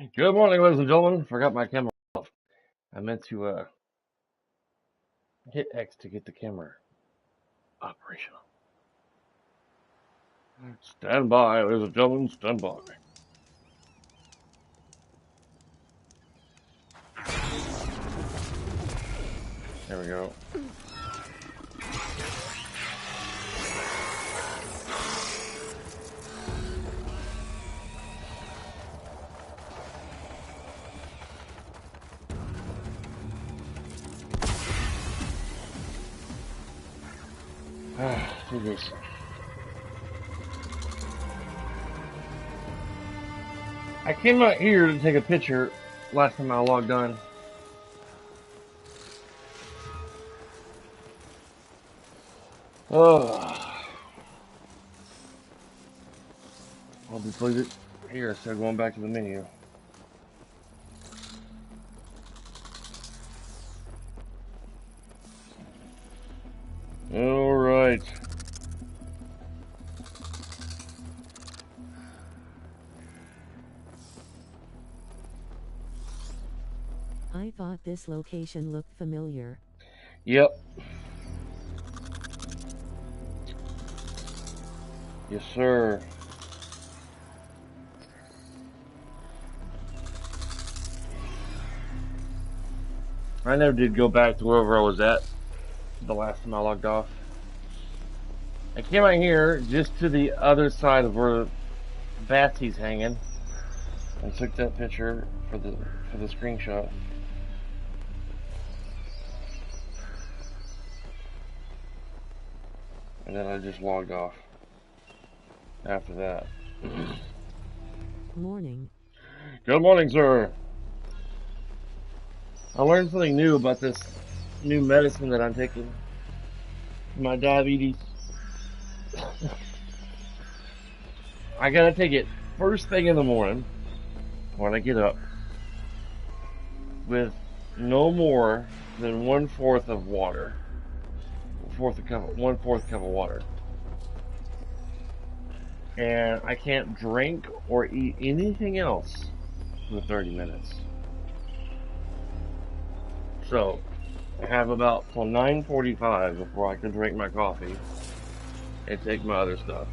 Good morning, ladies and gentlemen. Forgot my camera off. I meant to hit X to get the camera operational. Stand by, ladies and gentlemen. Stand by. There we go. Jesus. I came out here to take a picture last time I logged on. Oh. I'll just leave it here instead of going back to the menu. Alright. I thought this location looked familiar. Yep. Yes, sir. I never did go back to wherever I was at the last time I logged off. I came out here just to the other side of where Batsy's hanging and took that picture for the screenshot. And then I just logged off after that. Morning. Good morning, sir. I learned something new about this new medicine that I'm taking. My diabetes. I gotta take it first thing in the morning when I get up with no more than 1/4 of water. 1/4 cup of water. And I can't drink or eat anything else for 30 minutes. So, I have about till 9:45 before I can drink my coffee and take my other stuff.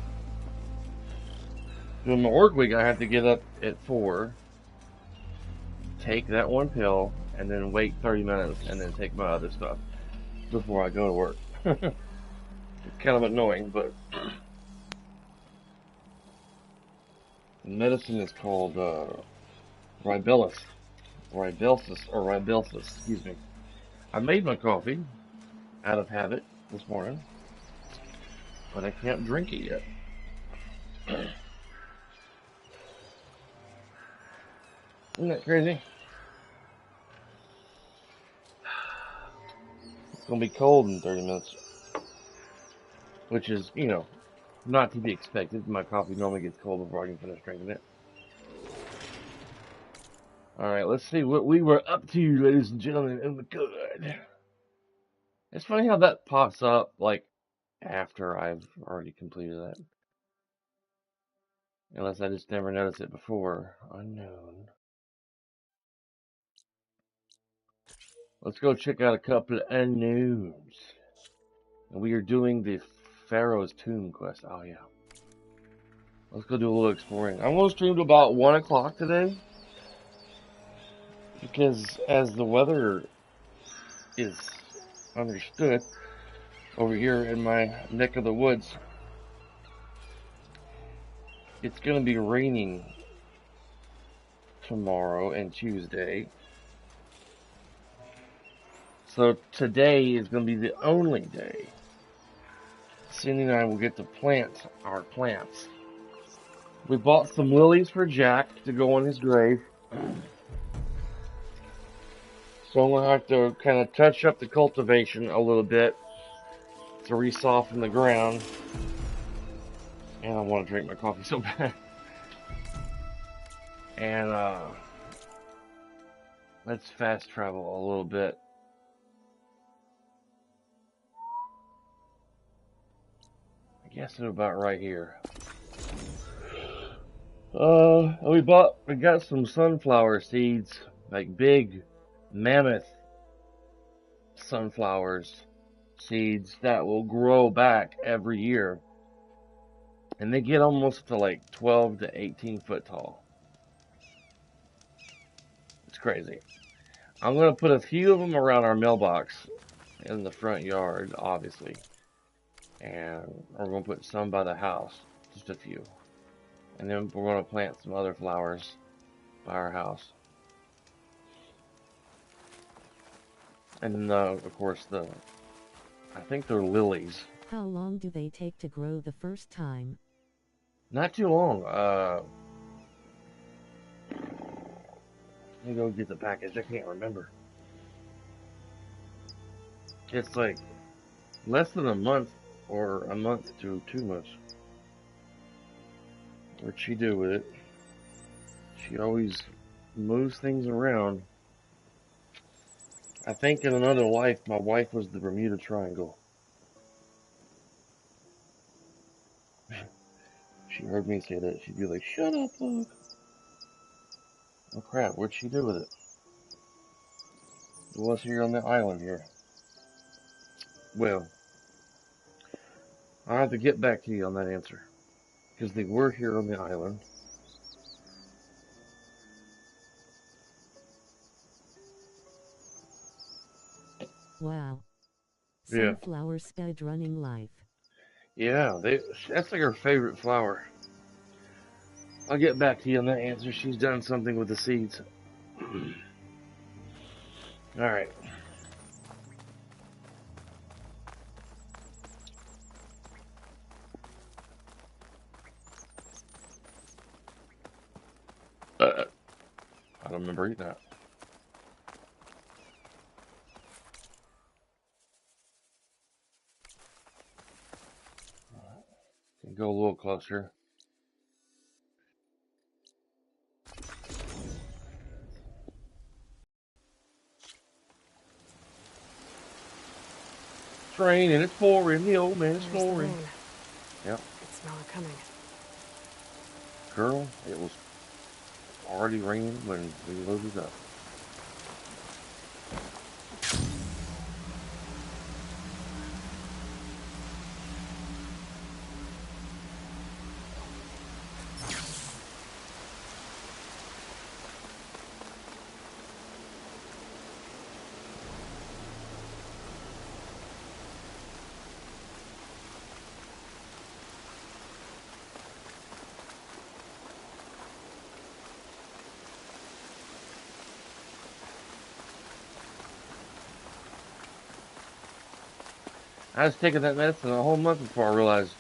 During my work week, I have to get up at 4, take that one pill, and then wait 30 minutes and then take my other stuff before I go to work. It's kind of annoying, but the medicine is called Ribellus, excuse me. I made my coffee out of habit this morning, but I can't drink it yet. Isn't that crazy? It's gonna be cold in 30 minutes, which is, not to be expected. My coffee normally gets cold before I can finish drinking it. Alright, let's see what we were up to, ladies and gentlemen, in the good. It's funny how that pops up, like, after I've already completed that. Unless I just never noticed it before. Unknown. Let's go check out a couple of unknowns. And we are doing the Pharaoh's Tomb quest. Oh, yeah. Let's go do a little exploring. I'm going to stream to about 1 o'clock today. Because as the weather is understood over here in my neck of the woods, it's going to be raining tomorrow and Tuesday. So today is going to be the only day Cindy and I will get to plant our plants. We bought some lilies for Jack to go on his grave. So I'm going to have to kind of touch up the cultivation a little bit to re-soften the ground. And I want to drink my coffee so bad. And let's fast travel a little bit. I guess it's about right here. We got some sunflower seeds, like big mammoth sunflowers seeds that will grow back every year. And they get almost to like 12 to 18 foot tall. It's crazy. I'm going to put a few of them around our mailbox in the front yard, obviously. And we're going to put some by the house, just a few. And then we're going to plant some other flowers by our house. And of course, I think they're lilies. How long do they take to grow the first time? Not too long. Let me go get the package. I can't remember. It's like less than a month or a month to 2 months. What'd she do with it? She always moves things around. I think in another life, my wife was the Bermuda Triangle. She heard me say that. She'd be like, "Shut up, Luke." Oh crap, what'd she do with it? It was here on the island here. Well, I'll have to get back to you on that answer. Because they were here on the island. Wow. Yeah. Sunflower sped running life. Yeah, that's like her favorite flower. I'll get back to you on that answer. She's done something with the seeds. Alright. I don't remember eating that. Go a little closer. It's raining, it's pouring, the old man is There's the snoring. rain. Yep. I can smell it coming. Girl, it was already raining when we loaded up. I was taking that medicine a whole month before I realized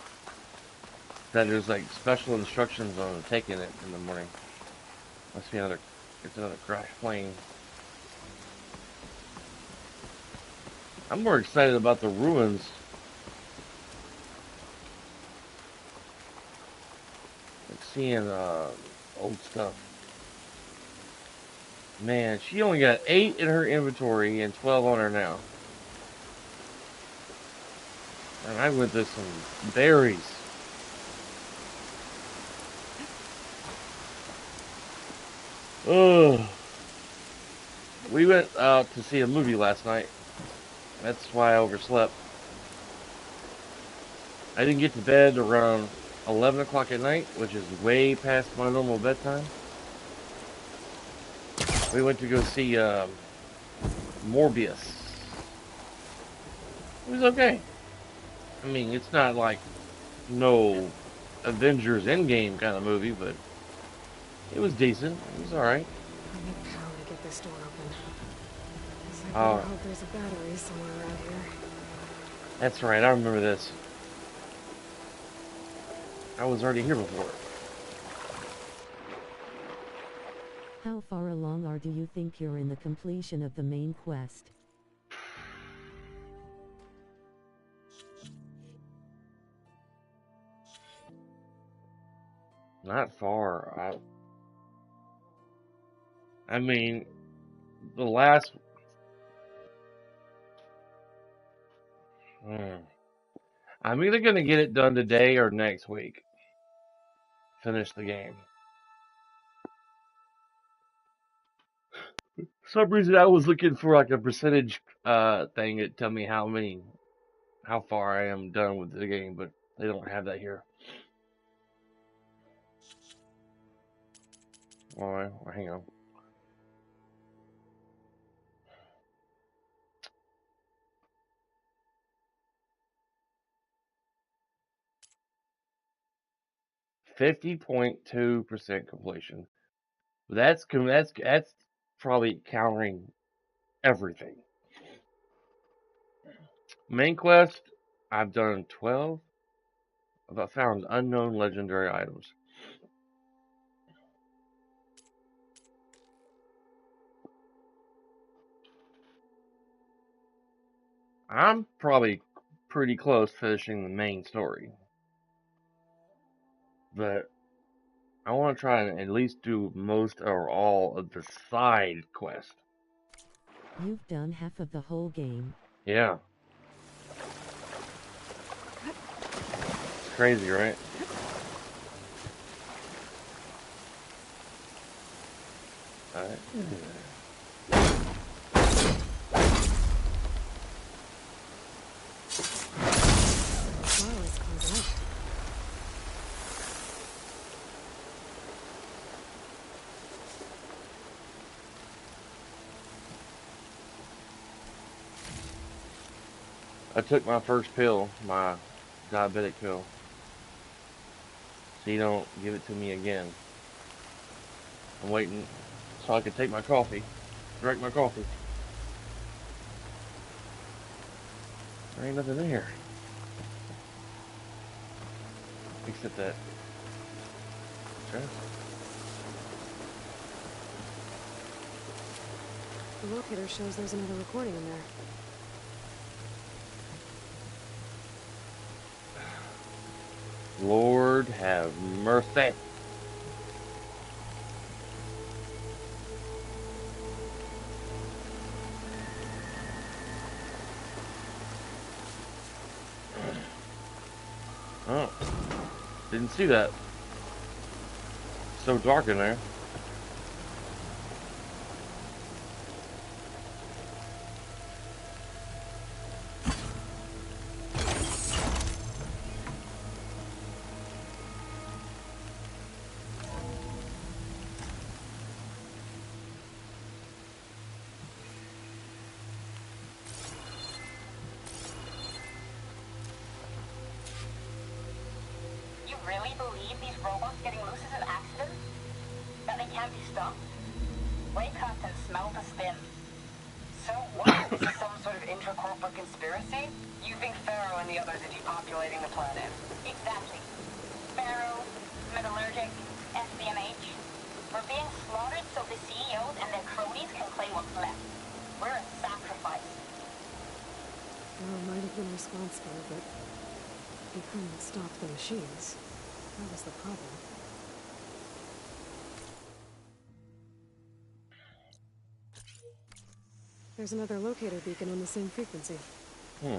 that there's like special instructions on taking it in the morning. Must be it's another crash plane. I'm more excited about the ruins. Like seeing old stuff. Man, she only got 8 in her inventory and 12 on her now. And I went to some berries. Ugh. We went out to see a movie last night. That's why I overslept. I didn't get to bed around 11 o'clock at night, which is way past my normal bedtime. We went to go see Morbius. It was okay. I mean, it's not like no Avengers Endgame kind of movie, but it was decent. It was alright. I need power to get this door open. Guess I better hope there's a battery somewhere around here. That's right, I remember this. I was already here before. How far along do you think you're in the completion of the main quest? Not far. I mean, the last. I'm either gonna get it done today or next week. Finish the game. For some reason I was looking for like a percentage thing to tell me how far I am done with the game, but they don't have that here. Alright, well, hang on. .2% completion. That's probably countering everything. Main quest, I've done 12. I've found unknown legendary items. I'm probably pretty close finishing the main story. But I want to try and at least do most or all of the side quest. You've done half of the whole game. Yeah. It's crazy, right? Alright. Wow, it's closing up. I took my first pill, my diabetic pill. So you don't give it to me again. I'm waiting so I can take my coffee. Drink my coffee. There ain't nothing in here. Except that chest. The locator shows there's another recording in there. Lord have mercy. Oh, didn't see that. So dark in there. You really believe these robots getting loose is an accident? That they can't be stopped? Wake up and smell the spin. So what? This is some sort of intracorporate conspiracy? You think Pharaoh and the others are depopulating the planet? Exactly. Pharaoh, Metallurgic, SBMH. We're being slaughtered so the CEOs and their cronies can claim what's left. We're a sacrifice. Pharaoh might have been responsible, but he couldn't stop the machines. That was the problem. There's another locator beacon on the same frequency. Hmm.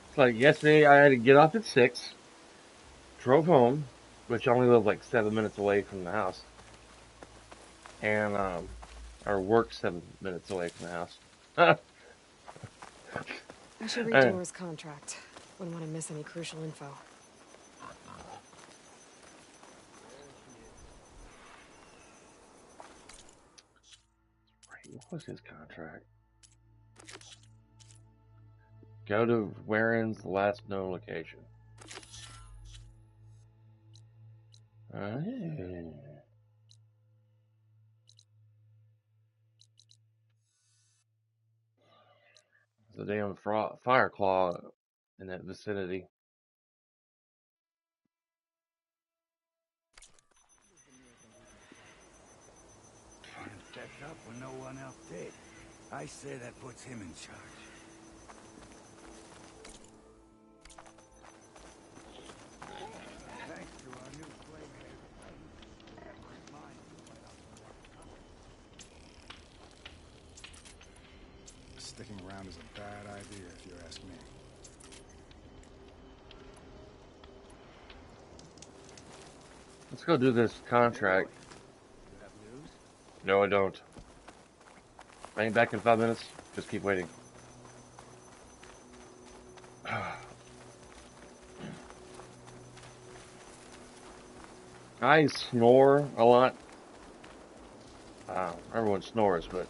It's like yesterday I had to get off at 6, drove home, which I only live like 7 minutes away from the house. And or work 7 minutes away from the house. I should read Uh, Dolores' contract. Wouldn't want to miss any crucial info. what was his contract? Go to Warren's last known location. There's a damn fire claw in that vicinity. Man stepped up when no one else did. I say that puts him in charge. Thanks to our new flame-haired friend, my mind is right up to what comes. Sticking around is a bad idea, if you ask me. Let's go do this contract. You have news? No, I don't. I ain't back in 5 minutes. Just keep waiting. I snore a lot. Everyone snores, but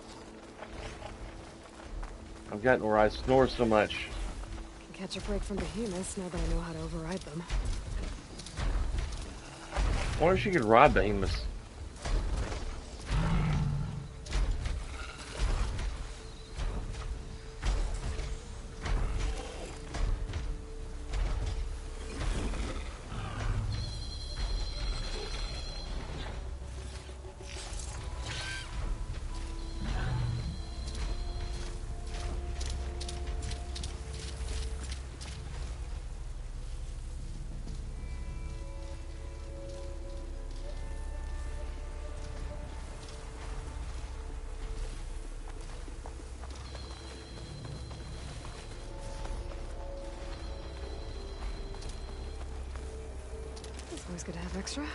I've gotten where I snore so much. Can catch a break from behemoths now that I know how to override them. I wonder if she could ride behemoths. It's always good to have extra.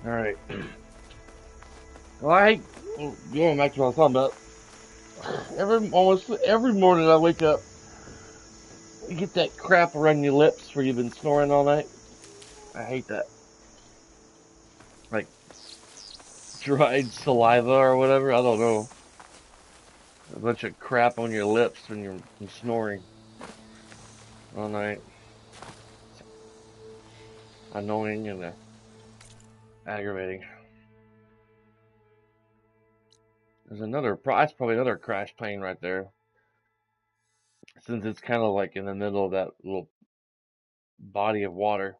All right. Well, going back to what I was talking about. Almost every morning I wake up, you get that crap around your lips where you've been snoring all night. I hate that. Like dried saliva or whatever. I don't know. A bunch of crap on your lips when you're snoring all night. Annoying and aggravating. There's that's probably another crash plane right there. Since it's kind of like in the middle of that little body of water.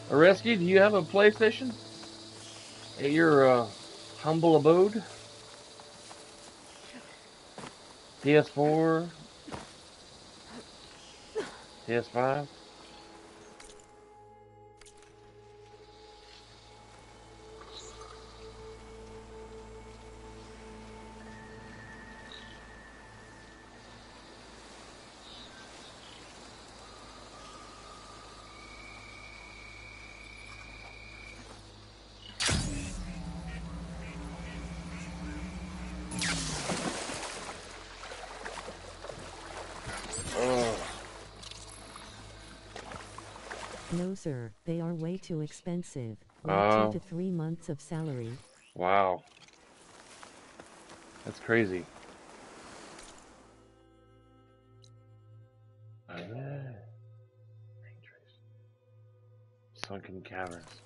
Rescue, do you have a PlayStation at your humble abode? PS4? PS5? Ugh. No sir, they are way too expensive. Like Oh. 2 to 3 months of salary. Wow. That's crazy. Sunken caverns.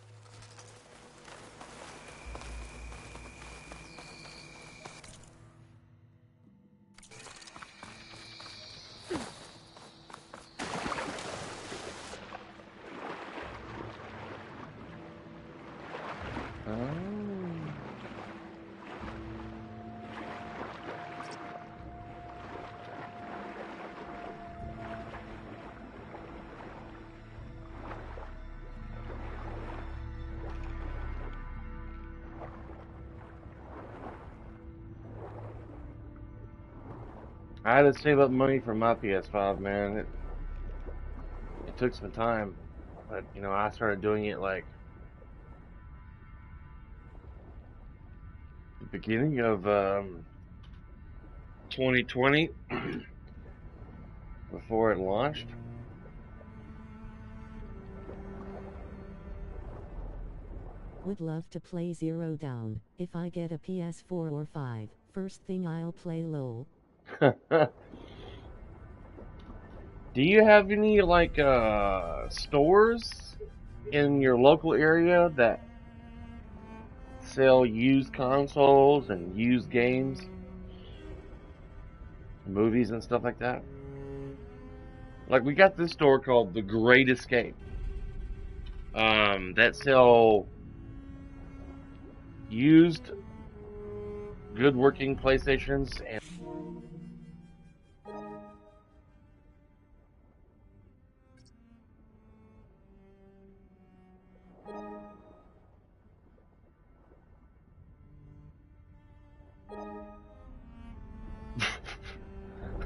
I had to save up money for my PS5, man. It took some time, but I started doing it like the beginning of 2020 before it launched. Would love to play Zero Down. If I get a PS4 or 5, first thing I'll play LOL. Do you have any like stores in your local area that sell used consoles and used games, movies and stuff like that? Like we got this store called The Great Escape. That sell used good working PlayStations and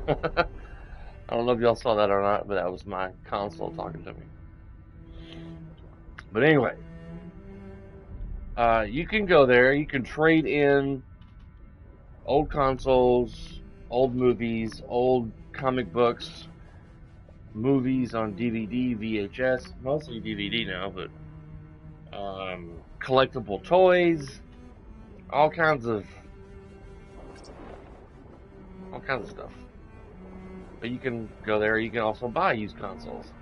I don't know if y'all saw that or not, but that was my console talking to me. But anyway, you can go there. You can trade in old consoles, old movies, old comic books, movies on DVD, VHS, mostly DVD now, but collectible toys, all kinds of stuff. But you can go there. You can also buy used consoles.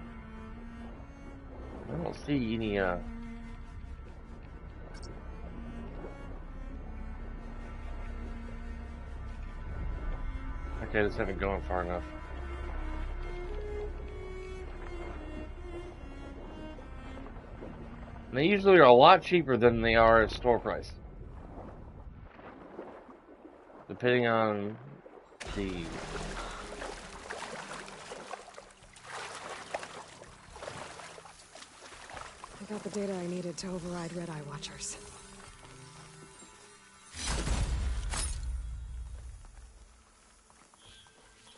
I don't see any. Okay, this haven't gone far enough. And they usually are a lot cheaper than they are at store price, depending on the. I got the data I needed to override Red Eye Watchers.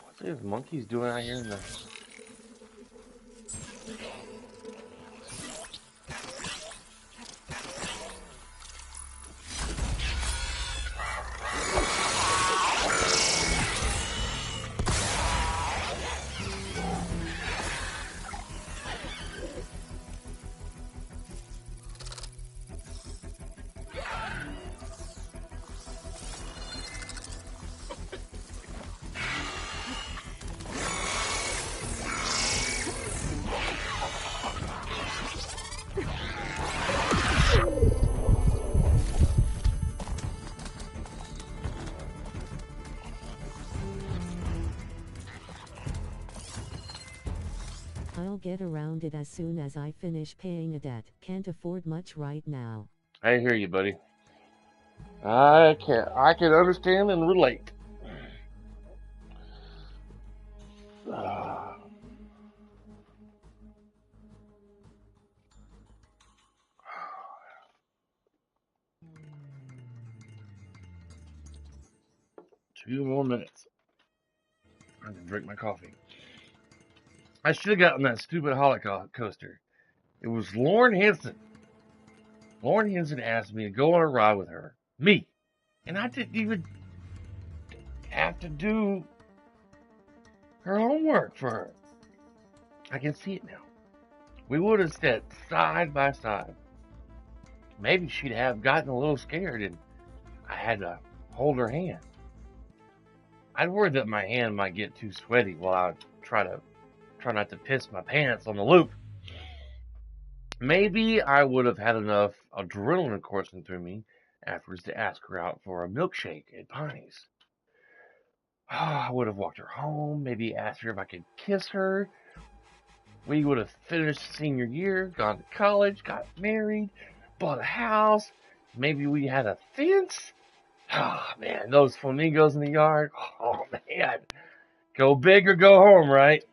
What's these monkeys doing out here in the... I'll get around it as soon as I finish paying a debt. Can't afford much right now. I hear you, buddy. I can understand and relate. Two more minutes. I can drink my coffee. I should have gotten that stupid Holocaust coaster. It was Lauren Henson. Lauren Henson asked me to go on a ride with her. Me. And I didn't even have to do her homework for her. I can see it now. We would have sat side by side. Maybe she'd have gotten a little scared and I had to hold her hand. I'd worried that my hand might get too sweaty while I try not to piss my pants on the loop. Maybe I would have had enough adrenaline coursing through me afterwards to ask her out for a milkshake at Bonnie's. I would have walked her home, maybe asked her if I could kiss her. We would have finished senior year, gone to college, got married, bought a house. Maybe we had a fence. Oh, man, those flamingos in the yard. Oh, man. Go big or go home, right?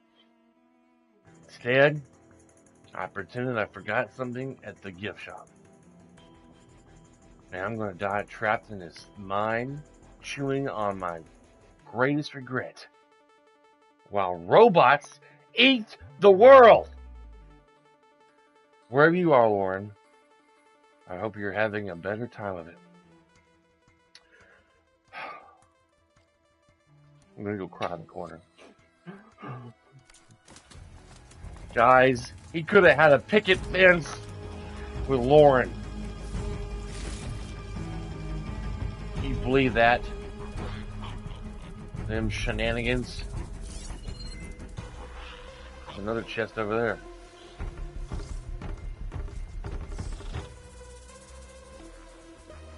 Instead, I pretended I forgot something at the gift shop. And I'm going to die trapped in this mind, chewing on my greatest regret, while robots eat the world. Wherever you are, Lauren, I hope you're having a better time of it. I'm going to go cry in the corner. Guys, he could have had a picket fence with Lauren. Can you believe that? Them shenanigans. There's another chest over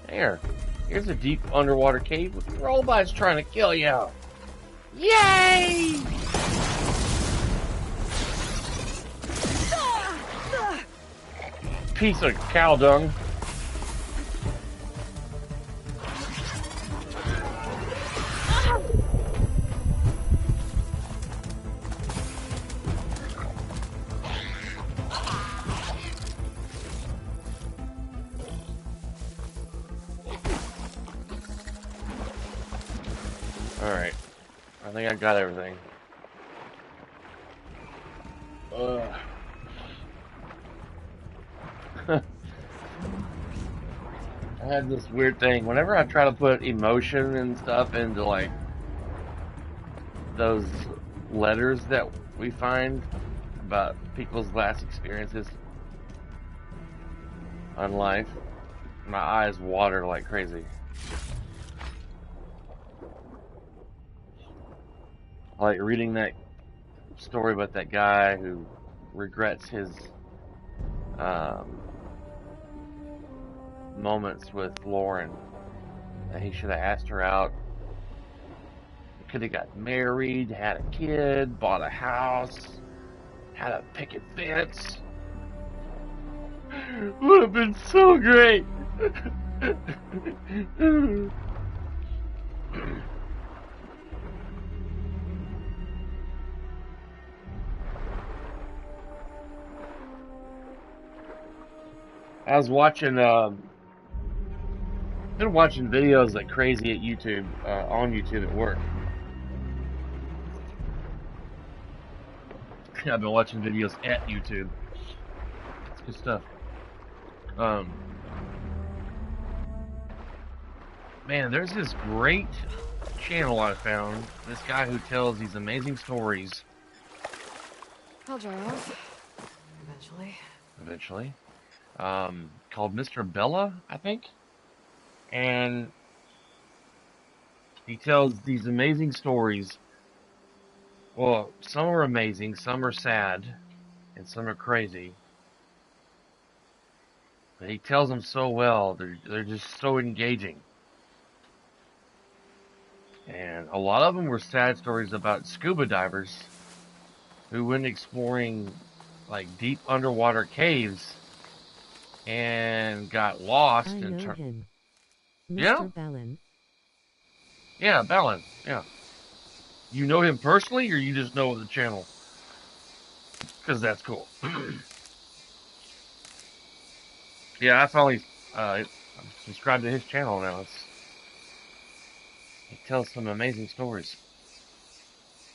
there. Here's a deep underwater cave with robots trying to kill you. Yay! Piece of cow dung. think I got everything. I had this weird thing. Whenever I try to put emotion and stuff into like those letters that we find about people's last experiences on life, my eyes water like crazy. I like reading that story about that guy who regrets his um, moments with Lauren. That he should have asked her out. He could have got married, had a kid, bought a house, had a picket fence. Would have been so great. I was watching, been watching videos like crazy at YouTube, on YouTube at work. I've been watching videos at YouTube. It's good stuff. Man, there's this great channel I found. This guy who tells these amazing stories. I'll dry off. Eventually. Called Mr. Bella, I think. And he tells these amazing stories. Well, some are amazing, some are sad, and some are crazy. But he tells them so well, they're just so engaging. And a lot of them were sad stories about scuba divers who went exploring like deep underwater caves and got lost I and know him. Yeah? Mr. Ballin. Yeah, Balin. Yeah. You know him personally or you just know the channel? Because that's cool. Yeah, I finally I'm subscribed to his channel now. He tells some amazing stories.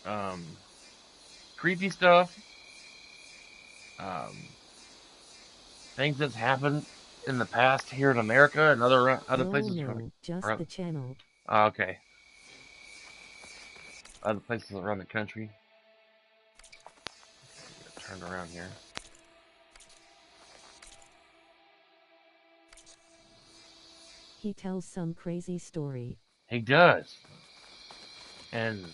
Um, Creepy stuff. Um, things that's happened in the past here in America and other places No, just around. the channel. Okay, other places around the country. Get turned around here. He tells some crazy story. He does, and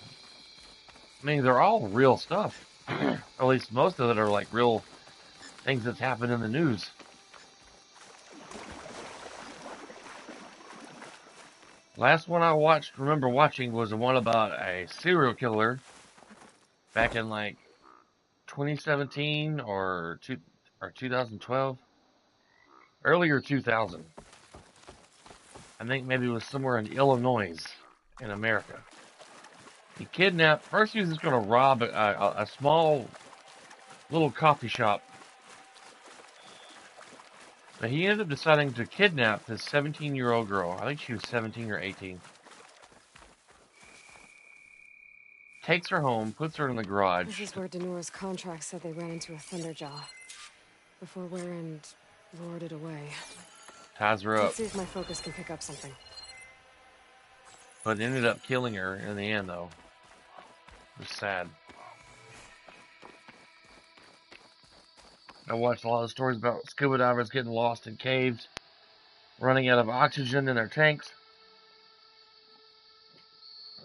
I mean they're all real stuff. At least most of it are like real things that's happened in the news. Last one I remember watching, was the one about a serial killer back in like 2017 or 2012, earlier 2000. I think maybe it was somewhere in Illinois, in America. He kidnapped. First, he was just going to rob a small little coffee shop, but he ended up deciding to kidnap this 17-year-old girl. I think she was 17 or 18. Takes her home, puts her in the garage. This is where Denura's contract said they ran into a Thunderjaw. Before Ware and lured it away. Ties her up. Let's see if my focus can pick up something. But ended up killing her in the end, though. It was sad. I watched a lot of stories about scuba divers getting lost in caves, running out of oxygen in their tanks.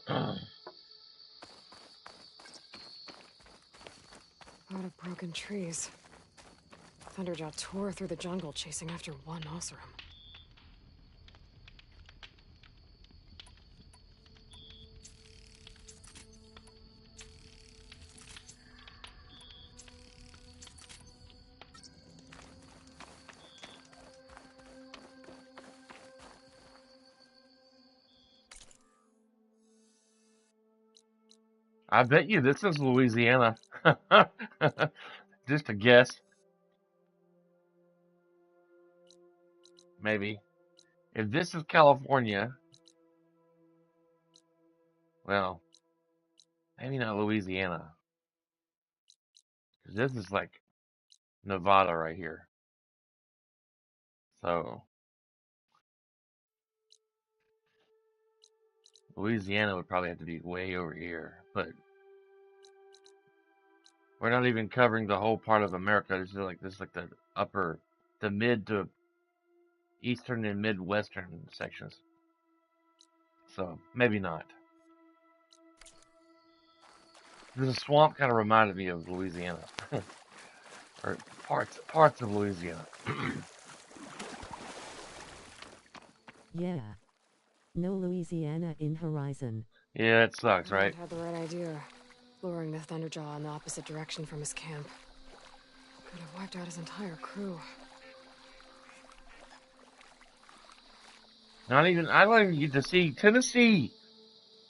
A lot of broken trees. Thunderjaw tore through the jungle chasing after one Oseram. I bet you this is Louisiana. Just a guess. Maybe. If this is California, well, Maybe not Louisiana. Because this is like Nevada right here. So Louisiana would probably have to be way over here. But we're not even covering the whole part of America. This is like the mid to eastern and midwestern sections. So maybe not. The swamp kind of reminded me of Louisiana, or parts of Louisiana. Yeah. No Louisiana in horizon. Yeah, it sucks, Hammond right? had the right idea, luring the Thunderjaw in the opposite direction from his camp. Could have wiped out his entire crew. I don't even get to see Tennessee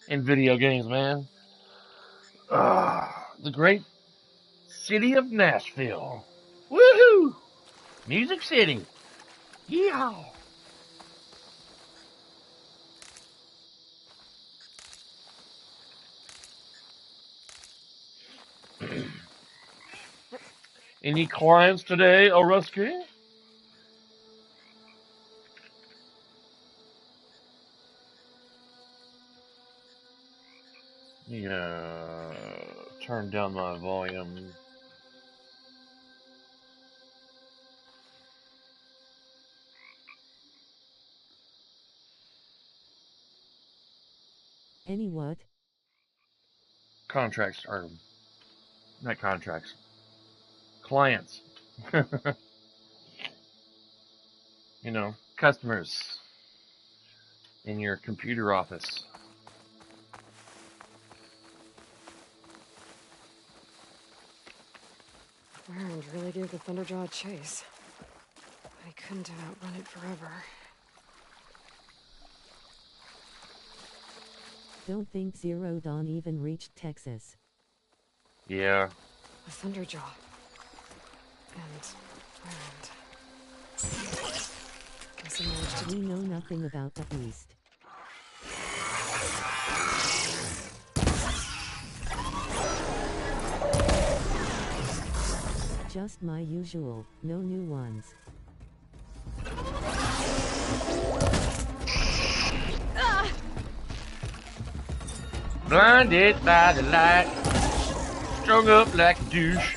in video games, man. The great city of Nashville. Woohoo! Music City. Yeehaw! Any clients today, Oruski? Yeah, turn down my volume. Any what? Contracts are not contracts. Clients. You know, customers in your computer office. Warren really gave the Thunderjaw a chase. But he couldn't have outrun it forever. Don't think Zero Dawn even reached Texas. Yeah. The Thunderjaw. And guess he managed to We know nothing about the East. Just my usual, no new ones. Blinded by the light, strung up like a douche.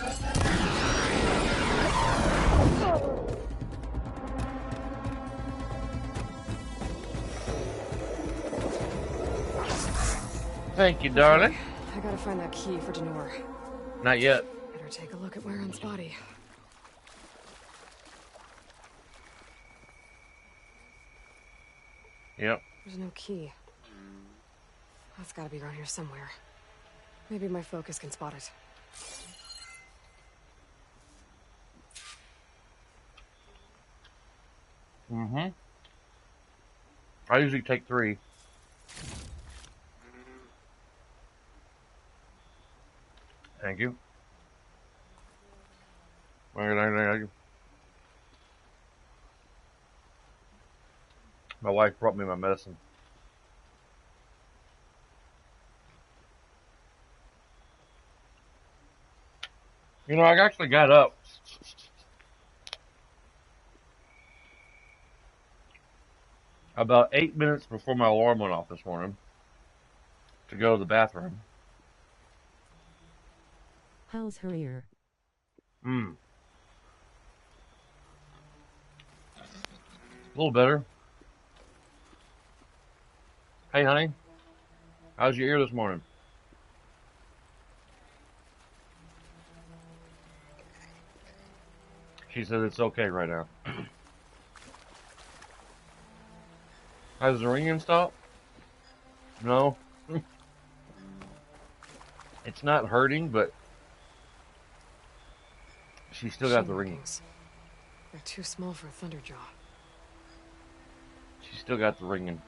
Thank you, darling. I gotta find that key for Denor. Not yet. Better take a look at Warren's body. Yep. There's no key. That's gotta be around here somewhere. Maybe my focus can spot it. Mm-hmm. I usually take 3. Thank you. My wife brought me my medicine. You know, I actually got up about 8 minutes before my alarm went off this morning to go to the bathroom. How's her ear? A little better. Hey, honey. How's your ear this morning? She says it's okay right now. Has the ringing stopped? No. It's not hurting, but she still got the ringing. They're too small for a Thunderjaw. She still got the ringing.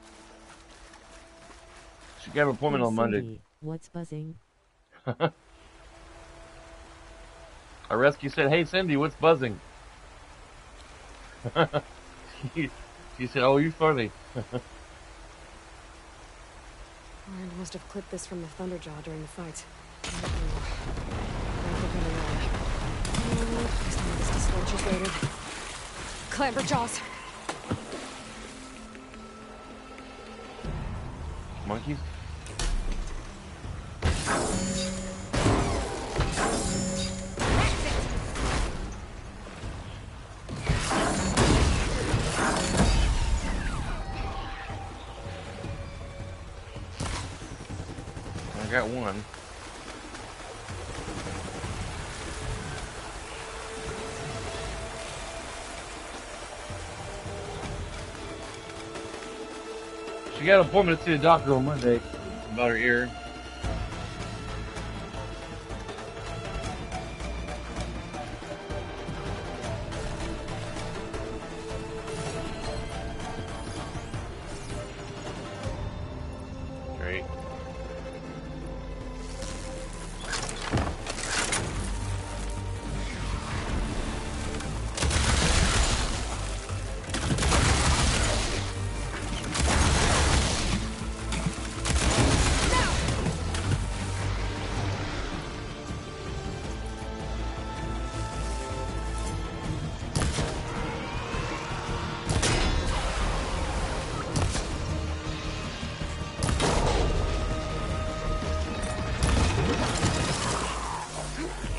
She got an appointment Hey, on Monday. Cindy, what's buzzing? A rescue said, "Hey, Cindy, what's buzzing?" she said, "Oh, you're funny." Rand must have clipped this from the Thunderjaw during the fight. I think I'm alone. Please tell me this dislodge is loaded. Clamber jaws! Monkeys? I got one. She got an appointment to see the doctor on Monday about her ear. Great.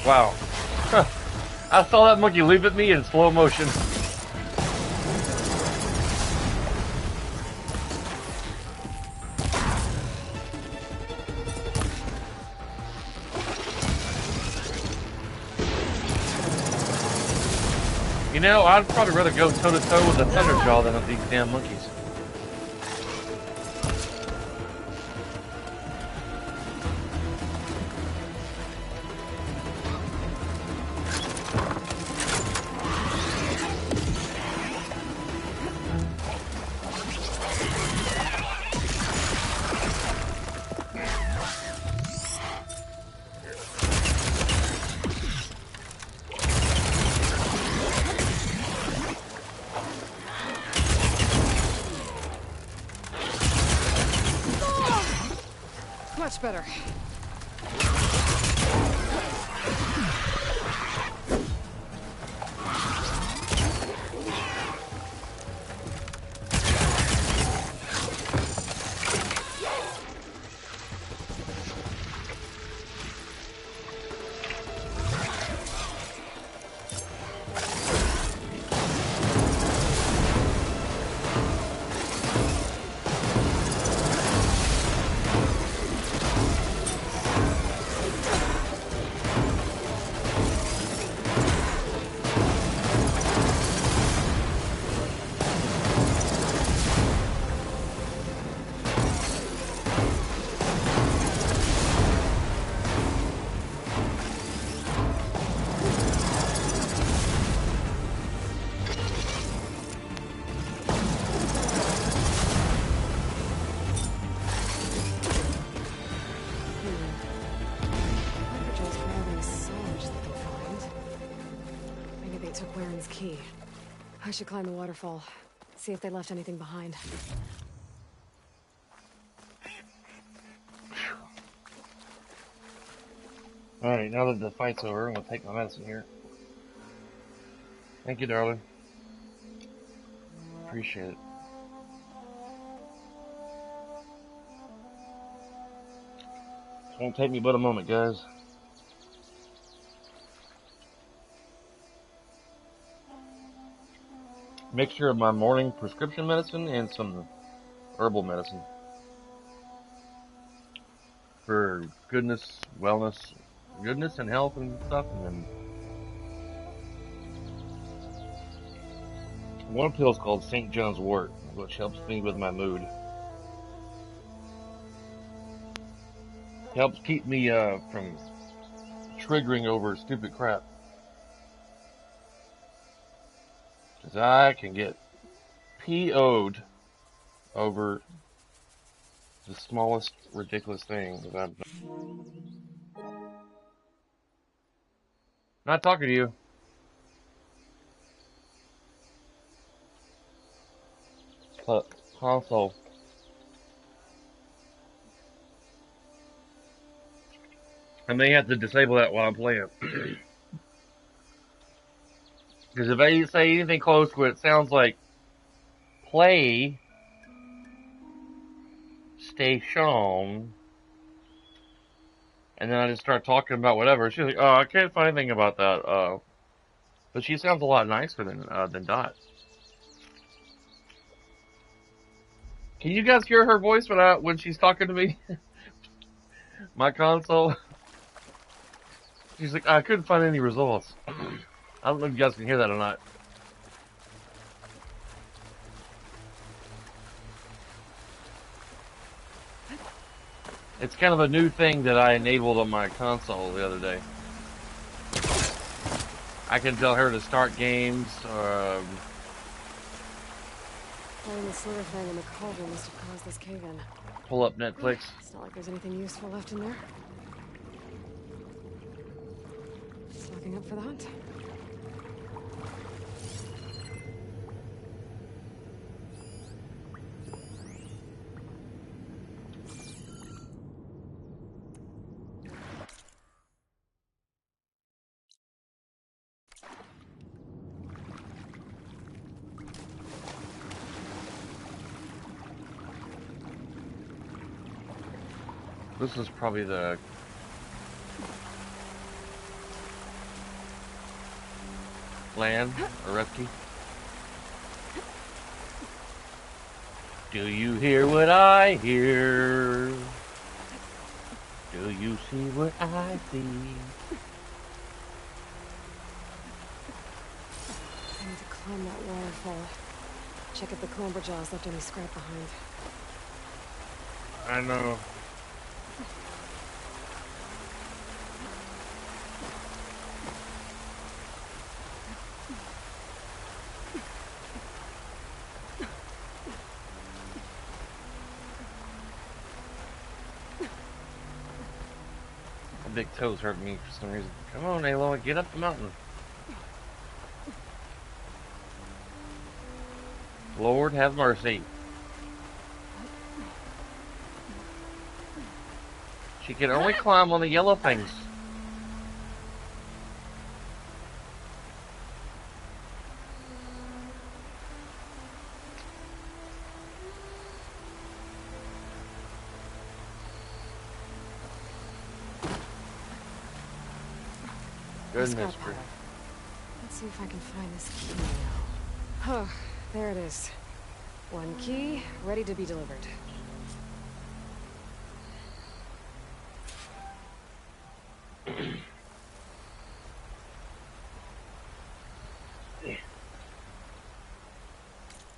Wow. I saw that monkey leap at me in slow motion. You know, I'd probably rather go toe-to-toe with a Thunderjaw than with these damn monkeys. Much better. Took Waren's key. I should climb the waterfall. See if they left anything behind. Alright, now that the fight's over, I'm gonna take my medicine here. Thank you, darling. Appreciate it. It won't take me but a moment, guys. Mixture of my morning prescription medicine and some herbal medicine. For goodness, wellness, goodness and health and stuff, and then one pill is called St. John's Wort, which helps me with my mood. Helps keep me from triggering over stupid crap. Because I can get PO'd over the smallest ridiculous thing. That I'm not talking to you. Console. I may have to disable that while I'm playing. Because if I say anything close to it, sounds like play station, and then I just start talking about whatever. She's like, "Oh, I can't find anything about that." But she sounds a lot nicer than Dot. Can you guys hear her voice when she's talking to me? My console. She's like, I couldn't find any results. I don't know if you guys can hear that or not. It's kind of a new thing that I enabled on my console the other day. I can tell her to start games. Pulling the silver thing in the cauldron must have caused this cave-in. Pull up Netflix. It's not like there's anything useful left in there. Just looking up for that. This is probably the land or rescue. Do you hear what I hear? Do you see what I see? I need to climb that waterfall. Check if the clamber jaws left any scrap behind. I know. My big toes hurt me for some reason. Come on, Aloy, get up the mountain. Lord have mercy. She can only climb on the yellow things. Goodness Scrap. Let's see if I can find this key now. Oh, there it is. One key, ready to be delivered.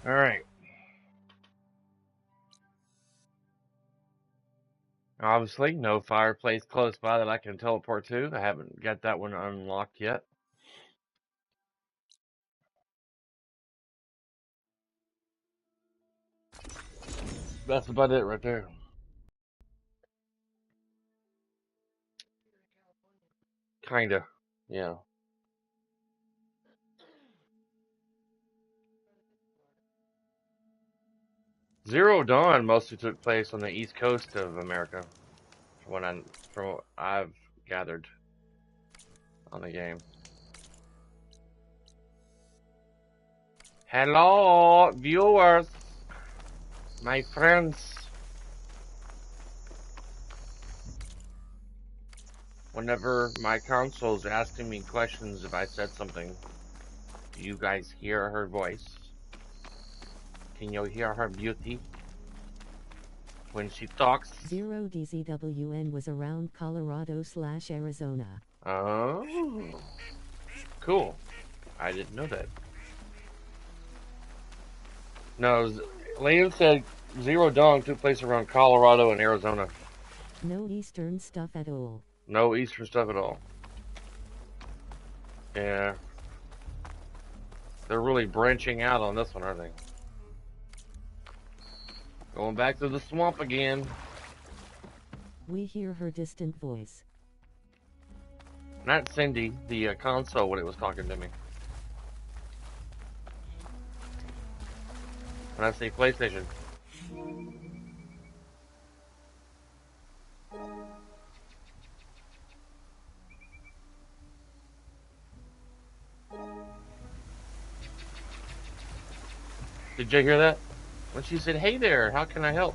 All right. Obviously, no fireplace close by that I can teleport to. I haven't got that one unlocked yet. That's about it right there. Kinda. Yeah. Zero Dawn mostly took place on the east coast of America, from what I've gathered on the game. Hello, viewers, my friends. Whenever my console's asking me questions if I said something, do you guys hear her voice? Can you hear her beauty? When she talks. 0DZWN was around Colorado/Arizona. Oh, cool. I didn't know that. No, Liam said Zero Dawn took place around Colorado and Arizona. No eastern stuff at all. No eastern stuff at all. Yeah. They're really branching out on this one, aren't they? Going back to the swamp again. We hear her distant voice. Not Cindy, the console when it was talking to me. When I say PlayStation. Did you hear that? When she said, "Hey there, how can I help?"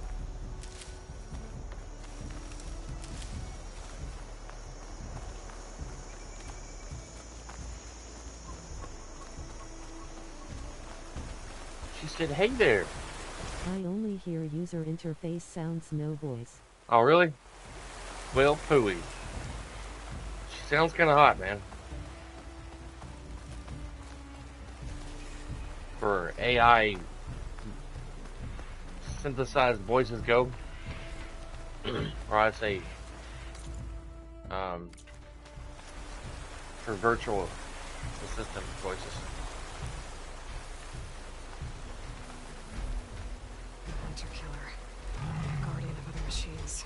She said, "Hey there." I only hear user interface sounds, no voice. Oh, really? Well, phooey. She sounds kind of hot, man. For AI synthesized voices go, or I'd say, um, for virtual assistant voices. Hunter killer. Guardian of other machines.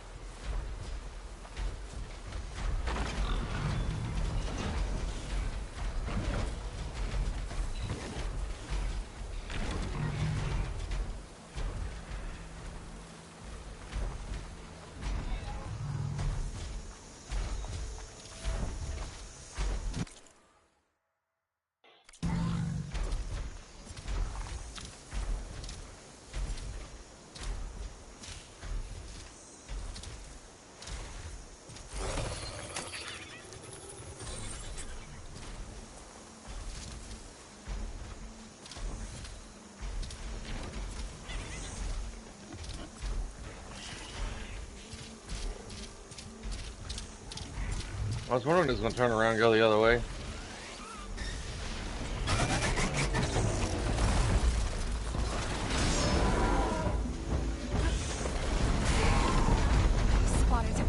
I was wondering if it was going to turn around and go the other way. Spotted.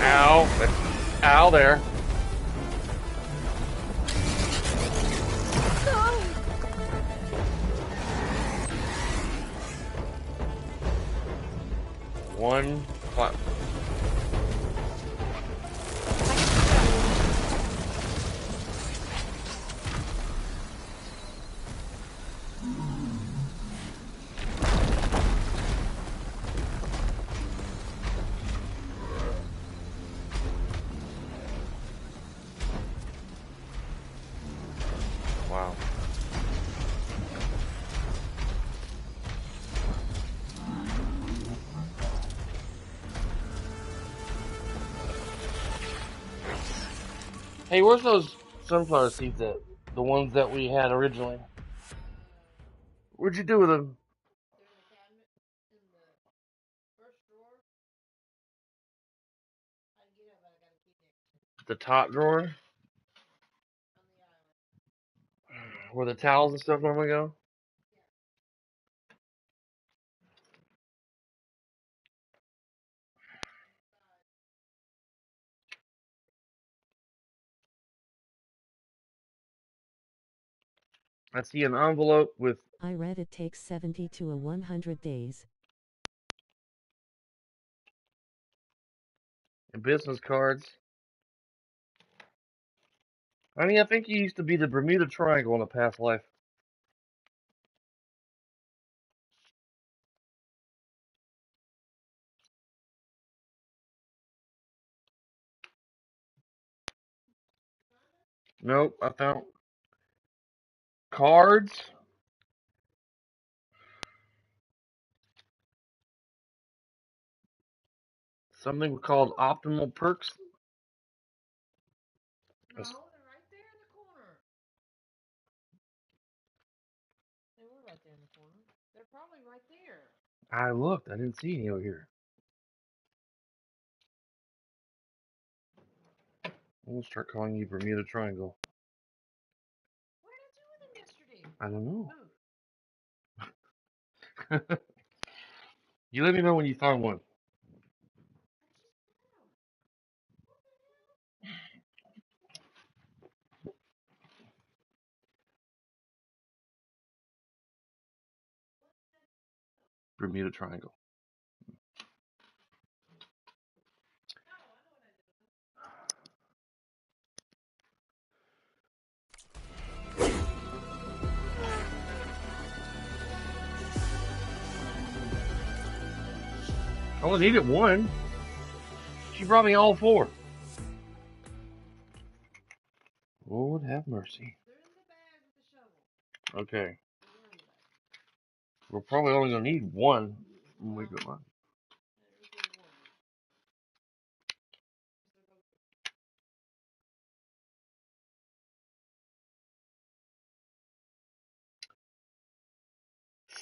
Ow. Ow there. One clap. Wow. Hey, where's those sunflower seeds at? The ones that we had originally. What'd you do with them? The top drawer? Where the towels and stuff normally go? I see an envelope with I read it takes 70 to 100 days. business cards. Honey, I think you used to be the Bermuda Triangle in a past life. Nope, I found cards. Something called optimal perks. No, they're right there in the corner. They were right there in the corner. They're probably right there. I looked. I didn't see any over here. I'm gonna start calling you Bermuda Triangle. What did I do with them yesterday? I don't know. Move. You let me know when you find one. Bermuda Triangle. I only needed one. She brought me all four. Lord have mercy. They're in the bag with the shovel. Okay. They're in the bag. We're probably only going to need one when we go on. There's the one.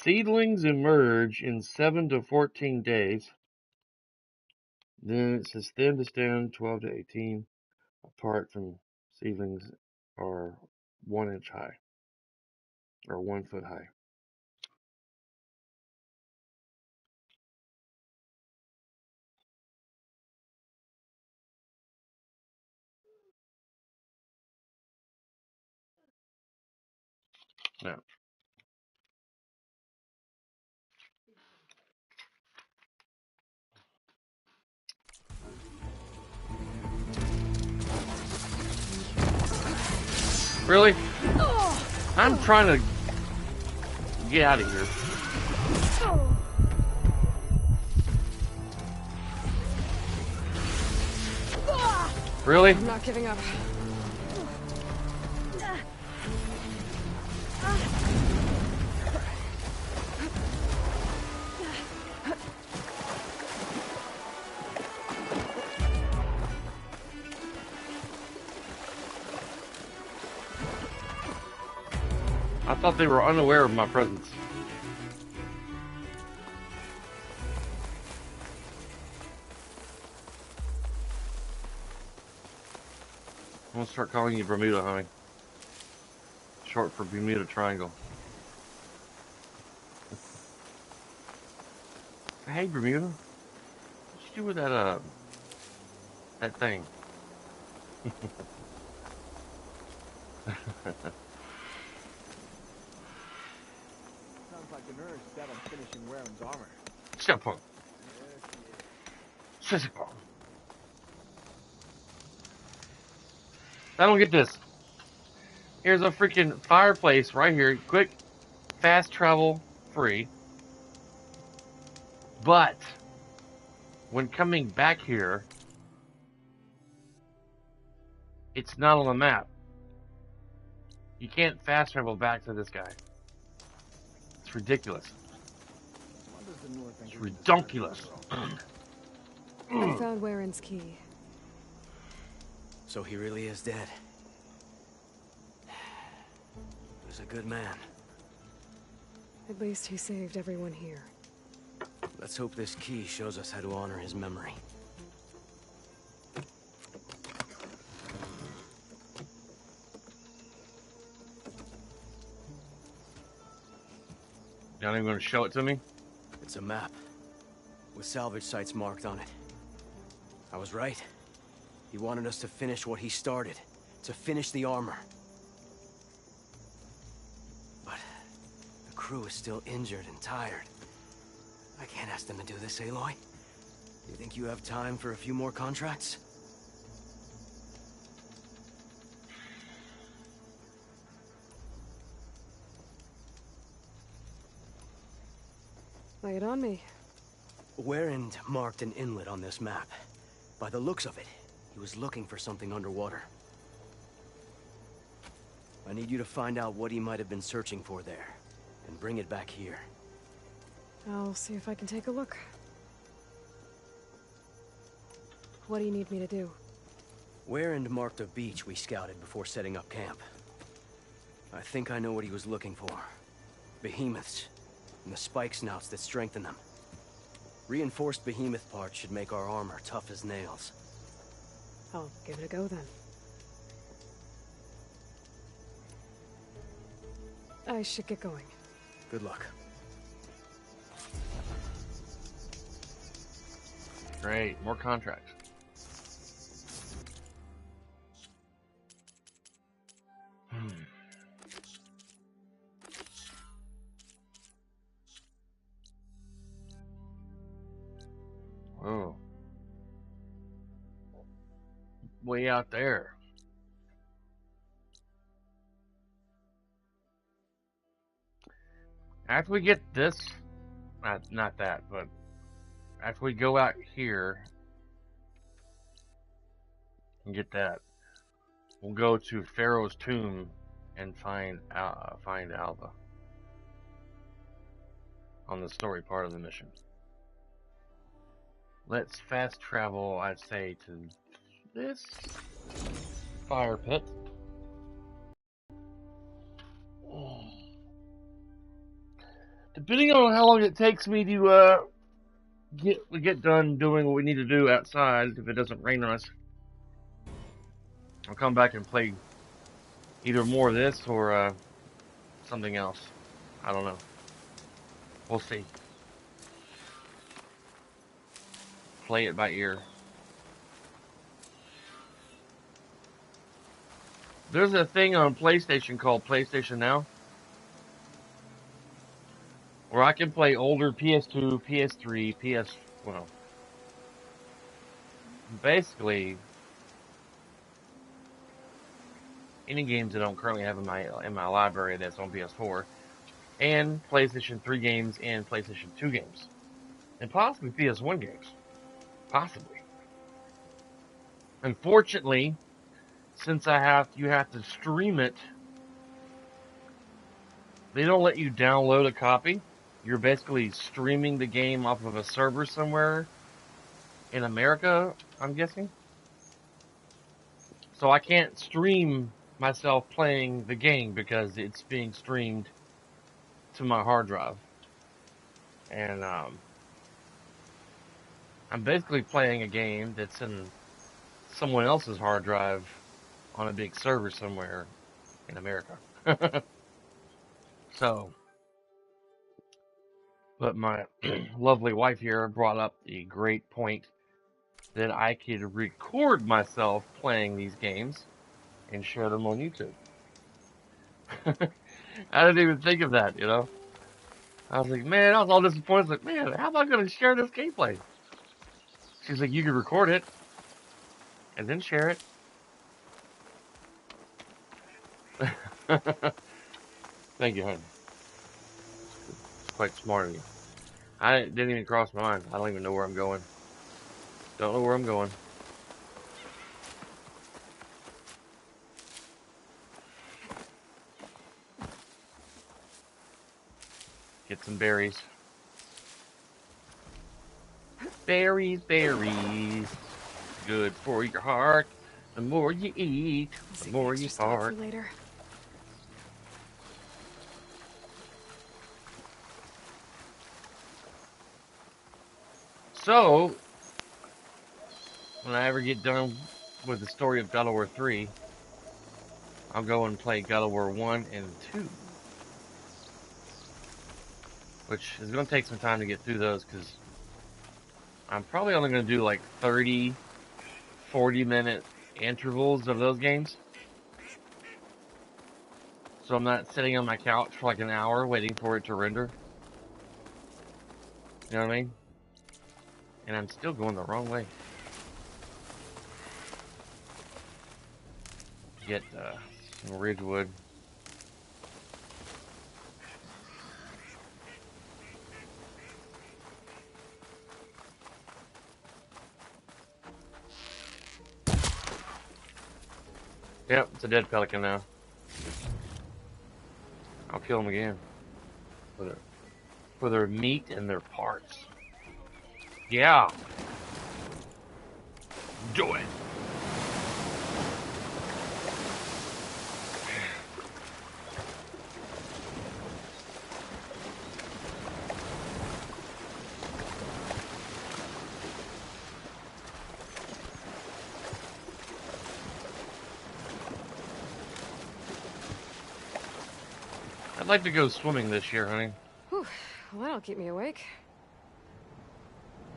Seedlings emerge in 7 to 14 days. Then it says stem to stem, 12 to 18 apart from seedlings are 1 inch high or 1 foot high. Now, really? I'm trying to get out of here. Really? I'm not giving up. I thought they were unaware of my presence. I'm gonna start calling you Bermuda, honey. Short for Bermuda Triangle. Hey, Bermuda. What you do with that thing? Sounds like the nurse set on finishing Warren's armor. Shut up. Shut up. I don't get this. Here's a freaking fireplace right here. Quick, fast travel, free. But when coming back here, it's not on the map. You can't fast travel back to this guy. It's ridiculous. It's redonkulous. I found Warren's key. So he really is dead. He was a good man. At least he saved everyone here. Let's hope this key shows us how to honor his memory. You're not even going to show it to me? It's a map, with salvage sites marked on it. I was right. He wanted us to finish what he started, to finish the armor. But the crew is still injured and tired. I can't ask them to do this, Aloy. You think you have time for a few more contracts? Lay it on me. Warren marked an inlet on this map. By the looks of it, he was looking for something underwater. I need you to find out what he might have been searching for there, and bring it back here. I'll see if I can take a look. What do you need me to do? Warren marked a beach we scouted before setting up camp. I think I know what he was looking for. Behemoths, and the spike snouts that strengthen them. Reinforced behemoth parts should make our armor tough as nails. I'll give it a go then. I should get going. Good luck. Great, more contracts. Oh. Way out there. After we get this, not that, but after we go out here and get that, we'll go to Pharaoh's tomb and find Alva on the story part of the mission. Let's fast travel, I'd say, to this fire pit. Depending on how long it takes me to get done doing what we need to do outside, if it doesn't rain on us, I'll come back and play either more of this or something else. I don't know. We'll see. Play it by ear. There's a thing on PlayStation called PlayStation Now, where I can play older PS2, PS3, well, basically any games that I don't currently have in my library that's on PS4, and PlayStation 3 games and PlayStation 2 games, and possibly PS1 games, possibly. Unfortunately, since you have to stream it, they don't let you download a copy. You're basically streaming the game off of a server somewhere in America, I'm guessing. So I can't stream myself playing the game because it's being streamed to my hard drive. And I'm basically playing a game that's in someone else's hard drive on a big server somewhere in America. So, but my lovely wife here brought up the great point that I could record myself playing these games and share them on YouTube. I didn't even think of that, you know? I was like, man, I was all disappointed. I was like, man, how am I going to share this gameplay? She's like, you can record it and then share it. Thank you, honey. It's quite smart of you. I didn't even cross my mind. I don't even know where I'm going. Don't know where I'm going. Get some berries. Berries, berries. Good for your heart. The more you eat, the more you fart. Later. So, when I ever get done with the story of God of War 3, I'll go and play God of War 1 and 2. Which is going to take some time to get through those because I'm probably only going to do like 30, 40-minute intervals of those games. So I'm not sitting on my couch for like an hour waiting for it to render. You know what I mean? And I'm still going the wrong way. Get some Ridgewood. Yep, it's a dead pelican now. I'll kill them again. For their meat and their parts. Yeah. Do it. I'd like to go swimming this year, honey. Whew. Well, that'll keep me awake.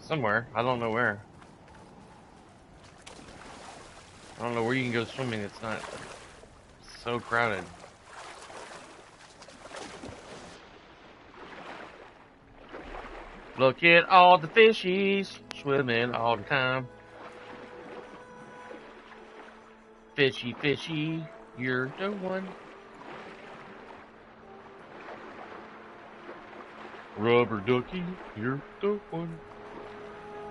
Somewhere. I don't know where. I don't know where you can go swimming that's not so crowded. Look at all the fishies swimming all the time. Fishy, fishy, you're the one. Rubber ducky, you're the one.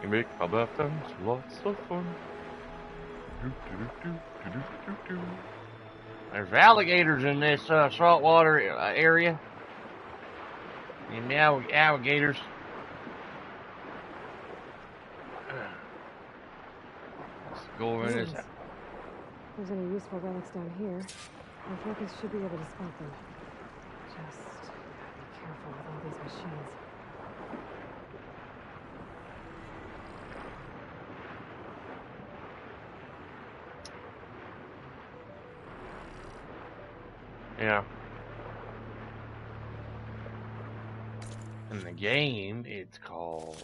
You make my bath times lots of fun. There's alligators in this saltwater area. And the alligators. Let's go over this. If there's any useful relics down here, our focus should be able to spot them. Just be careful with all these machines. Yeah. In the game, it's called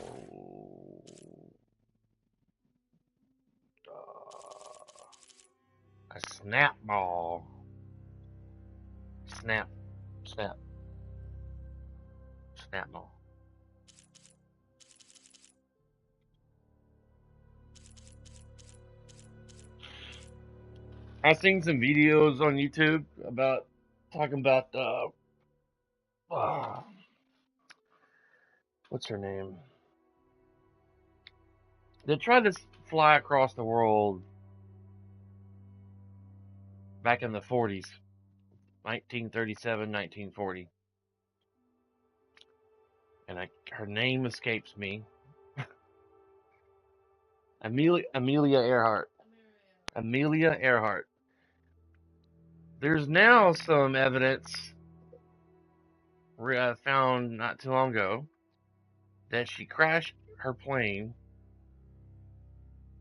a snap ball. Snap ball. I've seen some videos on YouTube about talking about what's her name? They tried to fly across the world back in the 40s, 1937, 1940. And her name escapes me. Amelia Earhart. Amelia Earhart. There's now some evidence found not too long ago that she crashed her plane.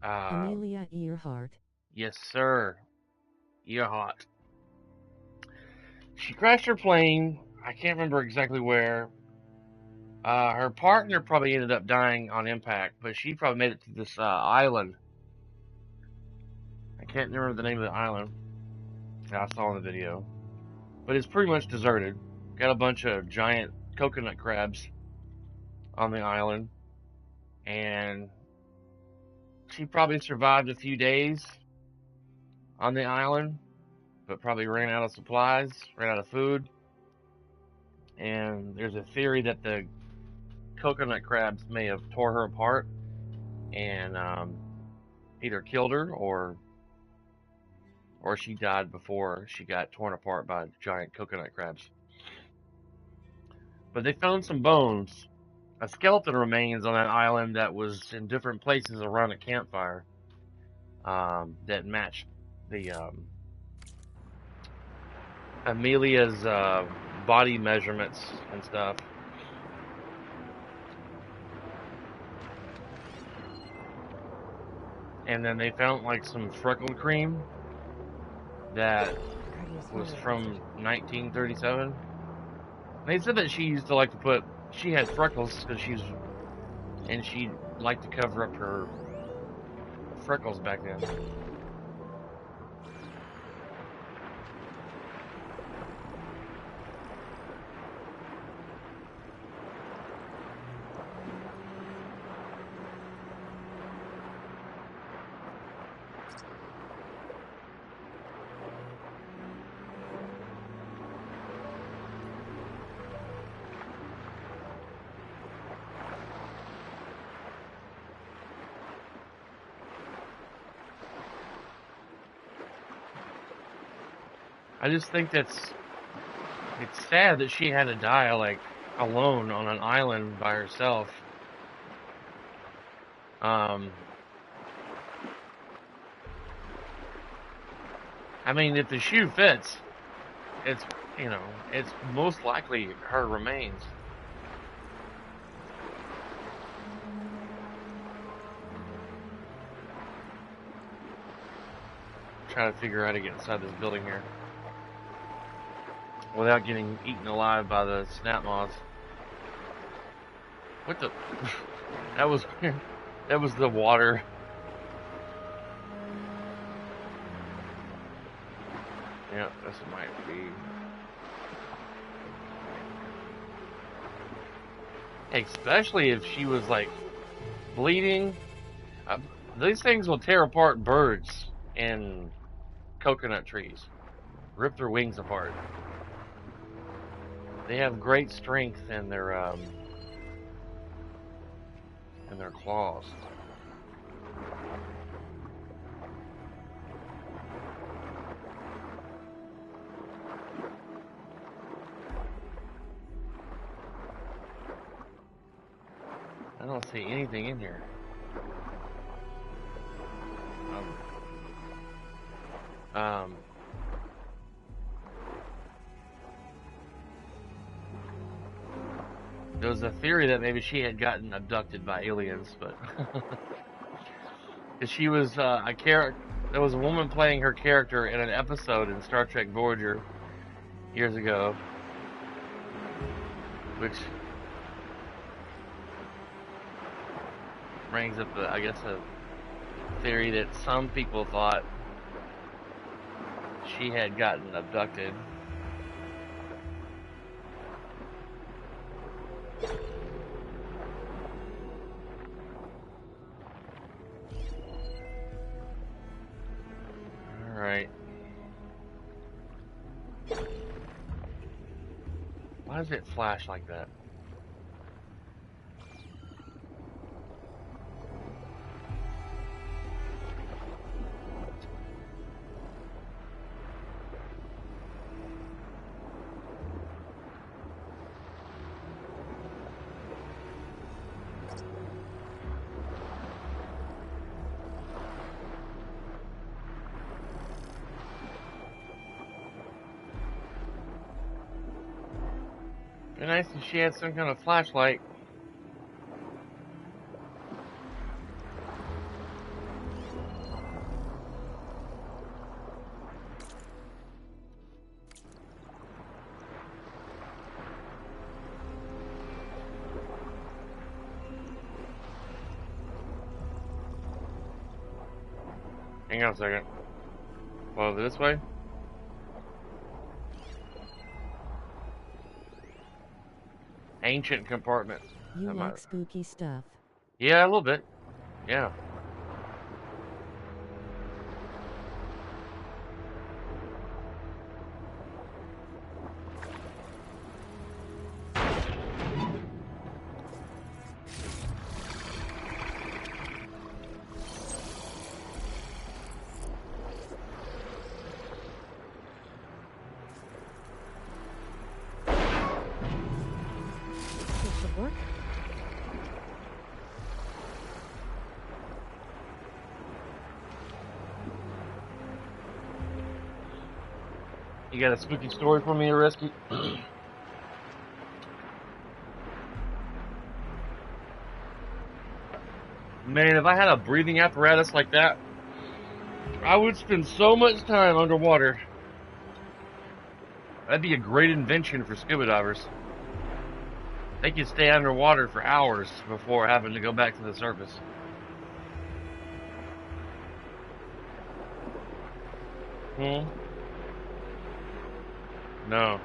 Amelia Earhart. Yes, sir. Earhart. She crashed her plane. I can't remember exactly where. Her partner probably ended up dying on impact, but she probably made it to this island. I can't remember the name of the island that I saw in the video, but it's pretty much deserted. Got a bunch of giant coconut crabs on the island, and she probably survived a few days on the island, but probably ran out of supplies, ran out of food, and there's a theory that the coconut crabs may have tore her apart and either killed her or she died before she got torn apart by giant coconut crabs. But they found some bones. A skeleton remains on that island that was in different places around a campfire that matched the Amelia's body measurements and stuff. And then they found like some freckled cream that was from 1937. They said that she used to like to put, she had freckles because and she liked to cover up her freckles back then. I just think it's sad that she had to die like alone on an island by herself. I mean, if the shoe fits, it's it's most likely her remains. Try to figure out how to get inside this building here without getting eaten alive by the snap moths. What the? That was the water. Yeah, this might be. Especially if she was like bleeding. These things will tear apart birds and coconut trees, rip their wings apart. They have great strength in their and their claws. I don't see anything in here. There was a theory that maybe she had gotten abducted by aliens, but because she was a character, there was a woman playing her character in an episode in Star Trek Voyager years ago, which brings up, I guess, a theory that some people thought she had gotten abducted. Alright. Why does it flash like that? Be nice if she had some kind of flashlight. Hang on a second. Well, this way? Ancient compartment. You like spooky stuff? Yeah, a little bit. Yeah. Work? You got a spooky story for me, Risky? Man, if I had a breathing apparatus like that, I would spend so much time underwater. That'd be a great invention for scuba divers. They could stay underwater for hours before having to go back to the surface. No.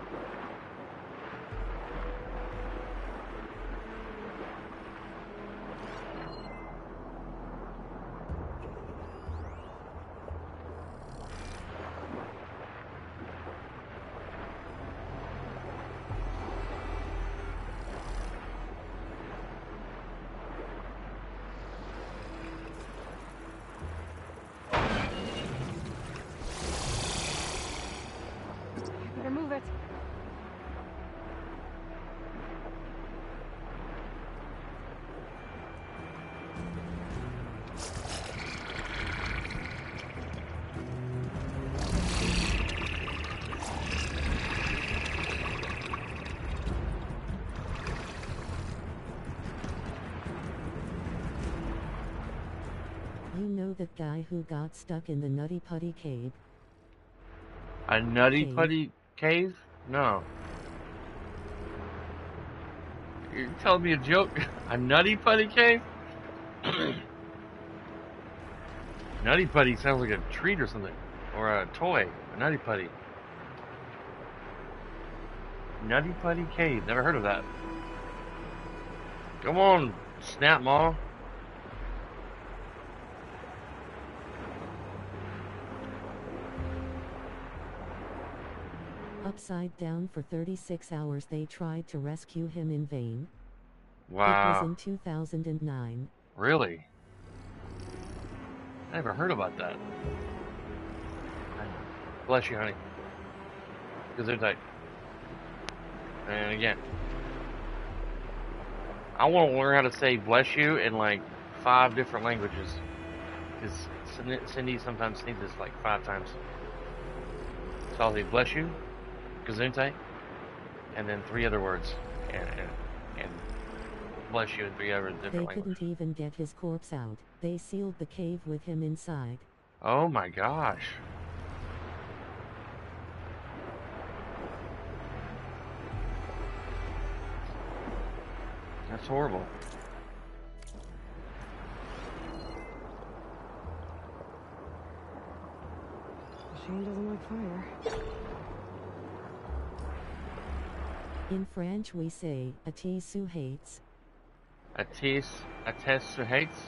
Better move it. You know that guy who got stuck in the Nutty Putty cave? A Nutty Cave? Putty cave? No. You're telling me a joke? A Nutty Putty cave? Nutty Putty sounds like a treat or something. Or a toy. A Nutty Putty. Nutty Putty cave. Never heard of that. Come on, Snap Maw. Upside down for 36 hours they tried to rescue him in vain. Wow. in 2009. Really? I never heard about that. Bless you, honey. Gesundheit. And again, I want to learn how to say bless you in like 5 different languages. Because Cindy sometimes sneezes like 5 times. So I'll say bless you, Gesundheit, and then 3 other words. And bless you in 3 other different They languages. couldn't even get his corpse out. They sealed the cave with him inside. Oh my gosh. That's horrible. Machine doesn't like fire. In French we say, Atis who hates. Attest who hates?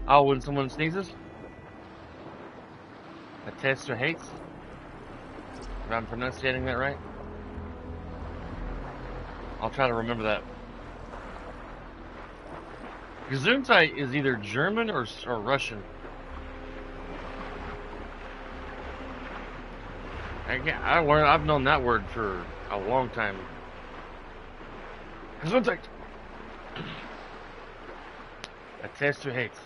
Oh, when someone sneezes? Attest who hates? If I'm pronunciating that right? I'll try to remember that. Gesundheit is either German or Russian. I've known that word for a long time. Gesundheit. Attest who hates.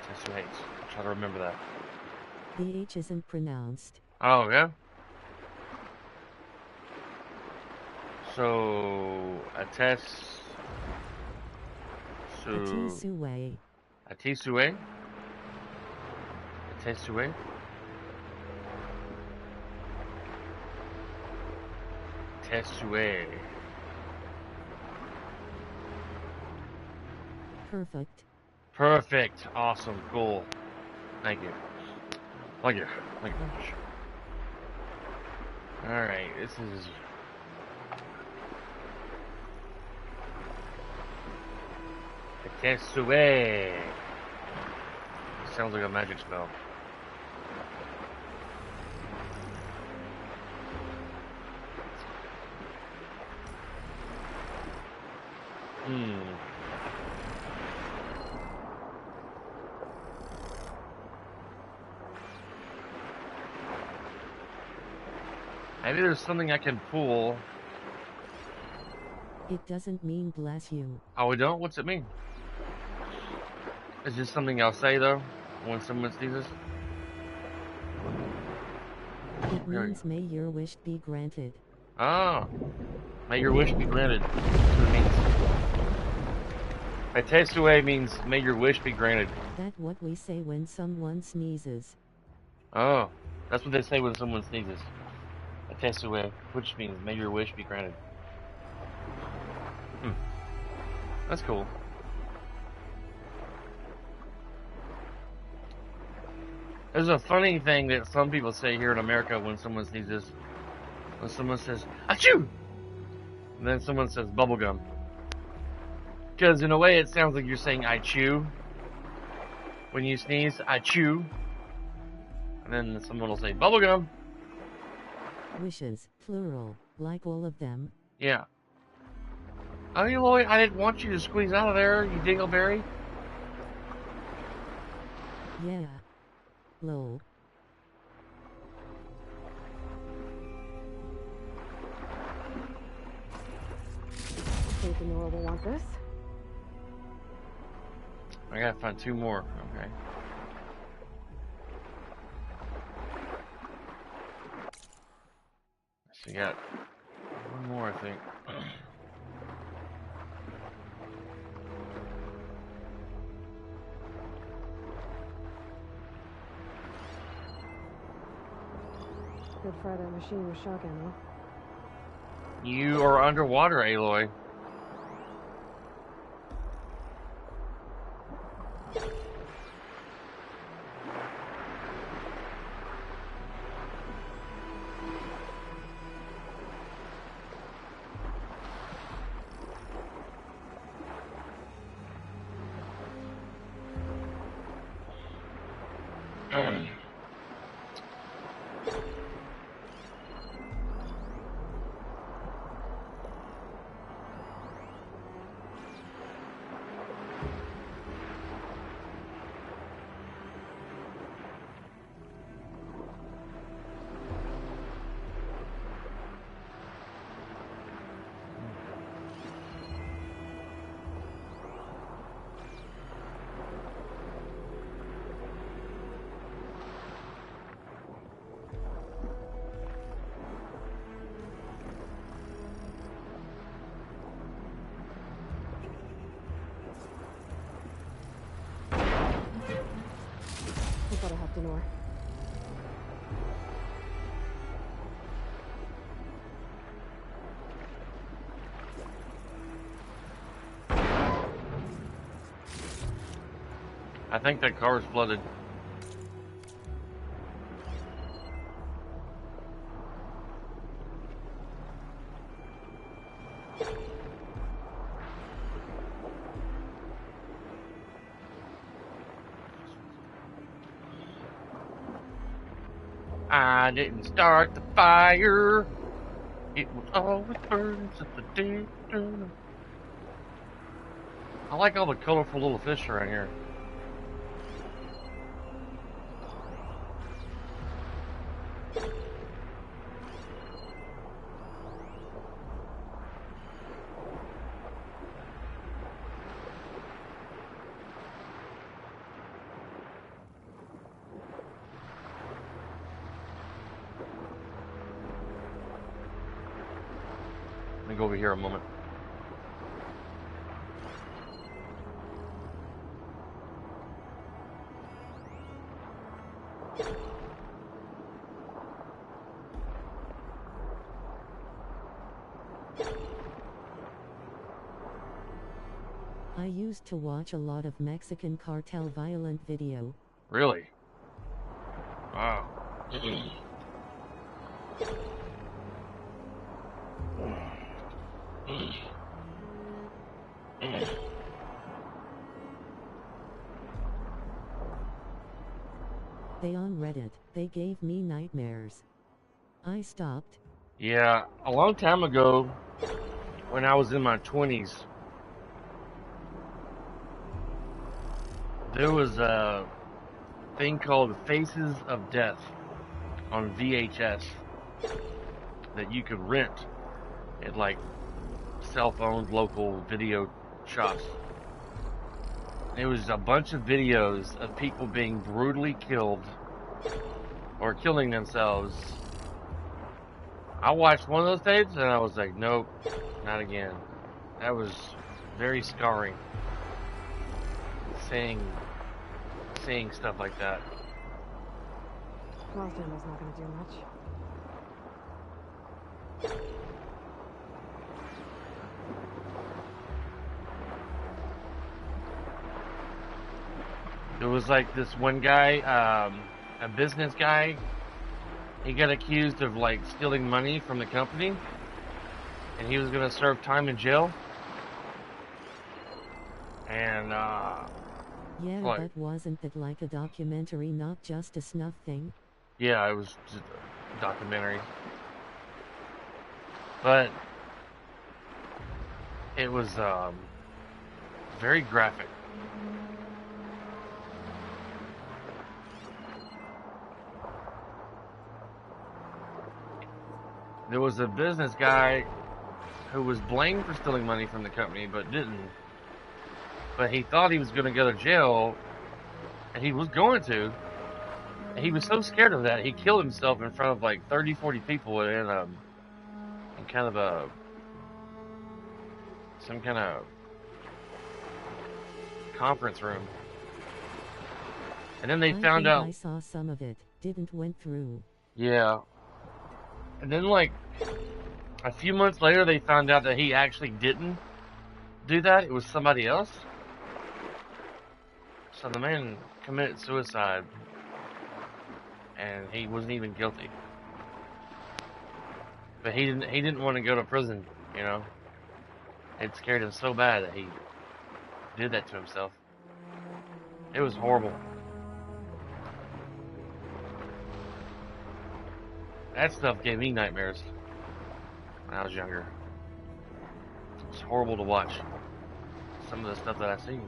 Attest who hates. I'll try to remember that. The H isn't pronounced. Oh, yeah? So, attest... Atisue. Atisue? Atisue? Atisue. Perfect. Perfect. Awesome. Cool. Thank you. Thank you. Thank you. Alright, this is... Atisue. Sounds like a magic spell. Maybe there's something I can pull. It doesn't mean bless you. Oh, we don't? What's it mean? Is this something I'll say, though, when someone sneezes? It means may your wish be granted. Oh. May your wish be granted. That's what it means. Atisue means may your wish be granted. That's what we say when someone sneezes. Oh. That's what they say when someone sneezes. Atisue, which means may your wish be granted. That's cool. There's a funny thing that some people say here in America when someone sneezes. When someone says, achoo! And then someone says bubblegum. Because in a way it sounds like you're saying I chew. When you sneeze, I chew. And then someone will say bubblegum. Wishes, plural, like all of them. Yeah. Oh, Lloyd, I didn't want you to squeeze out of there, you dingleberry. Yeah. Lol. I think the Nora will want this. I gotta find 2 more. Okay. So you got 1 more, I think. Good fry that machine with shock ammo. You are underwater, Aloy. entrepreneur. I think that car is flooded. I didn't start the fire. It was always burning since the day. I like all the colorful little fish around here. Let me go over here a moment. I used to watch a lot of Mexican cartel violent video. Really? Wow. They on Reddit, they gave me nightmares. I stopped. Yeah, a long time ago, when I was in my 20s, there was a thing called Faces of Death on VHS that you could rent at like self-owned local video shops. It was a bunch of videos of people being brutally killed or killing themselves. I watched one of those tapes and I was like, nope, not again. That was very scarring. Seeing stuff like that. Morphine was not going to do much. There was like this one guy, a business guy. He got accused of like stealing money from the company, and he was gonna serve time in jail. And Yeah, like, but wasn't that like a documentary, not just a snuff thing? yeah, it was just a documentary, but it was very graphic. There was a business guy who was blamed for stealing money from the company, but didn't. But he thought he was going to go to jail, and he was going to. And he was so scared of that, he killed himself in front of like 30, 40 people in kind of some kind of conference room. And then they found out. I saw some of it, didn't went through. Yeah. And then like a few months later, they found out that he actually didn't do that. It was somebody else. So the man committed suicide, and he wasn't even guilty. But he didn't want to go to prison, you know. It scared him so bad that he did that to himself. It was horrible. That stuff gave me nightmares when I was younger. It was horrible to watch. Some of the stuff that I've seen.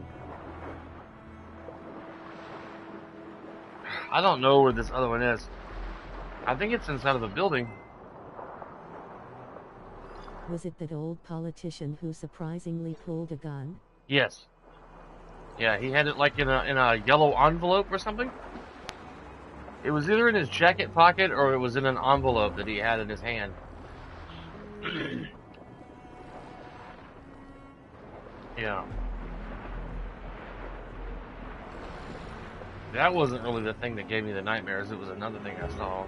I don't know where this other one is. I think it's inside of a building. Was it that old politician who surprisingly pulled a gun? Yes. Yeah, he had it like in a yellow envelope or something. It was either in his jacket pocket or it was in an envelope that he had in his hand. Yeah. That wasn't really the thing that gave me the nightmares. It was another thing I saw.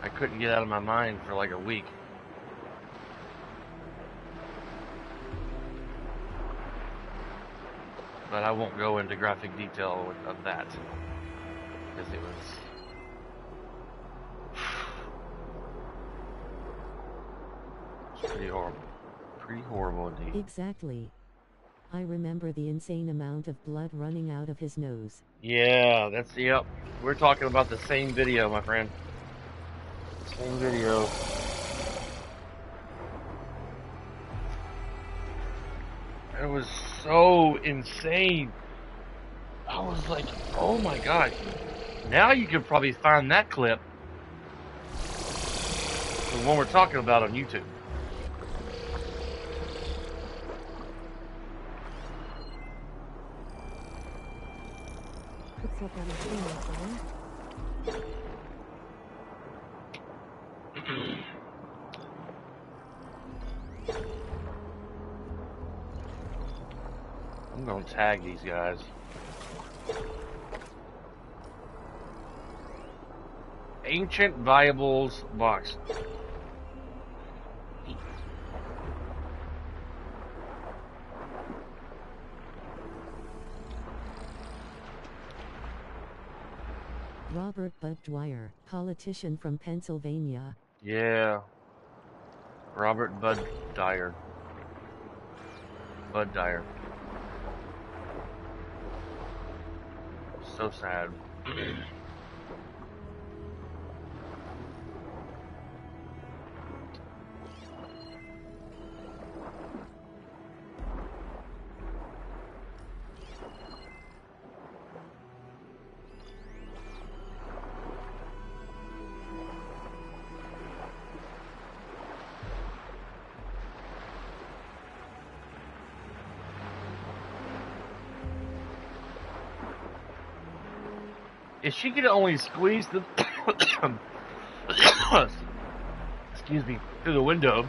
I couldn't get out of my mind for like a week. But I won't go into graphic detail of that. Because it was... It's pretty horrible. Pretty horrible indeed. Exactly. I remember the insane amount of blood running out of his nose. Yeah, that's, yep. We're talking about the same video, my friend. Same video. It was so insane. I was like, oh my god. Now you can probably find that clip. The one we're talking about on YouTube. Could set that machine on fire. I'm gonna tag these guys. Ancient Valuables box. Robert Bud Dwyer, politician from Pennsylvania. Yeah. Robert Bud Dyer. Bud Dyer. So sad. If she could only squeeze the excuse me, through the window.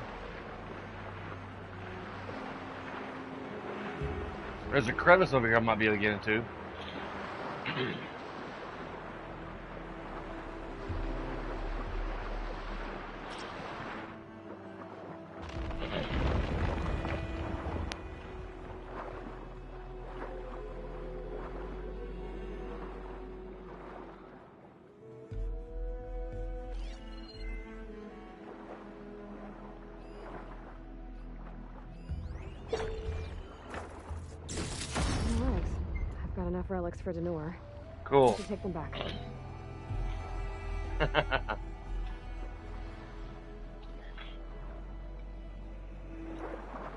There's a crevice over here I might be able to get into. Relics. I've got enough relics for Denor. I Cool. should take them back.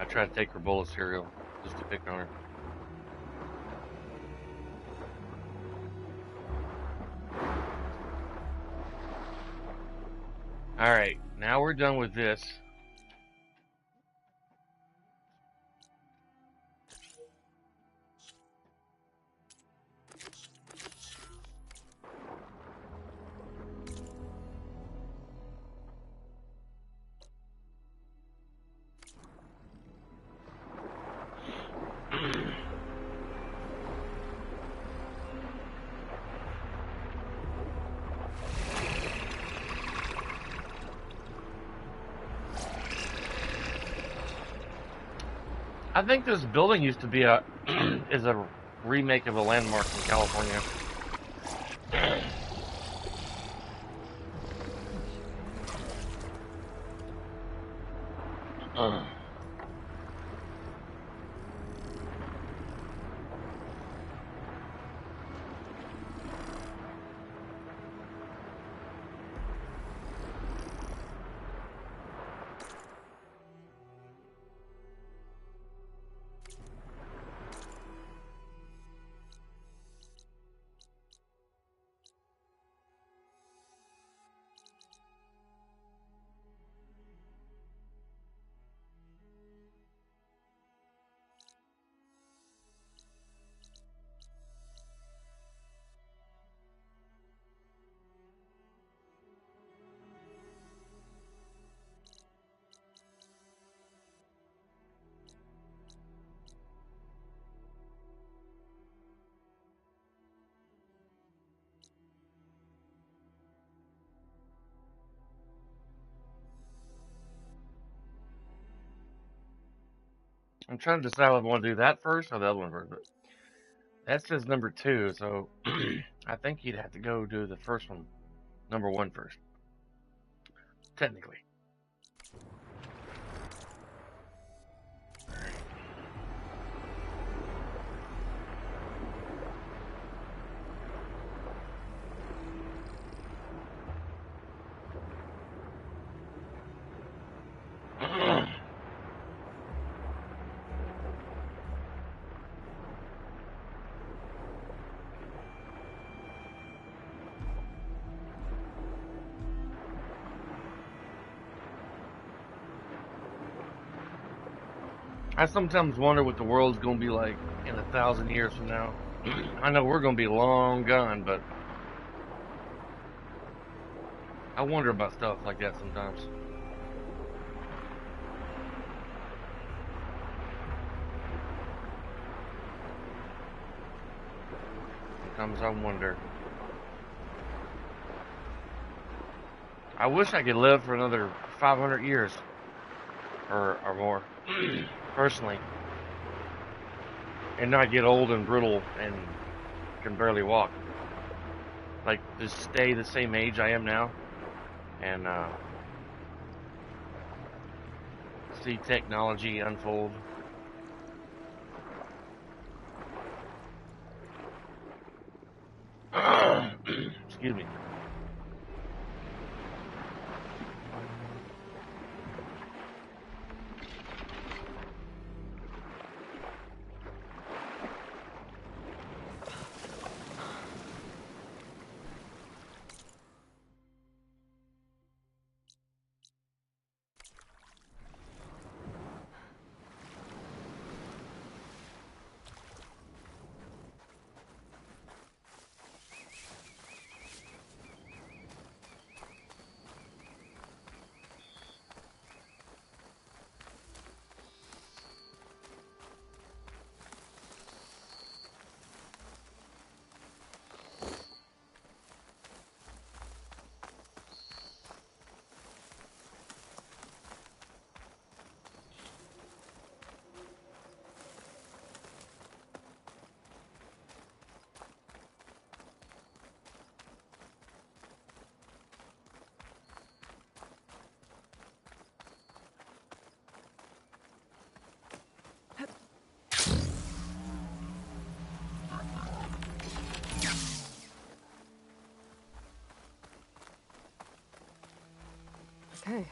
I tried to take her bowl of cereal just to pick on her. Alright, now we're done with this. I think this building used to be a is a remake of a landmark in California. I'm trying to decide if I want to do that first or the other one first. But that says number 2, so I think you'd have to go do the first one, number 1 first. Technically. I sometimes wonder what the world's going to be like in 1,000 years from now. I know we're going to be long gone, but I wonder about stuff like that sometimes. Sometimes I wonder. I wish I could live for another 500 years or more, personally, and not get old and brittle and can barely walk. Like, just stay the same age I am now and see technology unfold. Excuse me. Okay,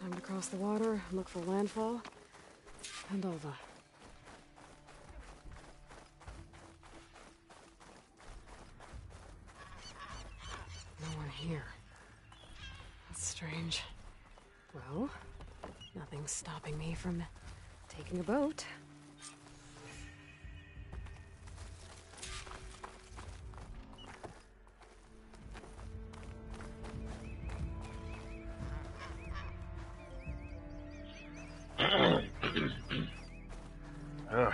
time to cross the water, look for landfall, and Alva. No one here. That's strange. Well, nothing's stopping me from taking a boat. Ugh.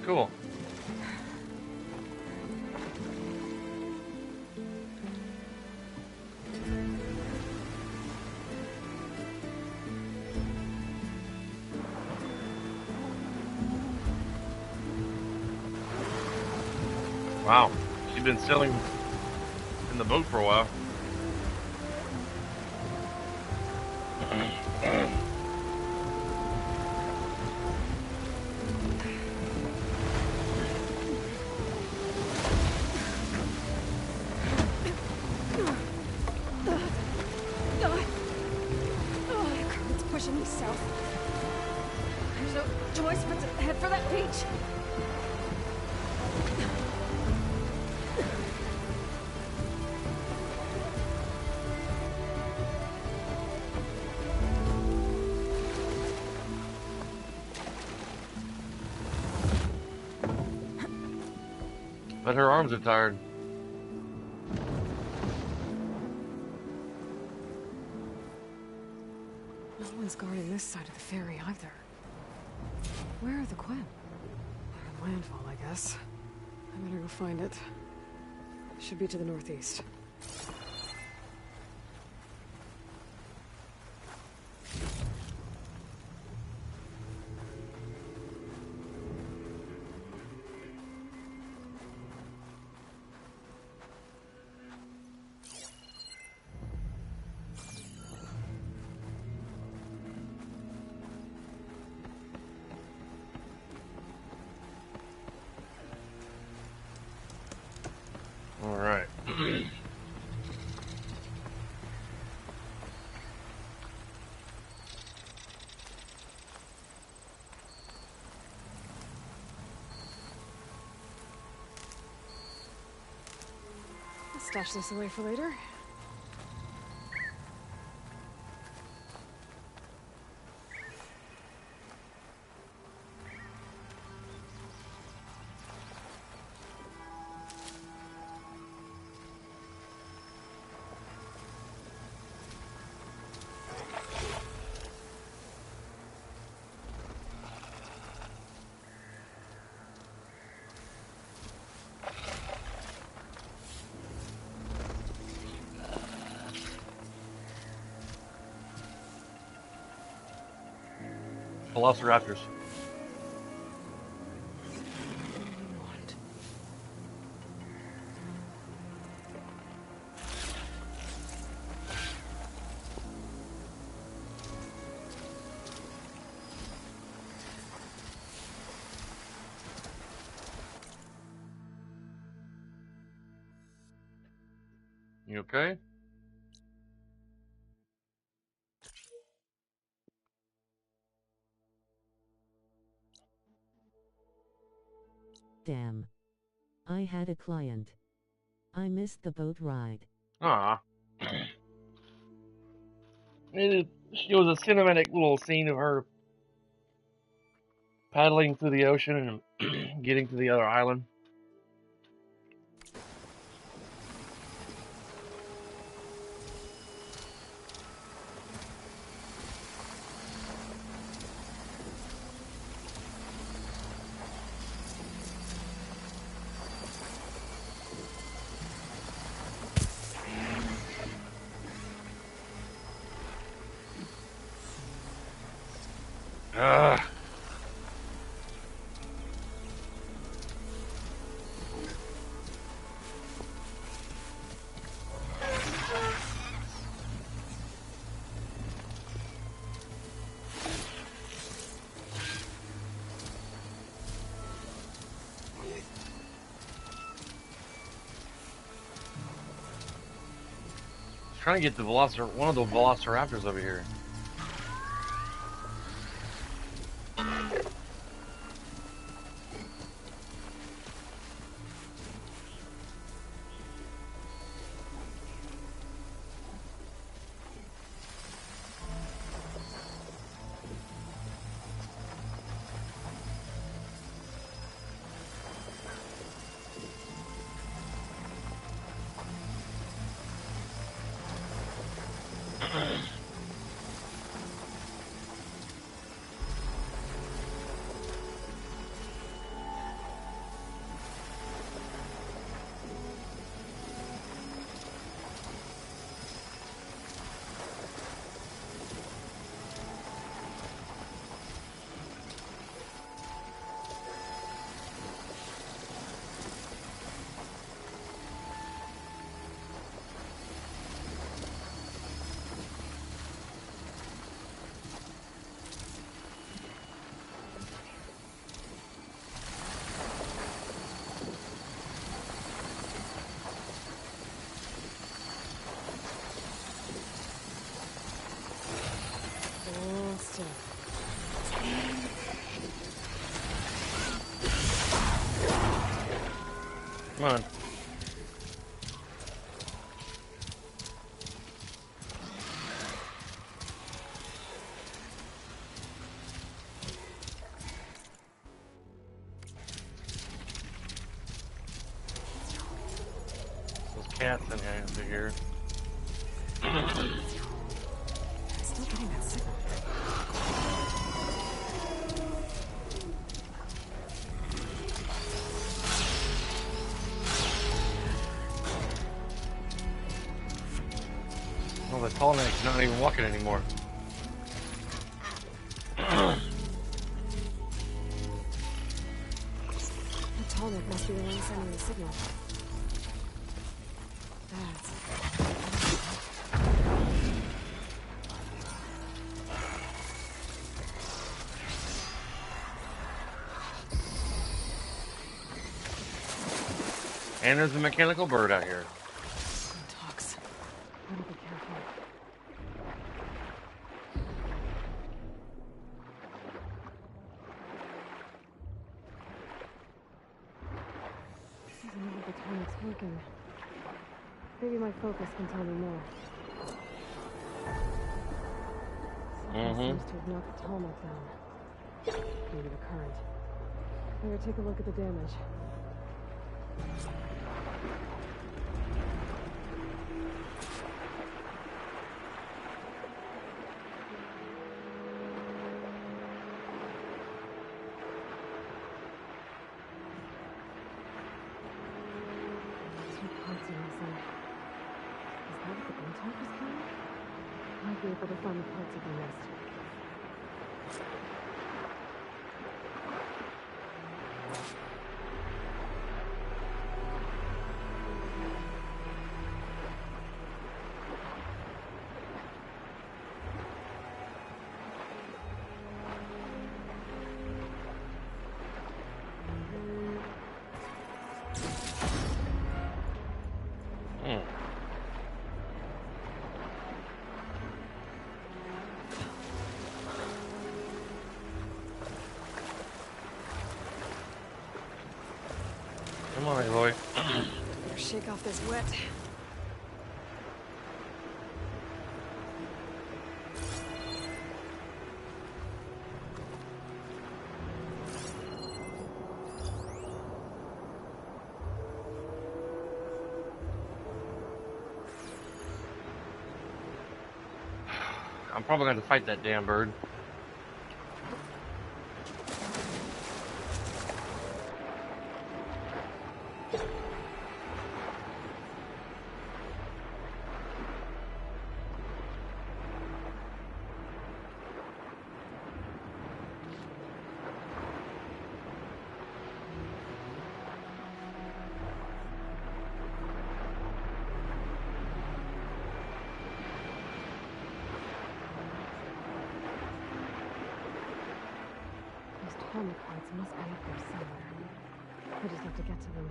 Cool. Wow, she's been sailing in the boat for a while. The current's pushing me south. There's no choice but to head for that beach. But her arms are tired. No one's guarding this side of the ferry either. Where are the Quinn? They're in landfall, I guess. I better go find it. Should be to the northeast. All right. I'll stash this away for later. Velociraptors. You okay? Damn. I had a client. I missed the boat ride. Ah. It was a cinematic little scene of her paddling through the ocean and getting to the other island. Ah. Trying to get the one of the velociraptors over here. Oh, still. Come on. Those cats in here. Still getting that signal. Well, the tall neck's not even walking anymore. That tall neck must be the one sending the signal. That's... And there's a mechanical bird out here. It talks. Better be careful. This isn't what the tonic's working. Maybe my focus can tell me more. Something seems to have knocked the tallneck down. Maybe the current. Better take a look at the damage. Might be able to find the parts of the nest. Come on, Aloy. Better shake off this wet. I'm probably going to fight that damn bird. Tonic parts must be up there somewhere. I just have to get to them.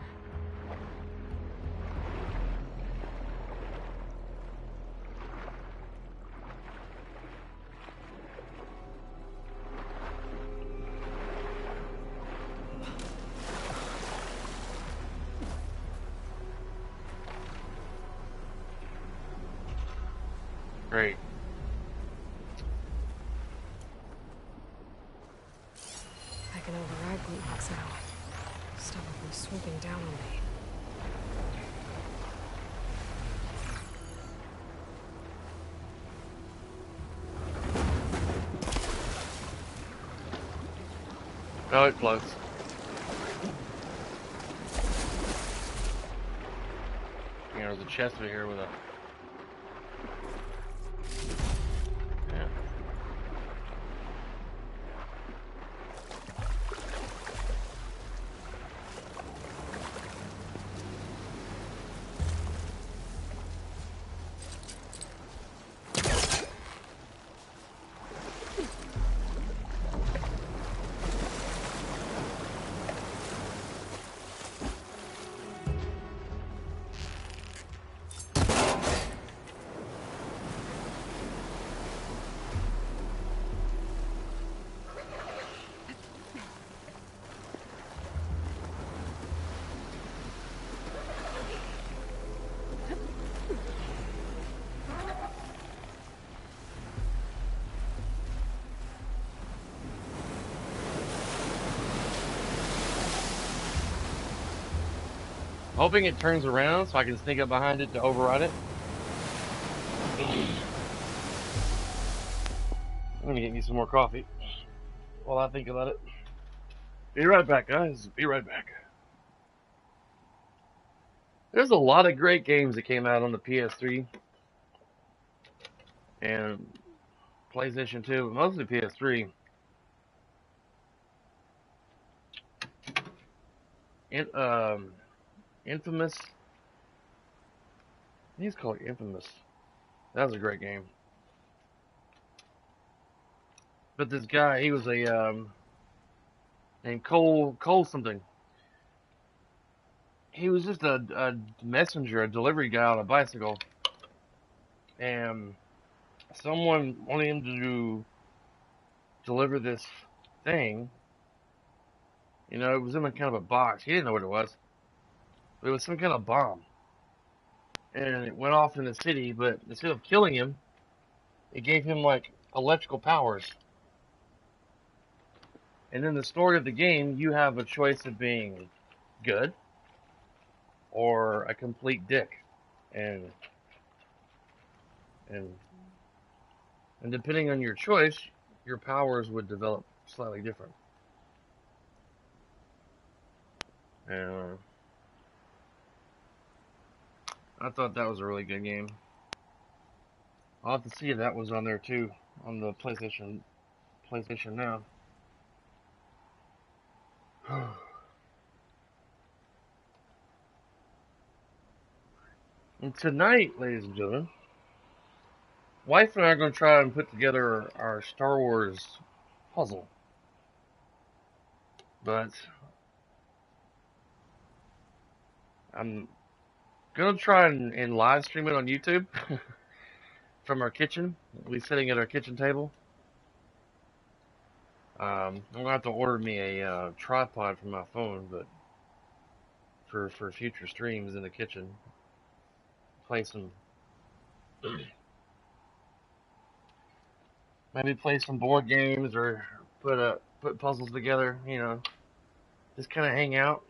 Great. I can override Glutebox now. Stop it from swooping down on me. Oh, it's close. You know, there's a chest over here with a... Yeah. Hoping it turns around so I can sneak up behind it to override it. I'm gonna get me some more coffee while I think about it. Be right back, guys. Be right back. There's a lot of great games that came out on the PS3 and PlayStation 2, but mostly PS3. Infamous. He's called Infamous. That was a great game. But this guy, he was a named Cole something. He was just a messenger, a delivery guy on a bicycle, and someone wanted him to deliver this thing. You know, it was in a kind of a box. He didn't know what it was. But it was some kind of bomb. And it went off in the city, but instead of killing him, it gave him like electrical powers. And in the story of the game, you have a choice of being good or a complete dick. And and and depending on your choice, your powers would develop slightly different. And I thought that was a really good game. I'll have to see if that was on there too, on the PlayStation Now. And tonight, ladies and gentlemen, wife and I are going to try and put together our Star Wars puzzle. But I'm going to try and live stream it on YouTube from our kitchen. We'll be sitting at our kitchen table. I'm going to have to order me a tripod for my phone, but for future streams in the kitchen. Play some... Maybe play some board games or put puzzles together, you know. Just kind of hang out.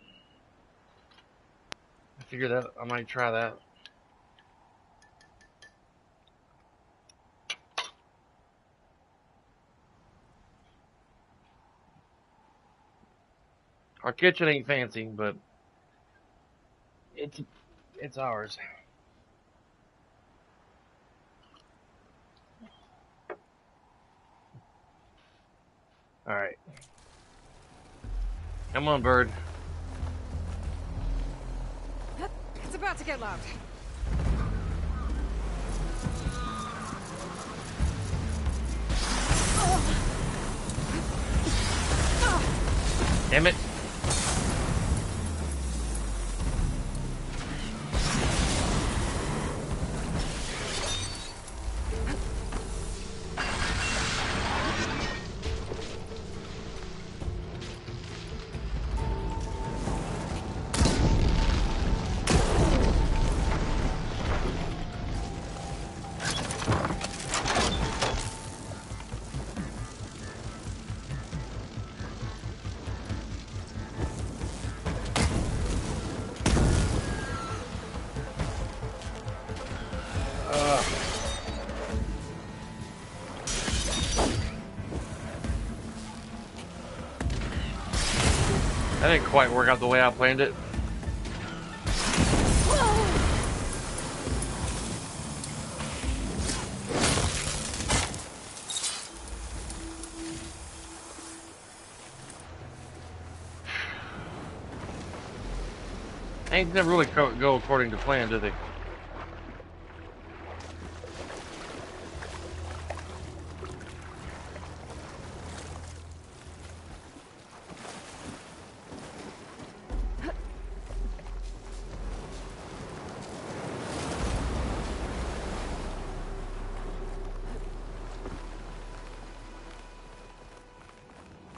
I figured that I might try that. Our kitchen ain't fancy, but it's ours. All right. Come on, bird. It's about to get loud. Damn it. That didn't quite work out the way I planned it. Things never really go according to plan, do they?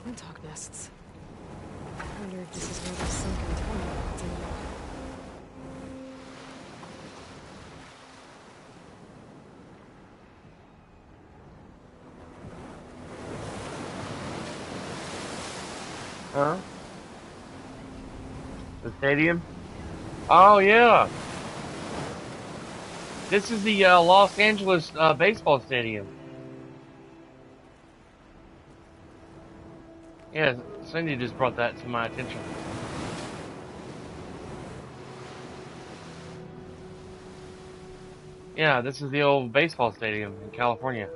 Windhawk nests. I wonder if this is where those sunken tunnel leads in. Huh? The stadium? Oh, yeah. This is the Los Angeles baseball stadium. Yeah, Cindy just brought that to my attention. Yeah, this is the old baseball stadium in California.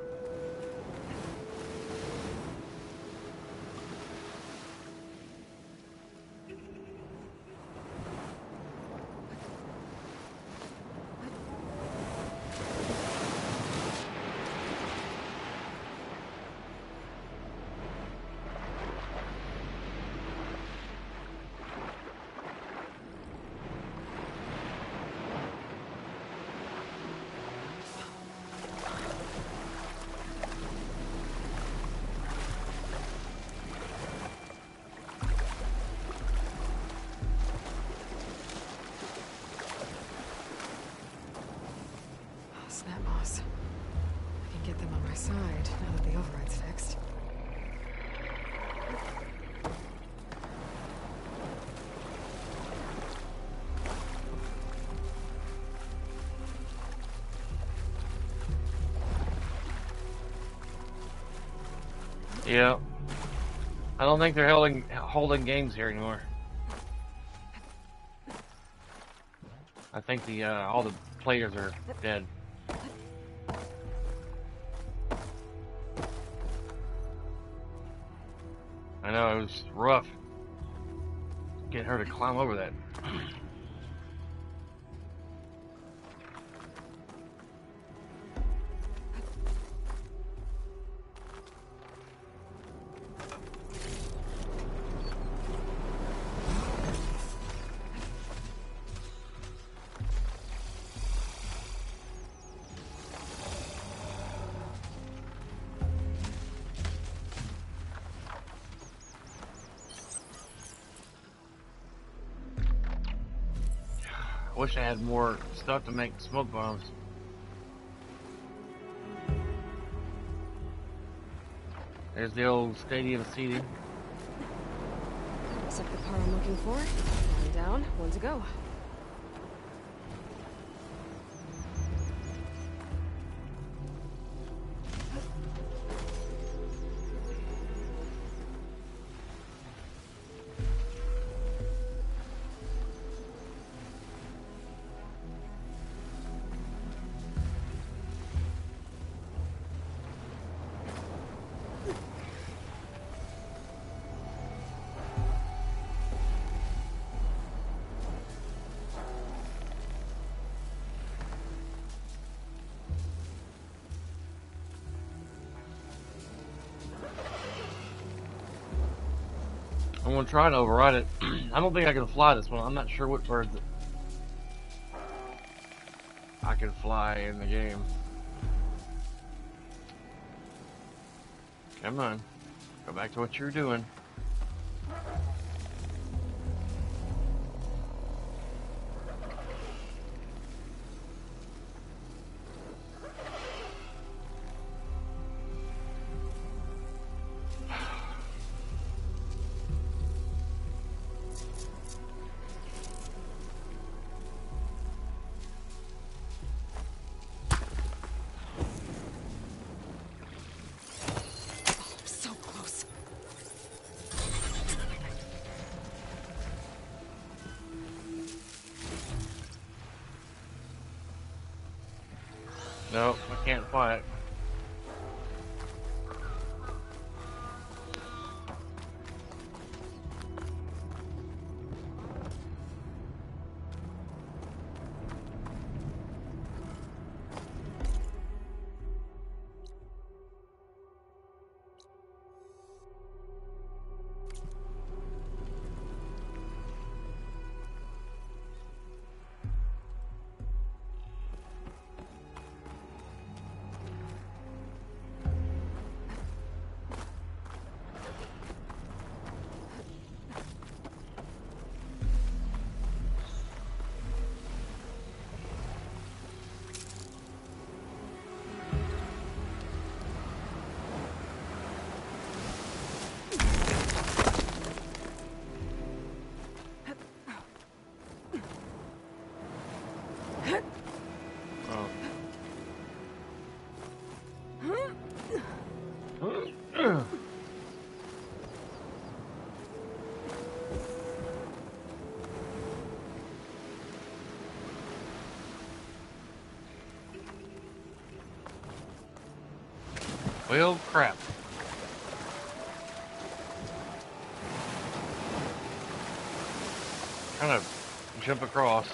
Snap moss. I can get them on my side now that the override's fixed. Yeah. I don't think they're holding games here anymore. I think the all the players are dead. I know, it was rough. Get her to climb over that. I wish I had more stuff to make smoke bombs. There's the old stadium seating. Looks like the car I'm looking for. One down, one to go. I'm gonna try to override it. I don't think I can fly this one. I'm not sure what birds I can fly in the game. Come on. Go back to what you were doing. So close. No, I can't fly it. Well, crap. Trying to jump across.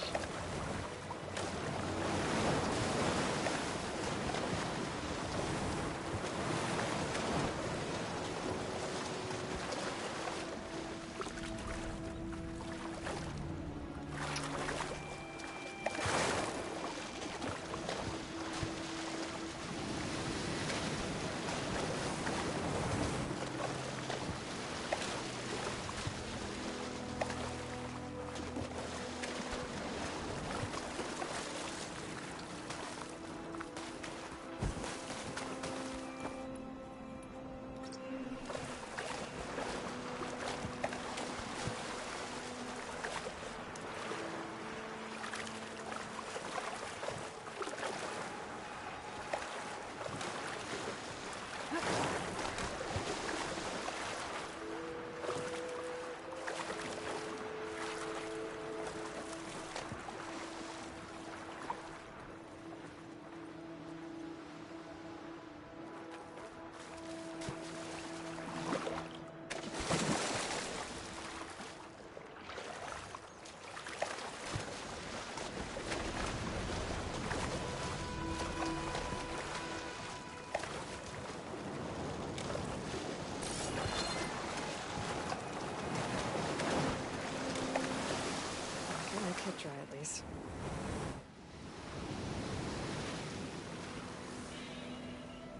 Could try at least.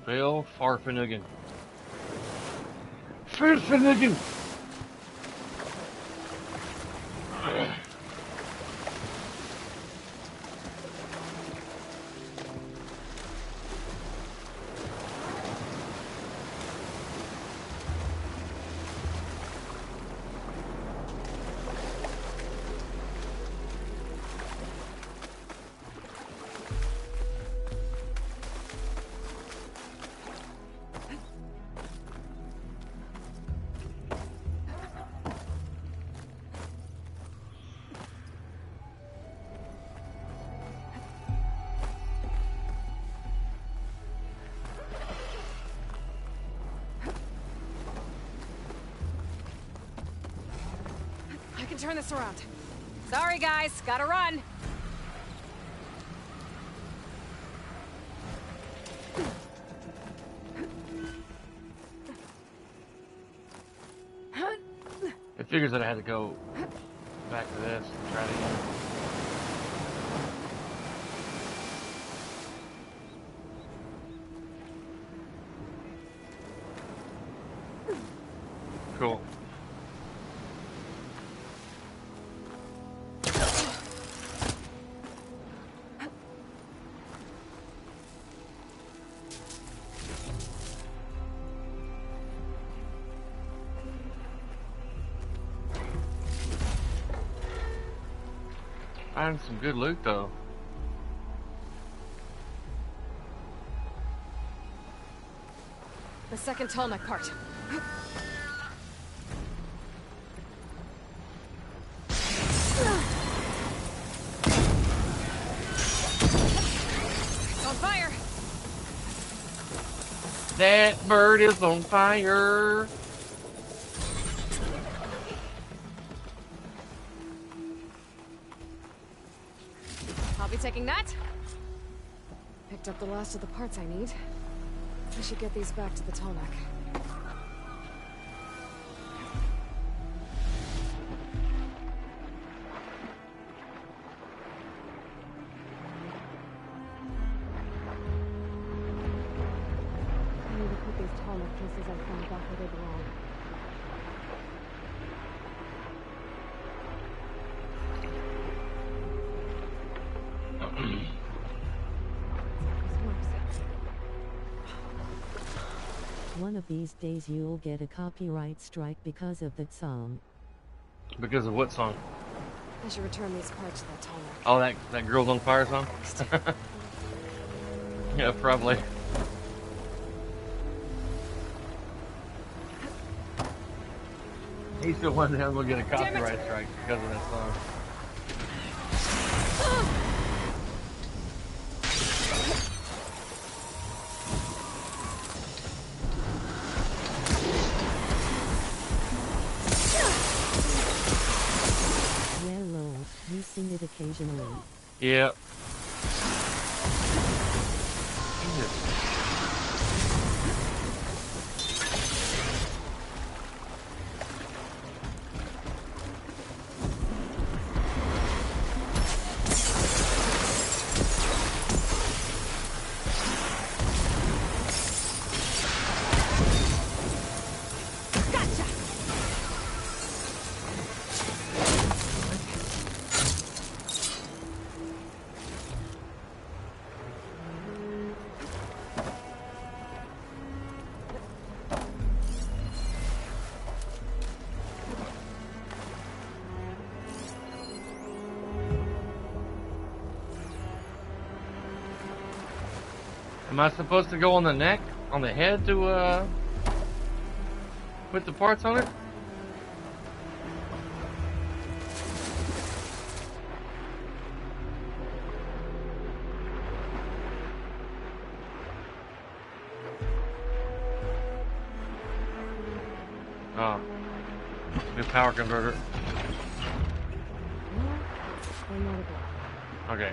Bill Farfanugan. Farfanugan! I can turn this around. Sorry, guys. Gotta run. It figures that I had to go back to this and try it again. Cool. Finding some good loot though. The second tall neck part. It's on fire. That bird is on fire. I'll be taking that. Picked up the last of the parts I need. I should get these back to the tall neck. I need to put these tall neck pieces I found back where they belong. One of these days you'll get a copyright strike because of that song. Because of what song? I should return these parts to that tall neck. Oh, that girl's on fire song? Yeah, probably. He's the one that will get a copyright strike because of that song. occasionally. Yeah. Jesus. Am I supposed to go on the neck? On the head to, put the parts on it? Oh. New power converter. I'm not a Okay.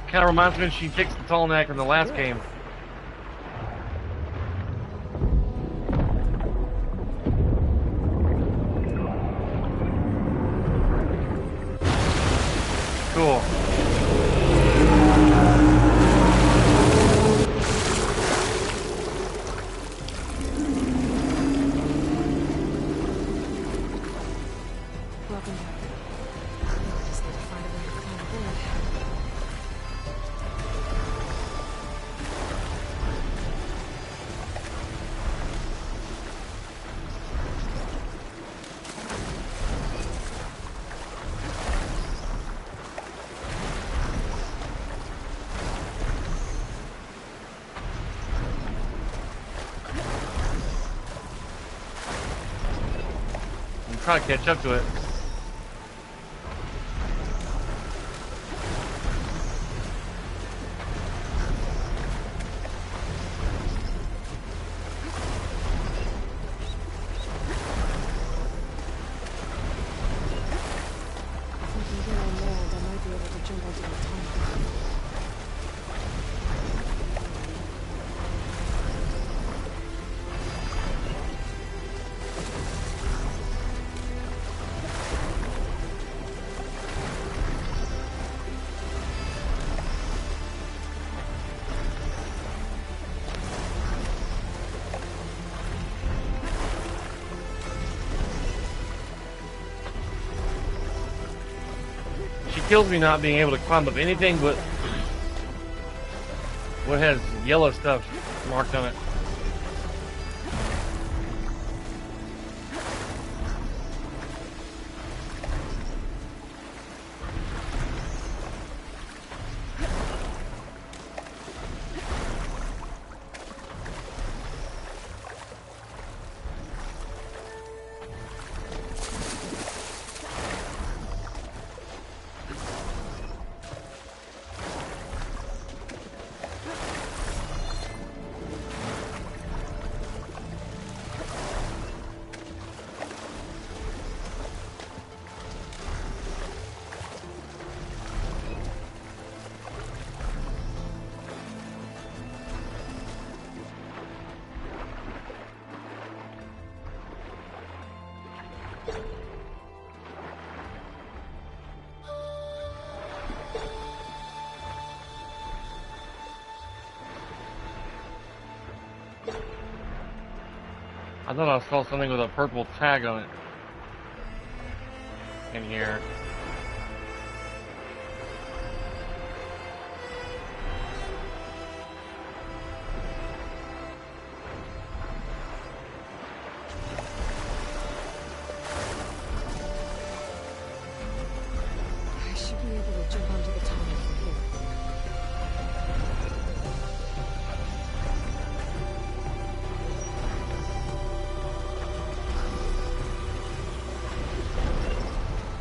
Kind of reminds me when she fixed the tall neck in the last game. Cool. Welcome back. I just need to find a way to climb aboard. I'm trying to catch up to it. If we can get on land, I might be able to jump onto the tunnel. She kills me not being able to climb up anything but what has yellow stuff marked on it. I thought I saw something with a purple tag on it in here. I should be able to jump onto the tunnel from here.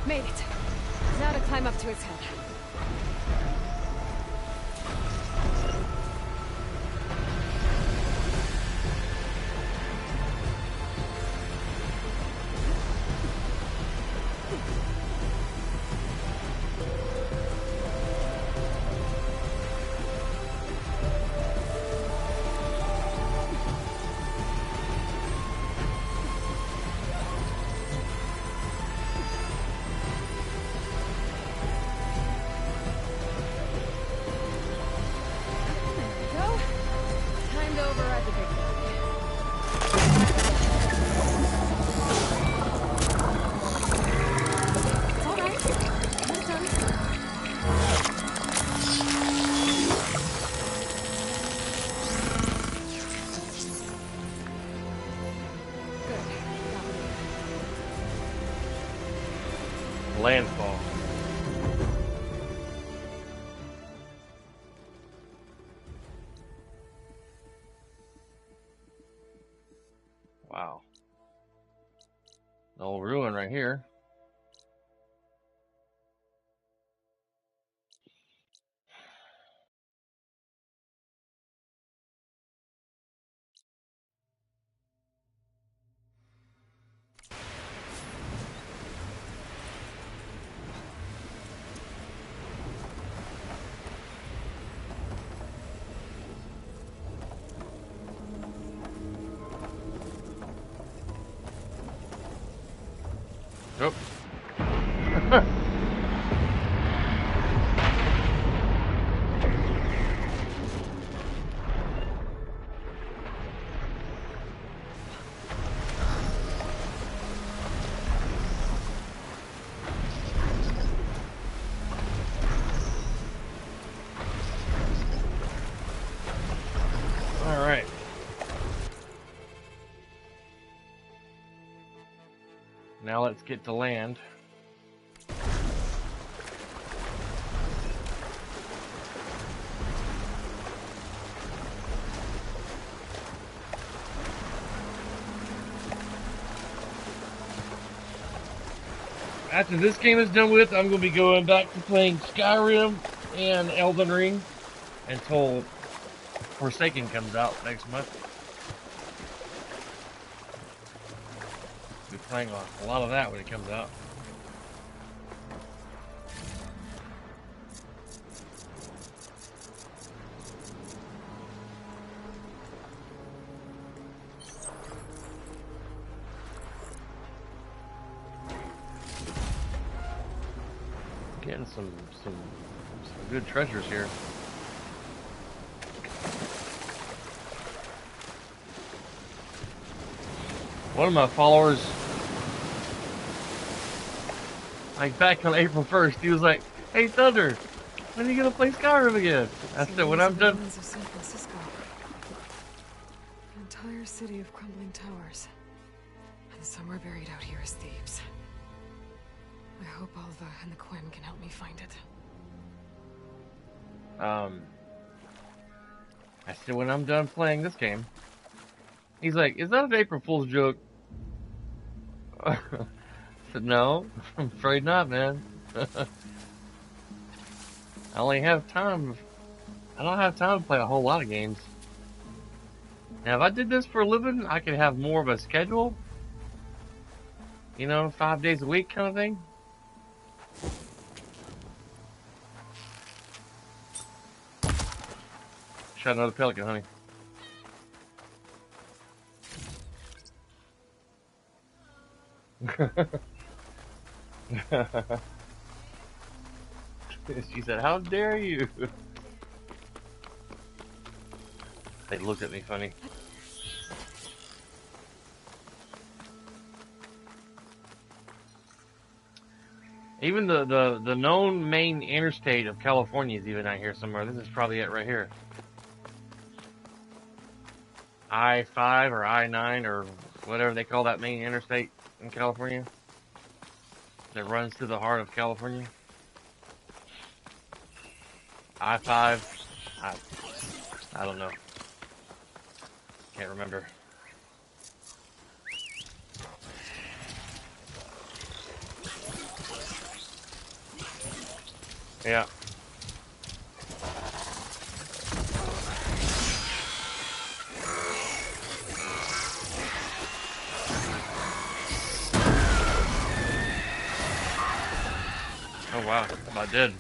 Made it. Now to climb up to its head. Landfall. Wow. The old ruin right here. Nope. All right. Now let's get to land. After this game is done with, I'm going to be going back to playing Skyrim and Elden Ring until Forsaken comes out next month. I'll be playing a lot of that when it comes out. Getting some good treasures here. One of my followers, like back on April 1st, he was like, "Hey Thunder, when are you gonna play Skyrim again?" I said, "When I'm done." Of San Francisco. An entire city of crumbling towers. And somewhere buried out here is Thebes. I hope Alva and the Quim can help me find it. I said, "When I'm done playing this game." He's like, "Is that an April Fool's joke?" I said, "No, I'm afraid not, man." I only have time. I don't have time to play a whole lot of games. Now, if I did this for a living, I could have more of a schedule. You know, 5 days a week kind of thing. Shot another pelican, honey. She said, "How dare you?" They looked at me funny. Even the known main interstate of California is even out here somewhere. This is probably it right here. I-5 or I-9 or whatever they call that main interstate in California that runs through the heart of California. I-5. I don't know. Can't remember. Yeah. Oh wow, I did.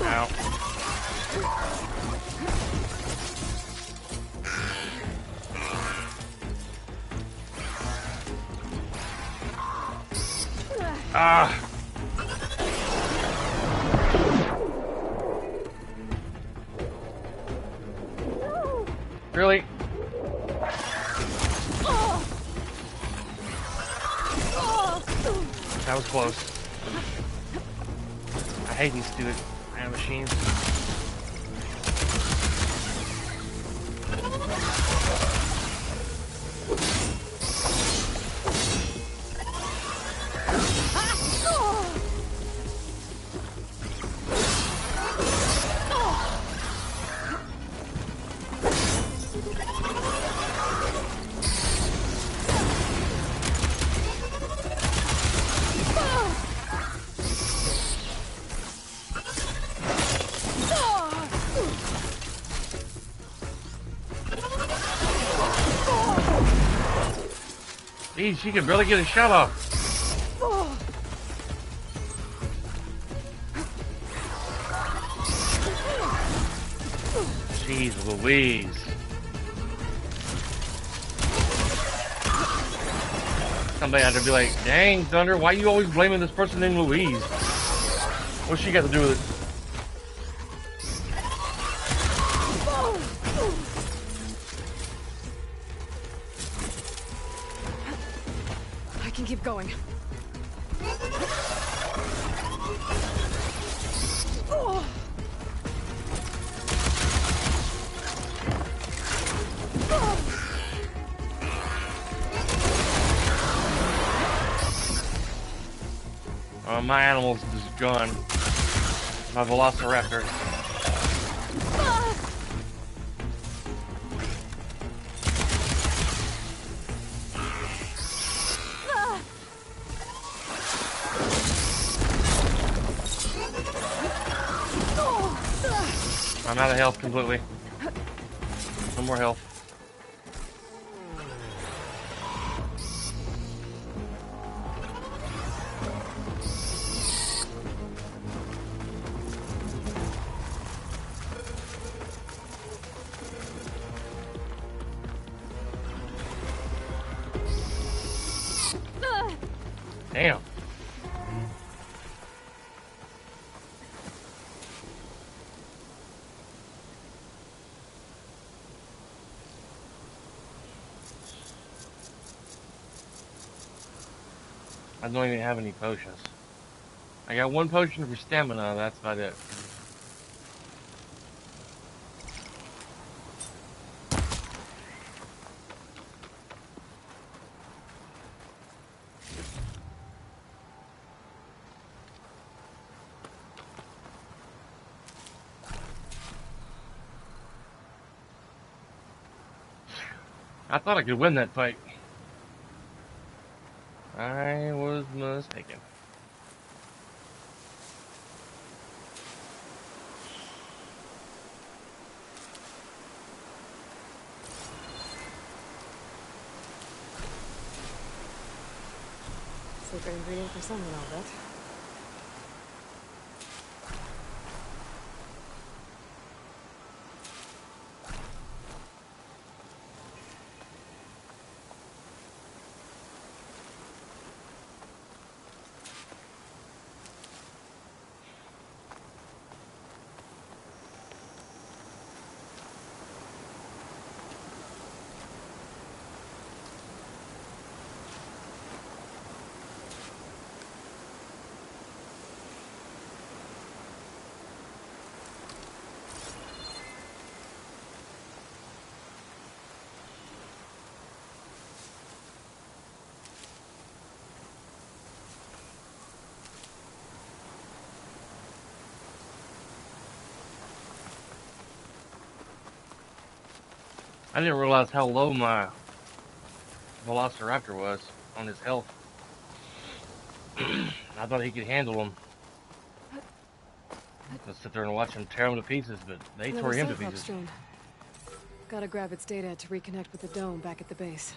Ow. Ah. Really? That was close. I hate these stupid machines. Geez, she can barely get a shot off. Jeez Louise. Somebody had to be like, dang, Thunder, why you always blaming this person named Louise? What's she got to do with it? I can keep going. My animal's just gone. My velociraptor. I'm out of health completely. No more health. Damn. I don't even have any potions. I got one potion for stamina, that's about it. I thought I could win that fight. I was mistaken. Secret ingredient for someone, I'll bet. I didn't realize how low my velociraptor was on his health. I thought he could handle him. Just sit there and watch him tear him to pieces, but they tore him to pieces. Drone. Gotta grab its data to reconnect with the dome back at the base.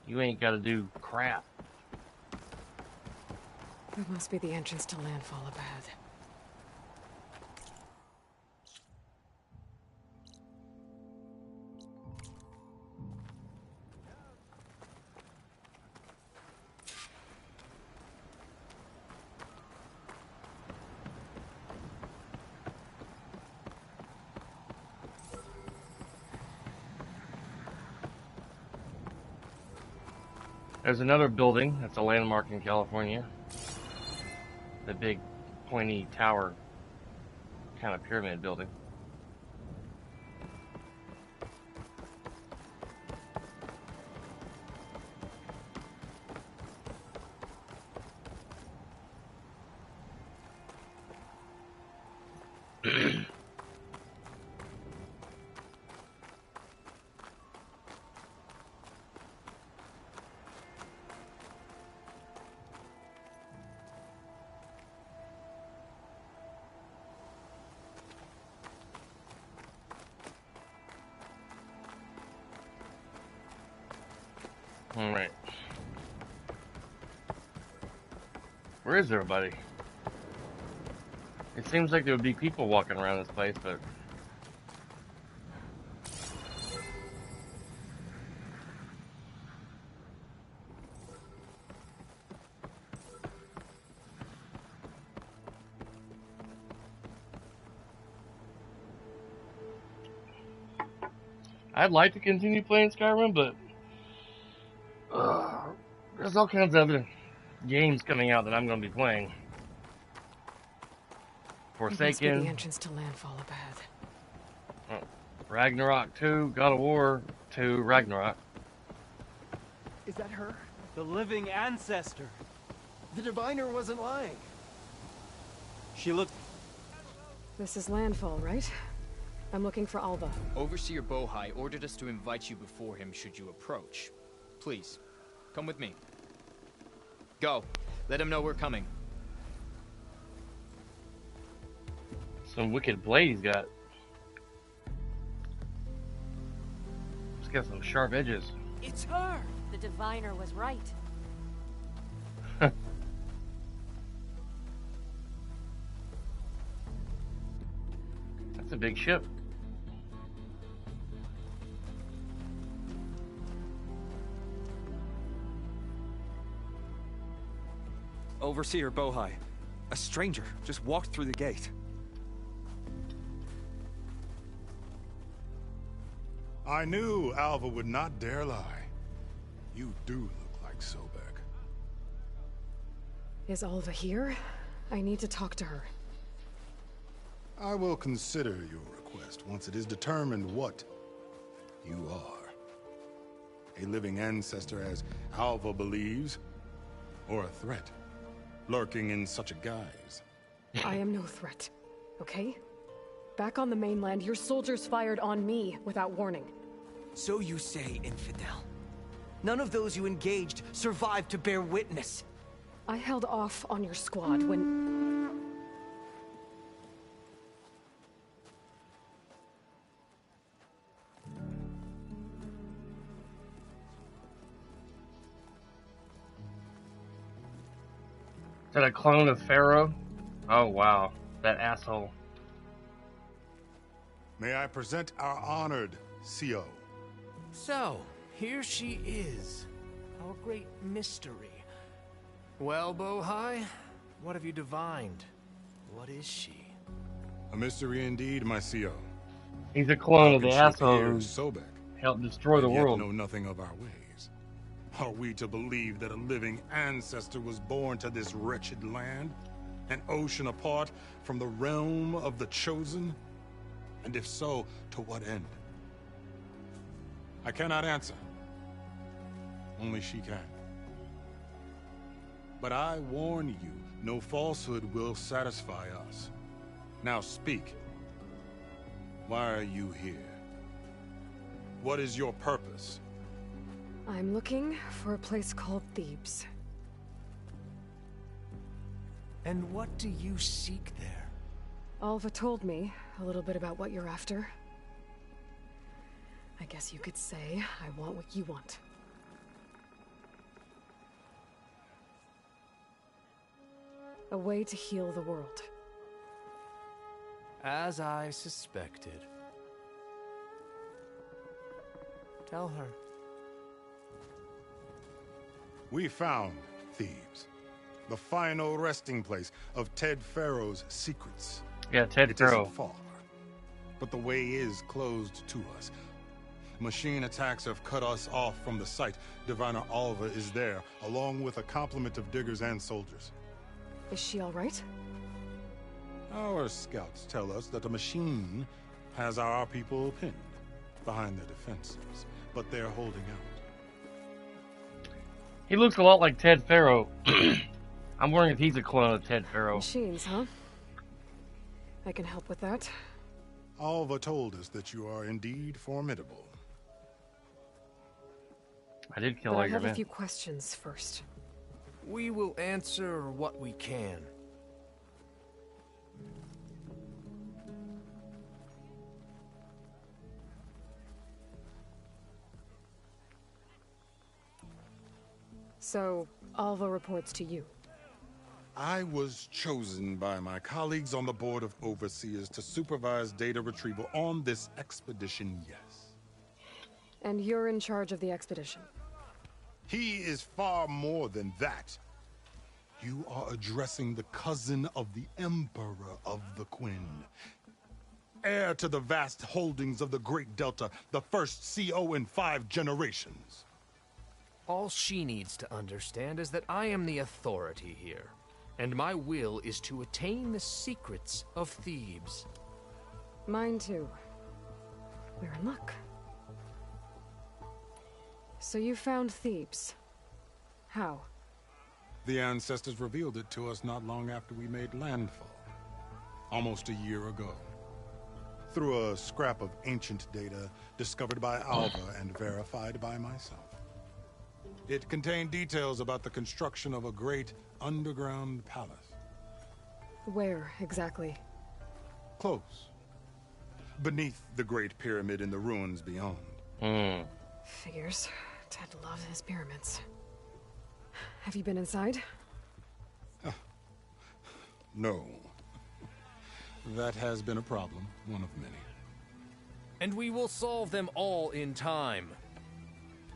You ain't gotta do crap. That must be the entrance to landfall up ahead. There's another building that's a landmark in California. The big pointy tower kind of pyramid building. Alright. Where is everybody? It seems like there would be people walking around this place, but... I'd like to continue playing Skyrim, but... there's all kinds of other games coming out that I'm going to be playing. It must be the Forsaken, entrance to Landfall up ahead. Ragnarok 2, God of War 2, Ragnarok. Is that her? The living ancestor. The diviner wasn't lying. She looked... This is Landfall, right? I'm looking for Alva. Overseer Bohai ordered us to invite you before him should you approach. Please, come with me. Go. Let him know we're coming. Some wicked blade he's got. It's got some sharp edges. It's her! The diviner was right. That's a big ship. Overseer Bohai. A stranger just walked through the gate. I knew Alva would not dare lie. You do look like Sobek. Is Alva here? I need to talk to her. I will consider your request once it is determined what you are. A living ancestor, as Alva believes, or a threat, lurking in such a guise. I am no threat, okay? Back on the mainland, your soldiers fired on me without warning. So you say, infidel. None of those you engaged survived to bear witness. I held off on your squad when... Is that a clone of Pharaoh? Oh wow, that asshole. May I present our honored CO? So, here she is. Our great mystery. Well, Bohai, what have you divined? What is she? A mystery indeed, my CO. He's a clone of the asshole who Sobek helped destroy the and yet world. know nothing of our ways. Are we to believe that a living ancestor was born to this wretched land? An ocean apart from the realm of the chosen? And if so, to what end? I cannot answer. Only she can. But I warn you, no falsehood will satisfy us. Now speak. Why are you here? What is your purpose? I'm looking for a place called Thebes. And what do you seek there? Alva told me a little bit about what you're after. I guess you could say I want what you want. A way to heal the world. As I suspected. Tell her. We found Thebes, the final resting place of Ted Pharaoh's secrets. Yeah, Ted It Pharaoh. isn't far, but the way is closed to us. Machine attacks have cut us off from the site. Diviner Alva is there, along with a complement of diggers and soldiers. Is she all right? Our scouts tell us that a machine has our people pinned behind their defenses, but they're holding out. He looks a lot like Ted Pharaoh. I'm wondering if he's a clone of Ted Pharaoh. Machines, huh? I can help with that. Alva told us that you are indeed formidable. I did kill But all I your have a men. few questions first. We will answer what we can. So, Alva reports to you. I was chosen by my colleagues on the Board of Overseers to supervise data retrieval on this expedition, yes. And you're in charge of the expedition. He is far more than that. You are addressing the cousin of the Emperor of the Quinn. Heir to the vast holdings of the Great Delta, the first CO in 5 generations. All she needs to understand is that I am the authority here, and my will is to attain the secrets of Thebes. Mine too. We're in luck. So you found Thebes. How? The ancestors revealed it to us not long after we made landfall. Almost a year ago. Through a scrap of ancient data discovered by Alva and verified by myself. It contained details about the construction of a great underground palace. Where, exactly? Close. Beneath the Great Pyramid in the ruins beyond. Figures. Ted loves his pyramids. Have you been inside? No. That has been a problem, one of many. And we will solve them all in time.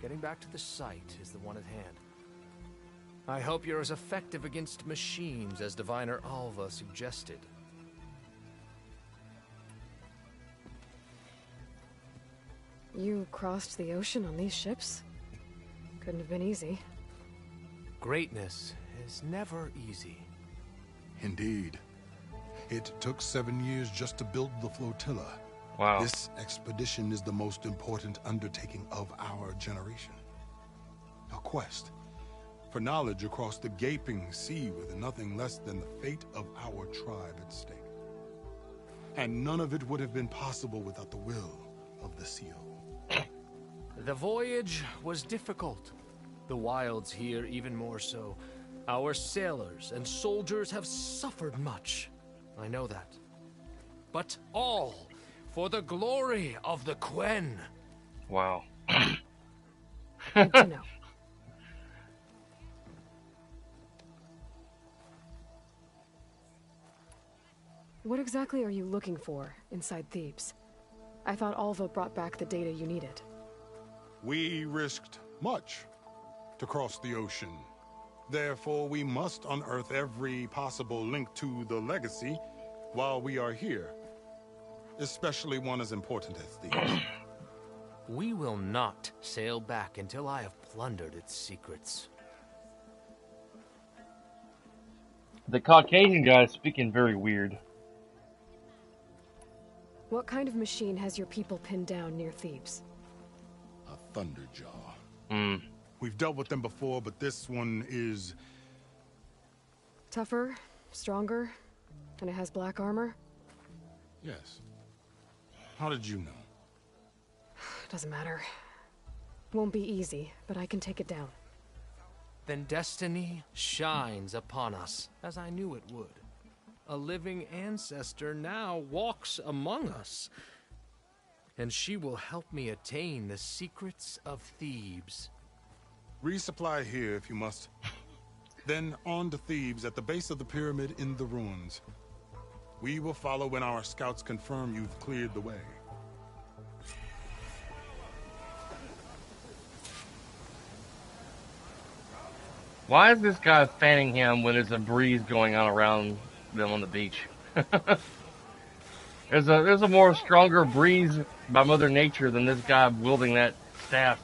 Getting back to the site is the one at hand. I hope you're as effective against machines as Diviner Alva suggested. You crossed the ocean on these ships? Couldn't have been easy. Greatness is never easy. Indeed. It took 7 years just to build the flotilla. Wow. This expedition is the most important undertaking of our generation. A quest for knowledge across the gaping sea with nothing less than the fate of our tribe at stake. And none of it would have been possible without the will of the CO. The voyage was difficult. The wilds here even more so. Our sailors and soldiers have suffered much. I know that. But all for the glory of the Quen. Wow. Good to know. What exactly are you looking for inside Thebes? I thought Alva brought back the data you needed. We risked much to cross the ocean. Therefore, we must unearth every possible link to the legacy while we are here. Especially one as important as these. We will not sail back until I have plundered its secrets. The Caucasian guy is speaking very weird. What kind of machine has your people pinned down near Thebes? A Thunderjaw. We've dealt with them before, but this one is... Tougher, stronger, and it has black armor? Yes. How did you know? Doesn't matter. Won't be easy, but I can take it down. Then destiny shines upon us, as I knew it would. A living ancestor now walks among us. And she will help me attain the secrets of Thebes. Resupply here if you must. Then on to Thebes at the base of the pyramid in the ruins. We will follow when our scouts confirm you've cleared the way. Why is this guy fanning him when there's a breeze going on around them on the beach? There's a more stronger breeze by Mother Nature than this guy wielding that staff.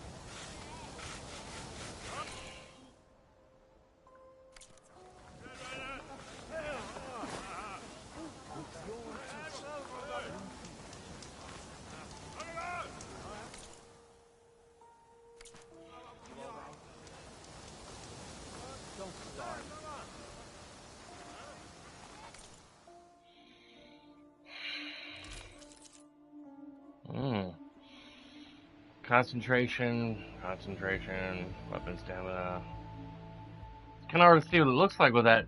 Concentration, weapon stamina. It's kind of hard to see what it looks like with that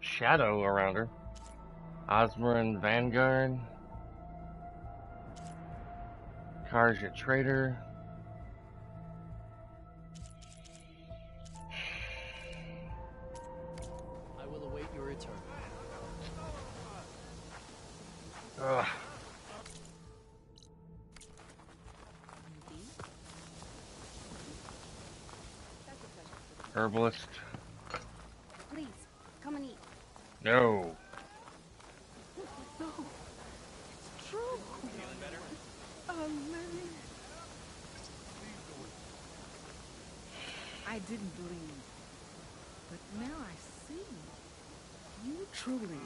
shadow around her. Osmarin Vanguard. Karja Trader. Herbalist. Please, come and eat. No. No, it's true. Feeling better? Lily. I didn't believe, but now I see. You truly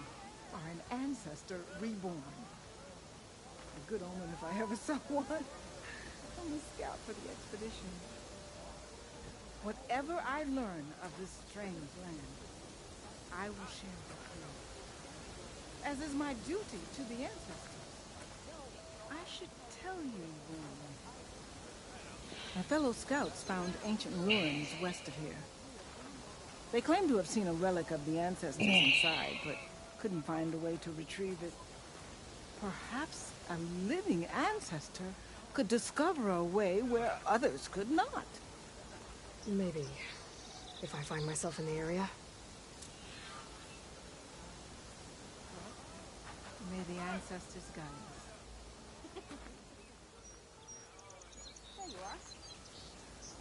are an ancestor reborn. A good omen if I ever saw one. I'm a scout for the expedition. Whatever I learn of this strange land, I will share with you. As is my duty to the ancestors. I should tell you one. My fellow scouts found ancient ruins west of here. They claim to have seen a relic of the ancestors inside, but couldn't find a way to retrieve it. Perhaps a living ancestor could discover a way where others could not. Maybe. If I find myself in the area. May the ancestors guide us. There you are.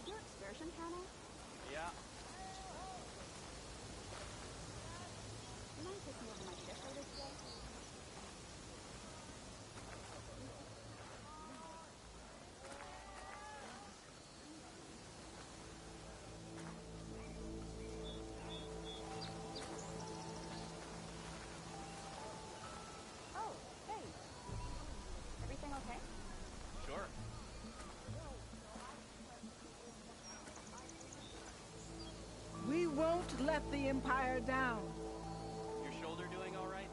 Did your excursion pan out? Yeah. You mind taking over my shift later today? Oh, hey. Everything okay? Sure. We won't let the Empire down. Your shoulder doing all right?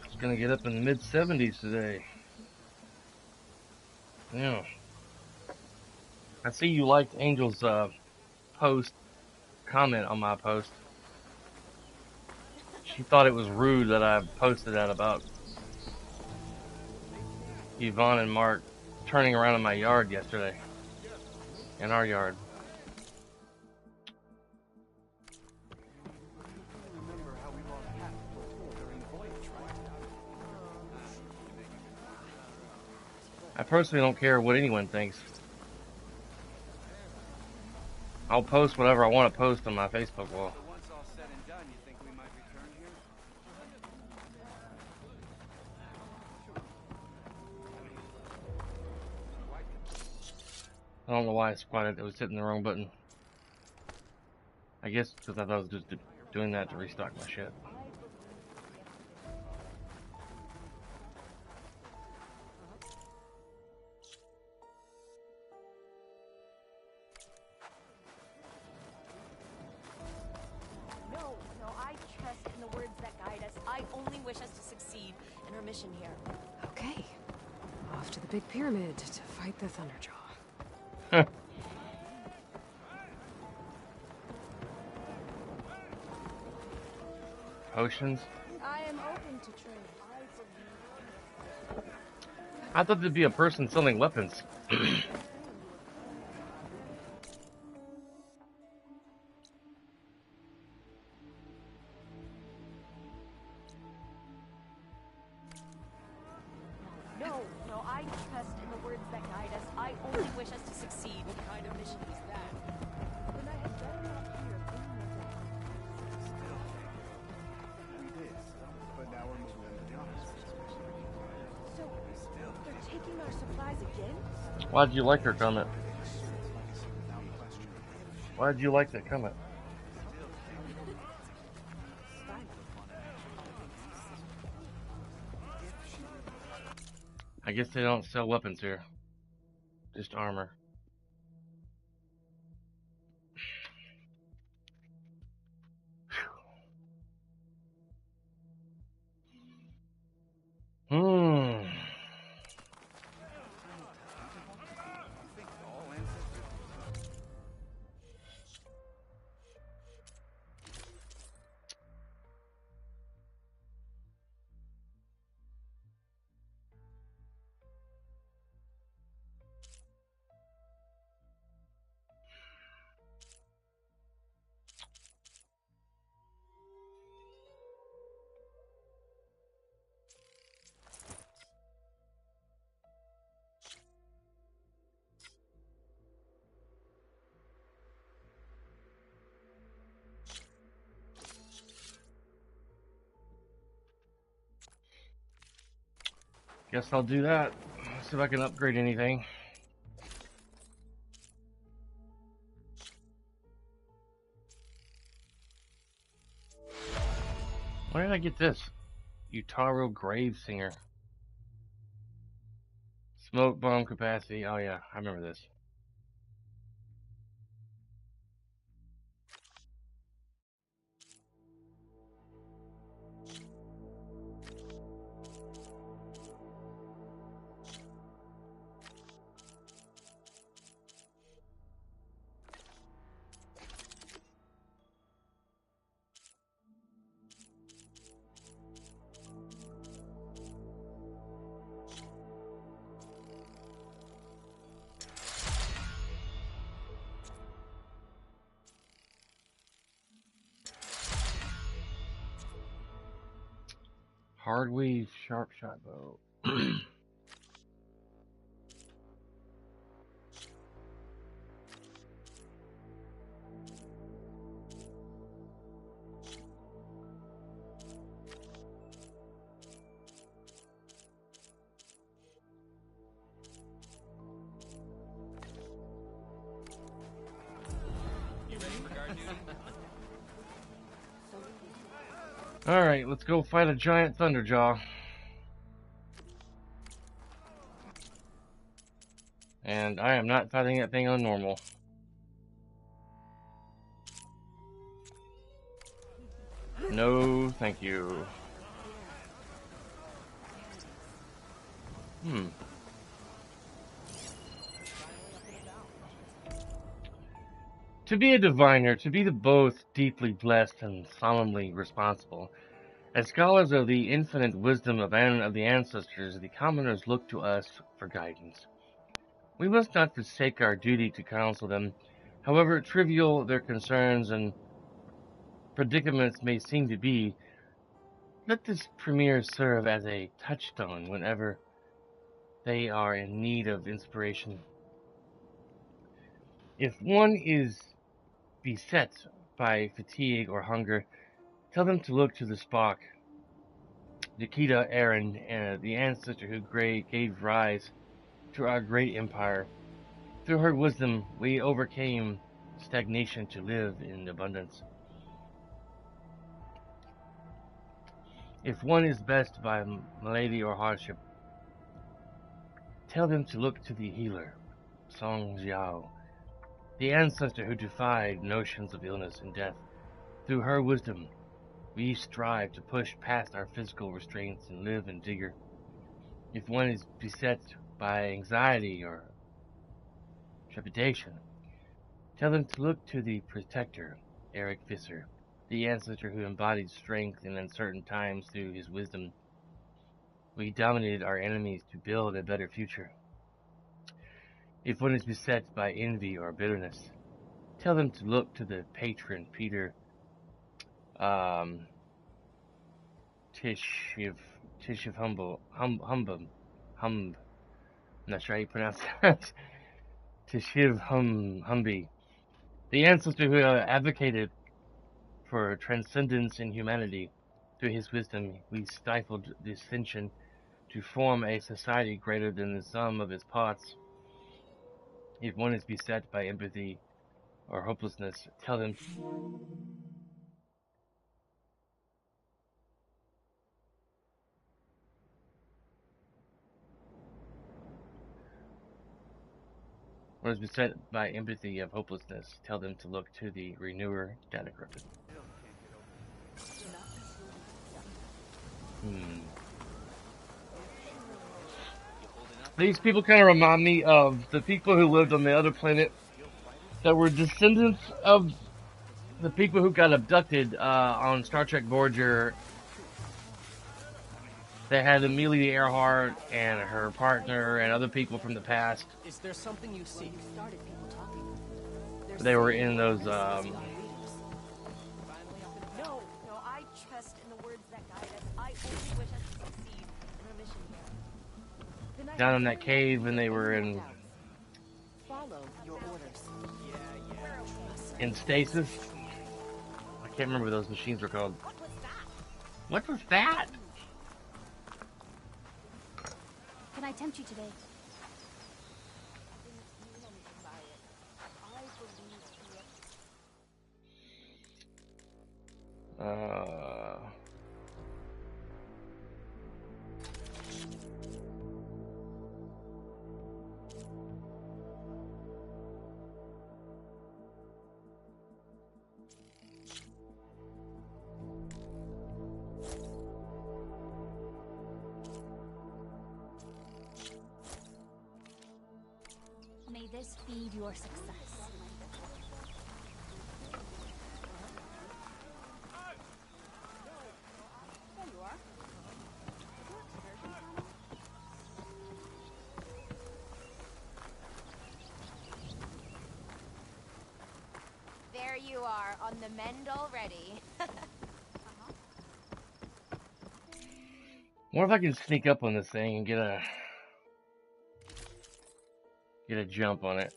It's gonna get up in the mid-70s today. Yeah. I see you liked Angel's comment on my post. She thought it was rude that I posted that about Yvonne and Mark turning around in my yard yesterday. In our yard. Remember how we lost Pat during the voyage, right? I personally don't care what anyone thinks. I'll post whatever I want to post on my Facebook wall. So once all said and done, you think we might return here? I don't know why I squatted. It was hitting the wrong button. I guess because I thought I was just doing that to restock my shit. No, I trust in the words that guide us. I only wish us to succeed in our mission here. Okay. Off to the big pyramid to fight the Thunderjaw. Potions? I am open to trade. I thought there'd be a person selling weapons. No, I trust in the words that guide us. I only wish us to succeed. What kind of mission is that? Then I had better not hear We did, but now we're moving to the opposite. So, they're taking our supplies again? Why'd you like her comment? Why'd you like that comment? I guess they don't sell weapons here. Just armor. Hmm. Guess I'll do that. See if I can upgrade anything. Where did I get this? Utaro Grave Singer. Smoke bomb capacity. Oh yeah, I remember this. Hard weave, sharp shot bow. Alright, let's go fight a giant thunderjaw. And I am not fighting that thing on normal. No, thank you. To be a diviner, to be the both deeply blessed and solemnly responsible. As scholars of the infinite wisdom of the ancestors, the commoners look to us for guidance. We must not forsake our duty to counsel them, however trivial their concerns and predicaments may seem to be. Let this premier serve as a touchstone whenever they are in need of inspiration. If one is beset by fatigue or hunger, tell them to look to the Spock, Nikita Aaron, the ancestor who gave rise to our great empire. Through her wisdom, we overcame stagnation to live in abundance. If one is best by malady or hardship, tell them to look to the healer, Song Jiao, the ancestor who defied notions of illness and death. Through her wisdom, we strive to push past our physical restraints and live in vigor. If one is beset by anxiety or trepidation, tell them to look to the protector, Eric Visser, the ancestor who embodied strength in uncertain times through his wisdom. We dominated our enemies to build a better future. If one is beset by envy or bitterness, tell them to look to the patron, Peter Tishiv Humbum. I'm not sure how you pronounce that. Tishiv Humbi, the ancestor who advocated for transcendence in humanity. Through his wisdom, we stifled dissension to form a society greater than the sum of its parts. If one is beset by empathy or hopelessness, tell them one is beset by empathy of hopelessness, tell them to look to the renewer data cryptid. These people kind of remind me of the people who lived on the other planet that were descendants of the people who got abducted on Star Trek Voyager. They had Amelia Earhart and her partner and other people from the past. Is there something you seek? They were in those No, I trust in the words that guide us. I only wish us to succeed in our mission here. down in that cave, and they were in Follow your orders. in stasis. I can't remember what those machines were called. What was that? tempt you today? I didn't mean anything by it. I believe May this feed your success. There you are. There you are, on the mend already. What if I can sneak up on this thing and get a jump on it?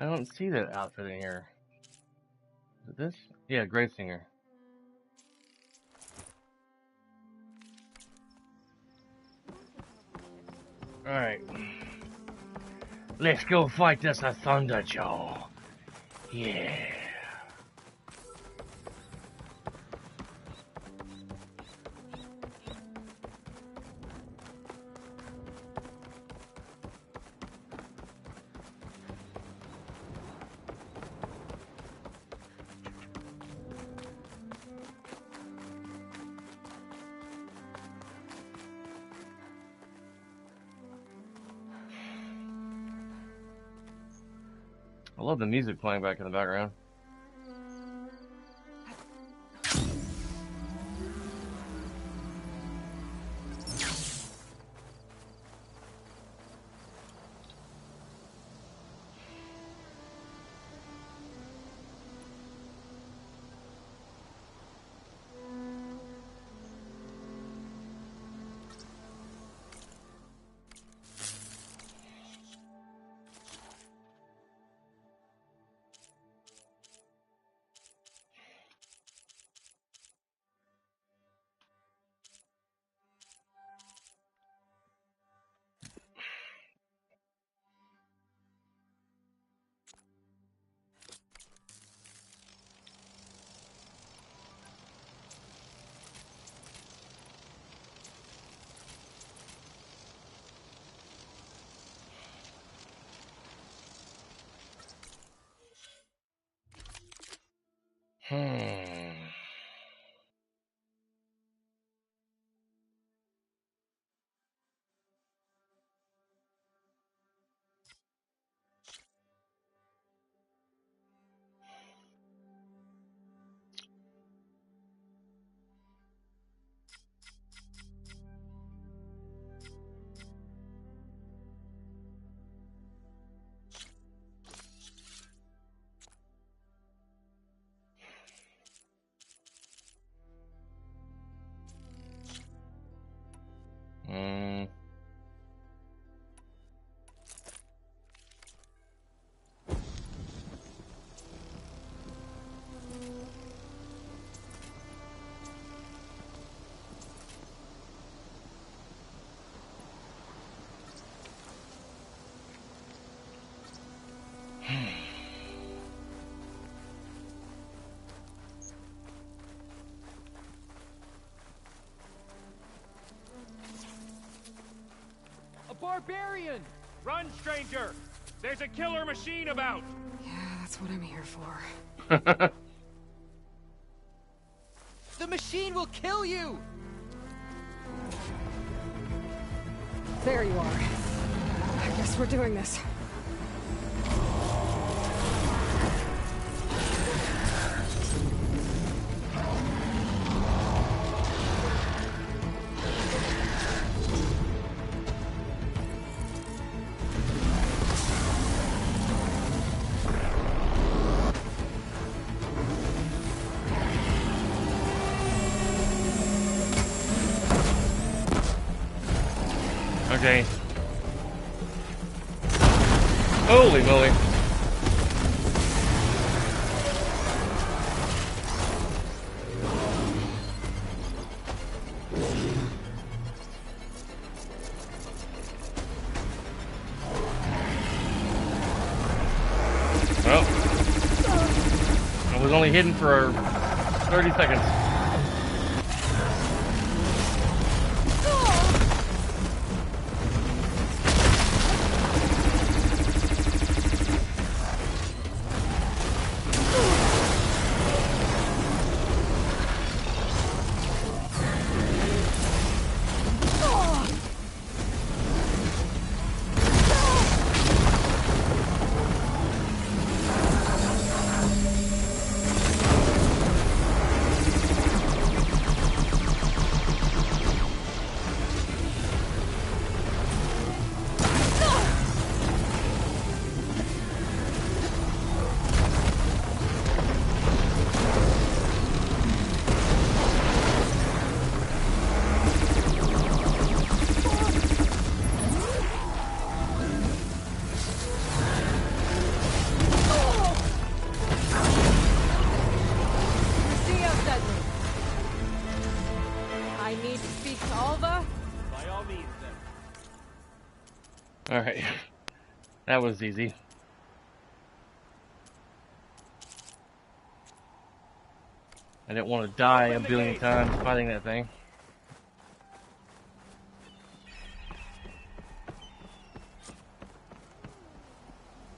I don't see that outfit in here. Is it this? Yeah, Grave Singer. Alright. Let's go fight this a Thunderjaw. Yeah. I love the music playing back in the background. A barbarian! Run, stranger! There's a killer machine about! Yeah, that's what I'm here for. The machine will kill you! There you are. I guess we're doing this. Okay. Holy moly. Well, I was only hidden for 30 seconds. I need to speak to Alva. By all means, then. Alright. That was easy. I didn't want to die a billion times fighting that thing.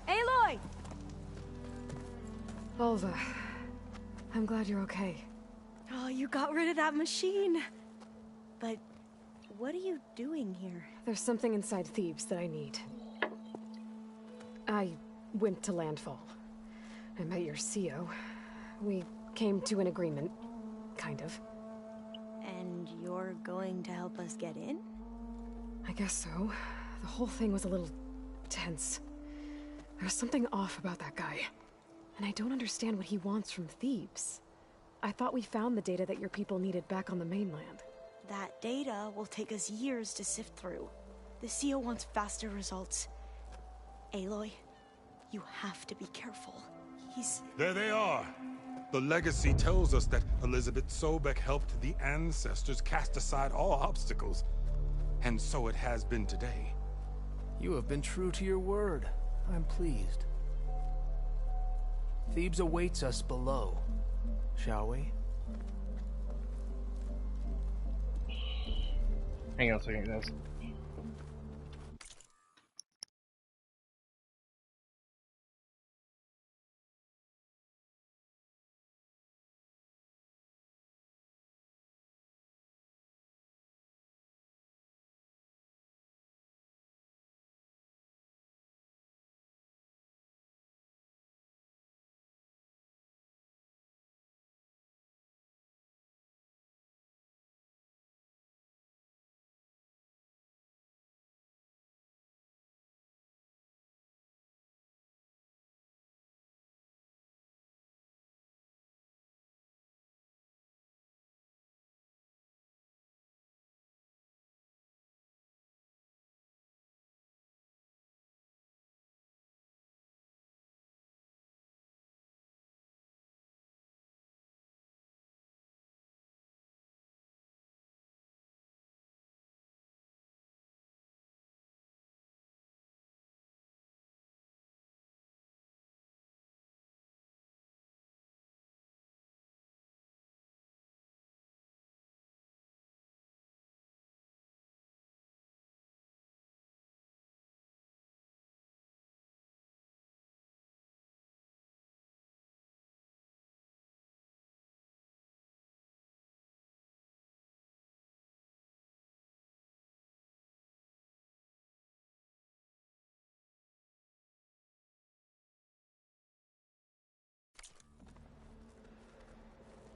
Aloy! Alva, I'm glad you're okay. Oh, you got rid of that machine. But what are you doing here? There's something inside Thebes that I need. I went to landfall. I met your CO. We came to an agreement, kind of. And you're going to help us get in? I guess so. The whole thing was a little tense. There's something off about that guy. And I don't understand what he wants from Thebes. I thought we found the data that your people needed back on the mainland. That data will take us years to sift through. The CO wants faster results. Aloy, you have to be careful. He's... There they are. The legacy tells us that Elizabeth Sobek helped the ancestors cast aside all obstacles. And so it has been today. You have been true to your word. I'm pleased. Thebes awaits us below, shall we? Hang on a second, guys.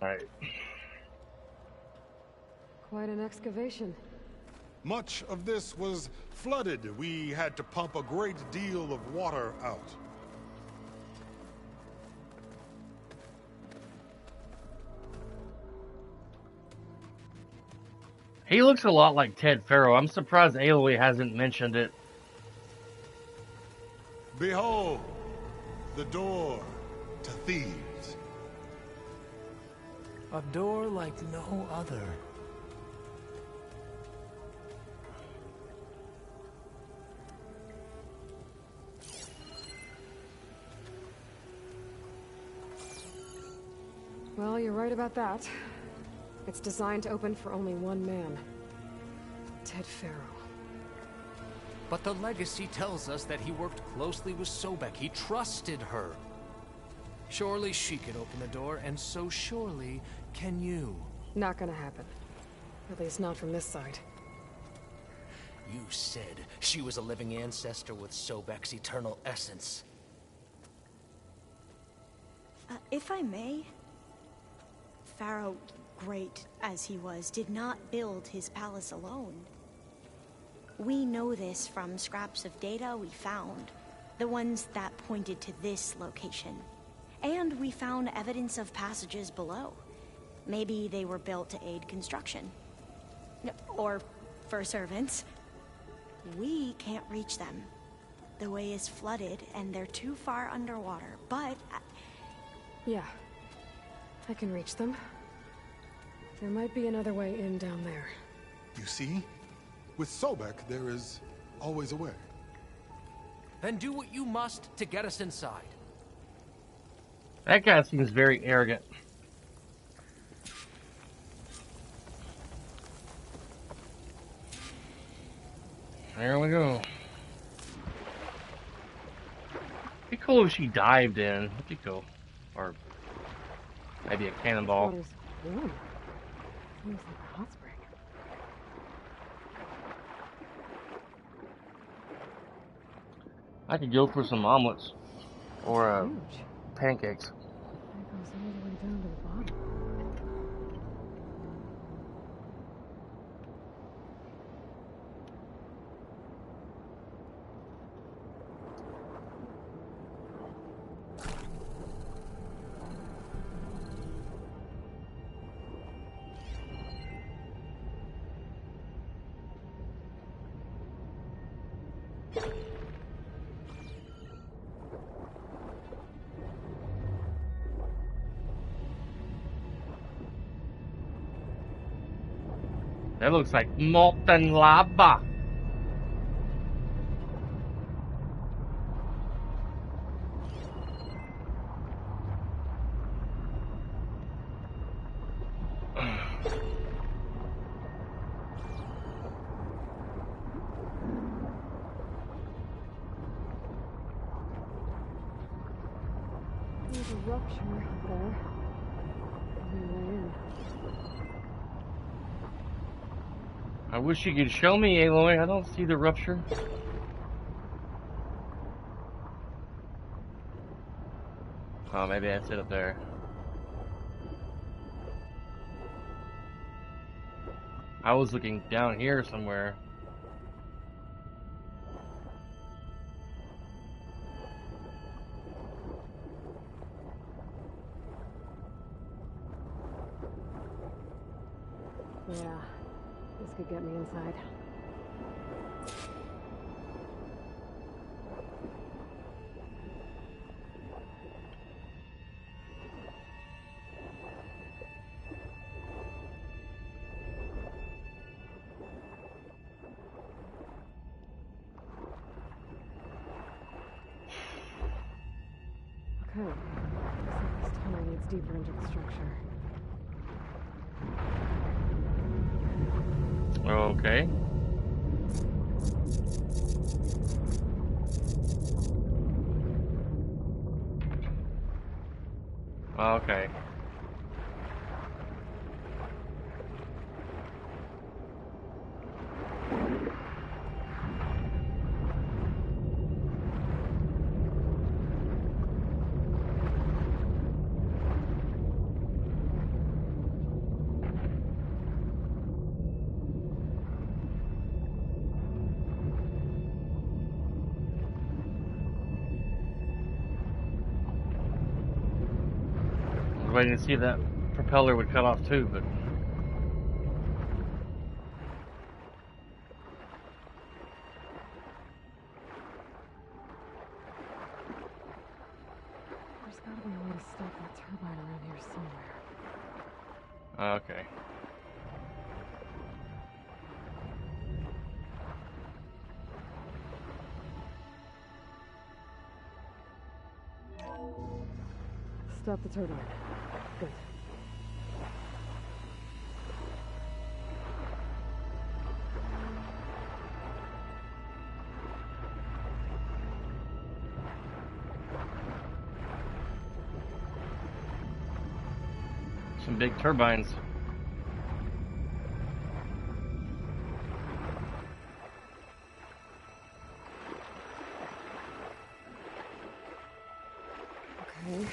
Alright. Quite an excavation. Much of this was flooded. We had to pump a great deal of water out. He looks a lot like Ted Farrow. I'm surprised Aloy hasn't mentioned it. Behold, the door to Thebes. A door like no other. Well, you're right about that. It's designed to open for only one man. Ted Farrow. But the legacy tells us that he worked closely with Sobek. He trusted her. Surely she could open the door, and so surely can you. Not gonna happen. At least not from this side. You said she was a living ancestor with Sobek's eternal essence. If I may, Pharaoh, great as he was, did not build his palace alone. We know this from scraps of data we found, the ones that pointed to this location. And we found evidence of passages below. Maybe they were built to aid construction. Or for servants. We can't reach them. The way is flooded and they're too far underwater, but... Yeah. I can reach them. There might be another way in down there. You see? With Sobek, there is always a way. Then do what you must to get us inside. That guy seems very arrogant. There we go. Be cool if she dived in. That'd be cool. Or maybe a cannonball. Water's warm. Seems like a hot spring. I could go for some omelets or pancakes. It goes all the way down to the bottom. That looks like molten lava. There's a rupture there. I wish you could show me, Aloy. I don't see the rupture. Oh, maybe that's it up there. I was looking down here somewhere. Yeah, this could get me inside. Okay, looks like this tunnel leads deeper into the structure. Okay. Okay. Waiting to see if that propeller would cut off too, but Okay. Stop the turbine. Good. Some big turbines. Okay,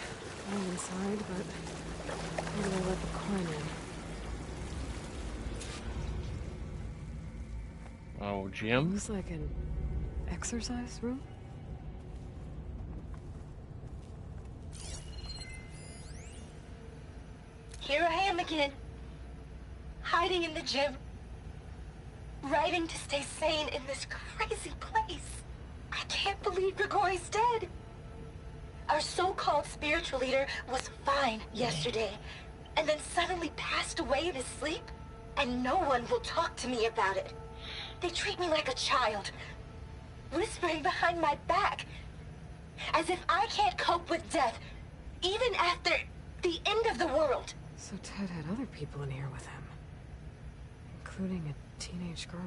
I'm inside, but how do I let the coin in? Oh, Jim? Looks like an exercise room? Here I am again, hiding in the gym, writing to stay sane in this crazy place. I can't believe Grigori's dead. Our so-called spiritual leader was fine yesterday, and then suddenly passed away in his sleep, and no one will talk to me about it. They treat me like a child, whispering behind my back, as if I can't cope with death, even after the end of the world. So Ted had other people in here with him, including a teenage girl.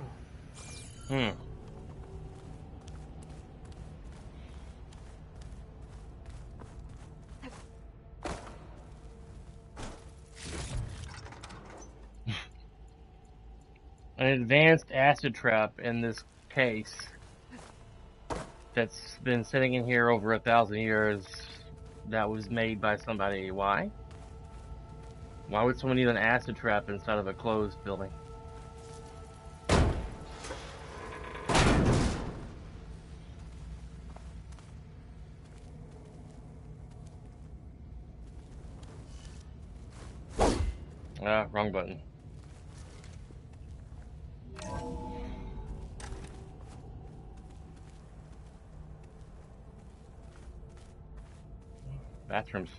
An advanced acid trap in this case that's been sitting in here over 1,000 years that was made by somebody. Why? Why would someone need an acid trap inside of a closed building? Ah, wrong button. Bathrooms.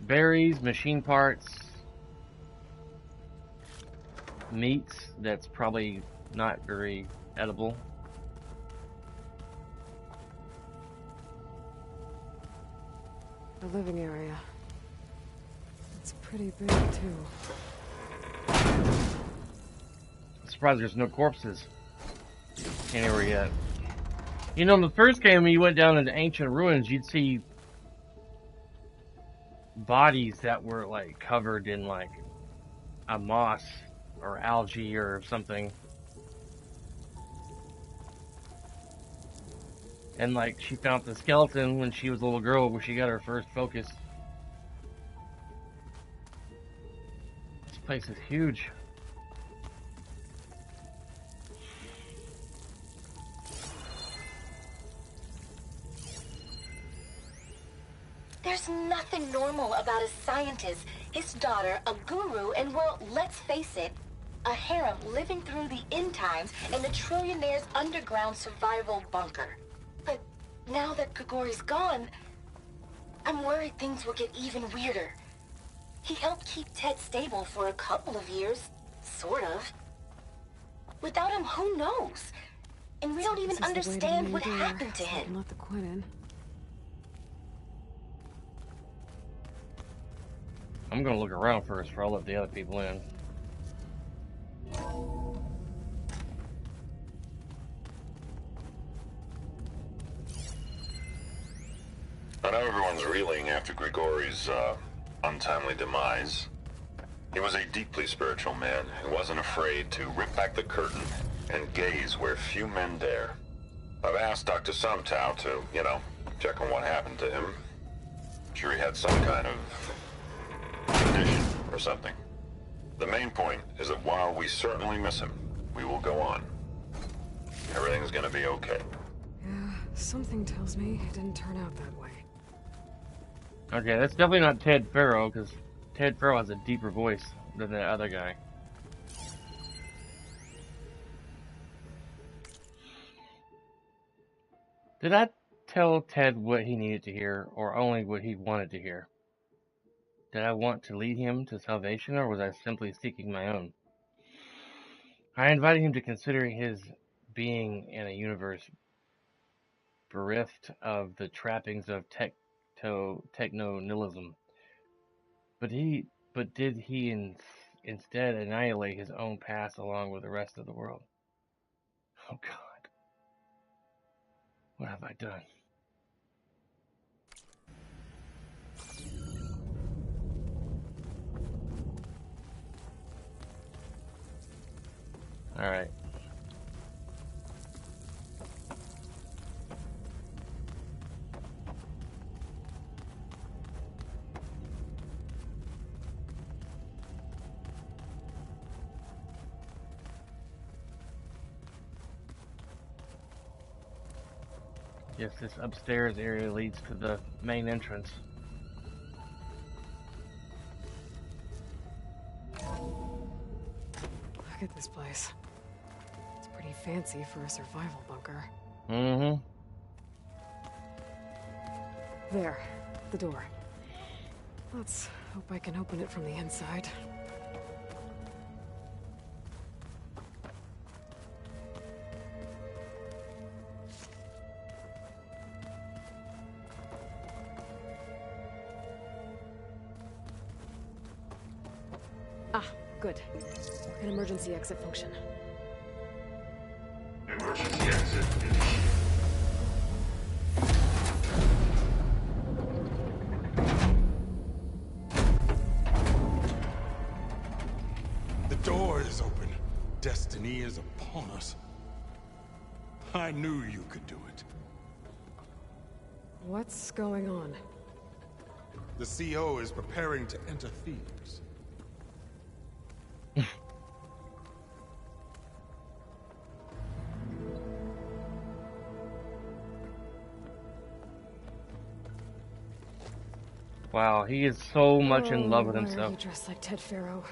Berries, machine parts, meats that's probably not very edible. The living area. It's pretty big, too. I'm surprised there's no corpses anywhere yet. You know, in the first game, when you went down into ancient ruins, you'd see bodies that were, like, covered in, like, a moss or algae or something. And, like, she found the skeleton when she was a little girl where she got her first focus. This place is huge. There's nothing normal about a scientist, his daughter, a guru, and well, let's face it, a harem living through the end times in a trillionaire's underground survival bunker. But now that Grigori's gone, I'm worried things will get even weirder. He helped keep Ted stable for a couple of years, sort of. Without him, who knows? And we don't even understand what happened to him. Let the coin in. I'm gonna look around first before I let the other people in. I know everyone's reeling after Grigori's untimely demise. He was a deeply spiritual man who wasn't afraid to rip back the curtain and gaze where few men dare. I've asked Dr. Sumtow to, check on what happened to him. I'm sure he had some kind of condition or something. The main point is that while we certainly miss him, we will go on. Everything's gonna be okay. Yeah, something tells me it didn't turn out that way. Okay, that's definitely not Ted Farrow, because Ted Farrow has a deeper voice than the other guy. Did I tell Ted what he needed to hear, or only what he wanted to hear? Did I want to lead him to salvation, or was I simply seeking my own? I invited him to consider his being in a universe bereft of the trappings of techno-nihilism. But did he instead annihilate his own past along with the rest of the world? Oh God, what have I done? All right. Yes, this upstairs area leads to the main entrance. Look at this place. It's pretty fancy for a survival bunker. Mm-hmm. There, the door. Let's hope I can open it from the inside. Ah, good. An emergency exit function. Emergency exit initiated. The door is open. Destiny is upon us. I knew you could do it. What's going on? The CO is preparing to enter Thebes. Wow, he is so much in love with Why himself. are you dressed like Ted Faro?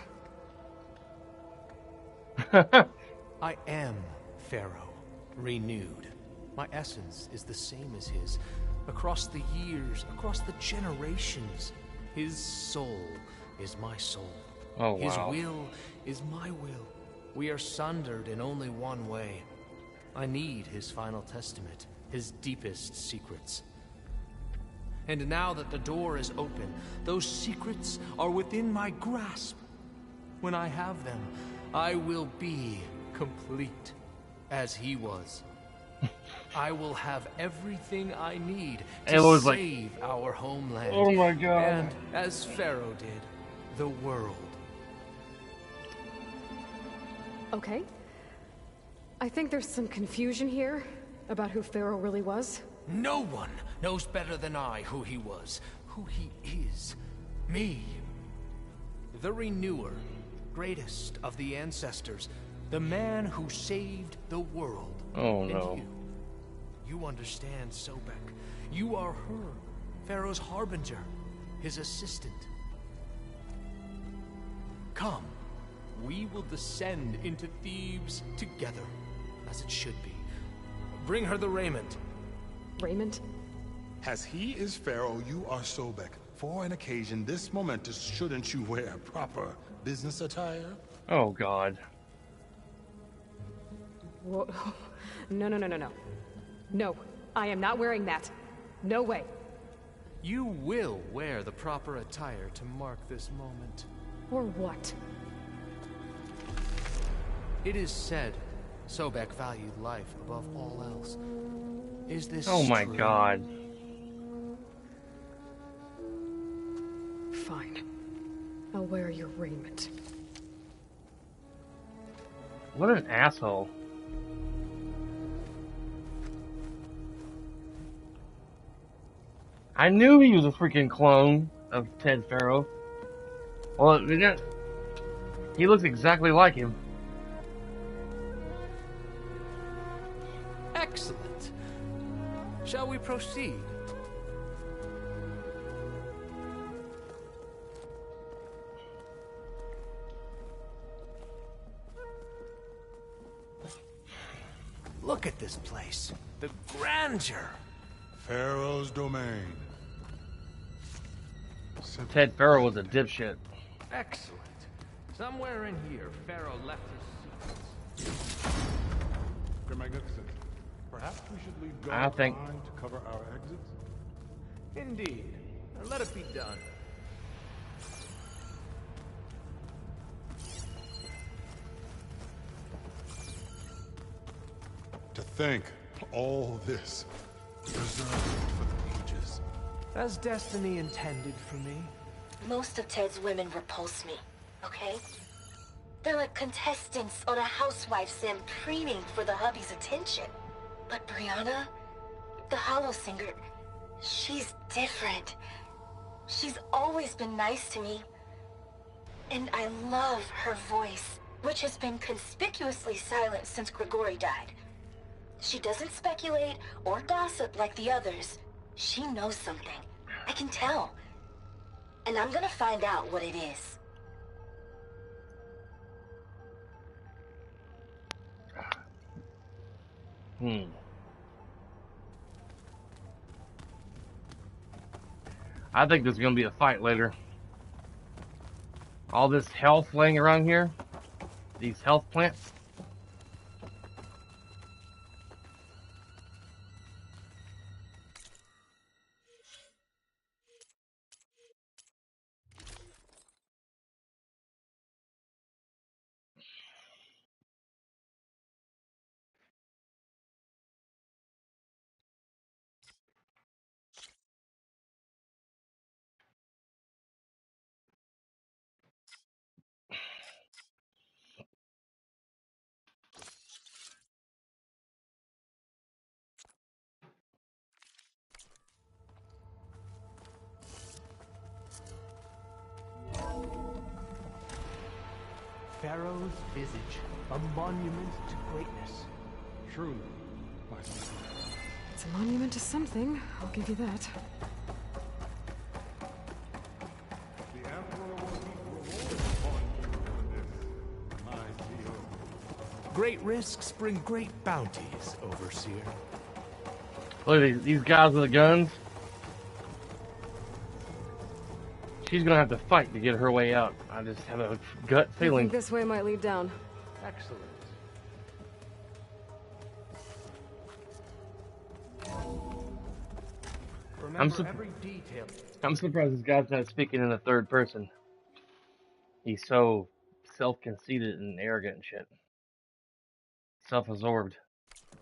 I am Pharaoh, renewed. My essence is the same as his. Across the years, across the generations, his soul is my soul. Oh, His wow. will is my will. We are sundered in only one way. I need his final testament, his deepest secrets. And now that the door is open, those secrets are within my grasp. When I have them, I will be complete, as he was. I will have everything I need It to was like- save our homeland. Oh my God. And, as Pharaoh did, the world. Okay. I think there's some confusion here about who Pharaoh really was. No one knows better than I who he was, who he is. Me. The Renewer, greatest of the ancestors, the man who saved the world. Oh, And no. you understand, Sobek. You are her, Pharaoh's harbinger, his assistant. Come, we will descend into Thebes together, as it should be. Bring her the raiment. Raymond? As he is Pharaoh, you are Sobek. For an occasion this momentous, shouldn't you wear proper business attire? Oh God. Whoa. No, no, no, no, no. No, I am not wearing that. No way. You will wear the proper attire to mark this moment. Or what? It is said Sobek valued life above all else. Is this Oh my true? God. Fine. I'll wear your raiment. What an asshole. I knew he was a freaking clone of Ted Faro. Well, he looks exactly like him. Excellent. Shall we proceed? Look at this place. The grandeur. Pharaoh's domain. Ted Pharaoh was a dipshit. Excellent. Somewhere in here, Pharaoh left his secrets. Your Magnificence, perhaps we should leave I guard think- behind to cover our exits? Indeed. Now let it be done. To think all this reserved for the ages. As destiny intended for me. Most of Ted's women repulse me, okay? They're like contestants on a housewife sim preening for the hubby's attention. But Brianna, the Hollow Singer, she's different. She's always been nice to me. And I love her voice, which has been conspicuously silent since Grigori died. She doesn't speculate or gossip like the others. She knows something. I can tell. And I'm gonna find out what it is. I think there's gonna be a fight later. All this health laying around here, these health plants. Pharaoh's visage, a monument to greatness. Truly, my son. It's a monument to something, I'll give you that. The Emperor will be rewarded upon you for this, my Theo. Great risks bring great bounties, Overseer. Look at these guys with the guns. She's gonna have to fight to get her way out. I just have a gut I feeling. think this way might lead down. Excellent. Every detail. I'm surprised this guy's not speaking in the third person. He's so self-conceited and arrogant and shit. Self-absorbed. It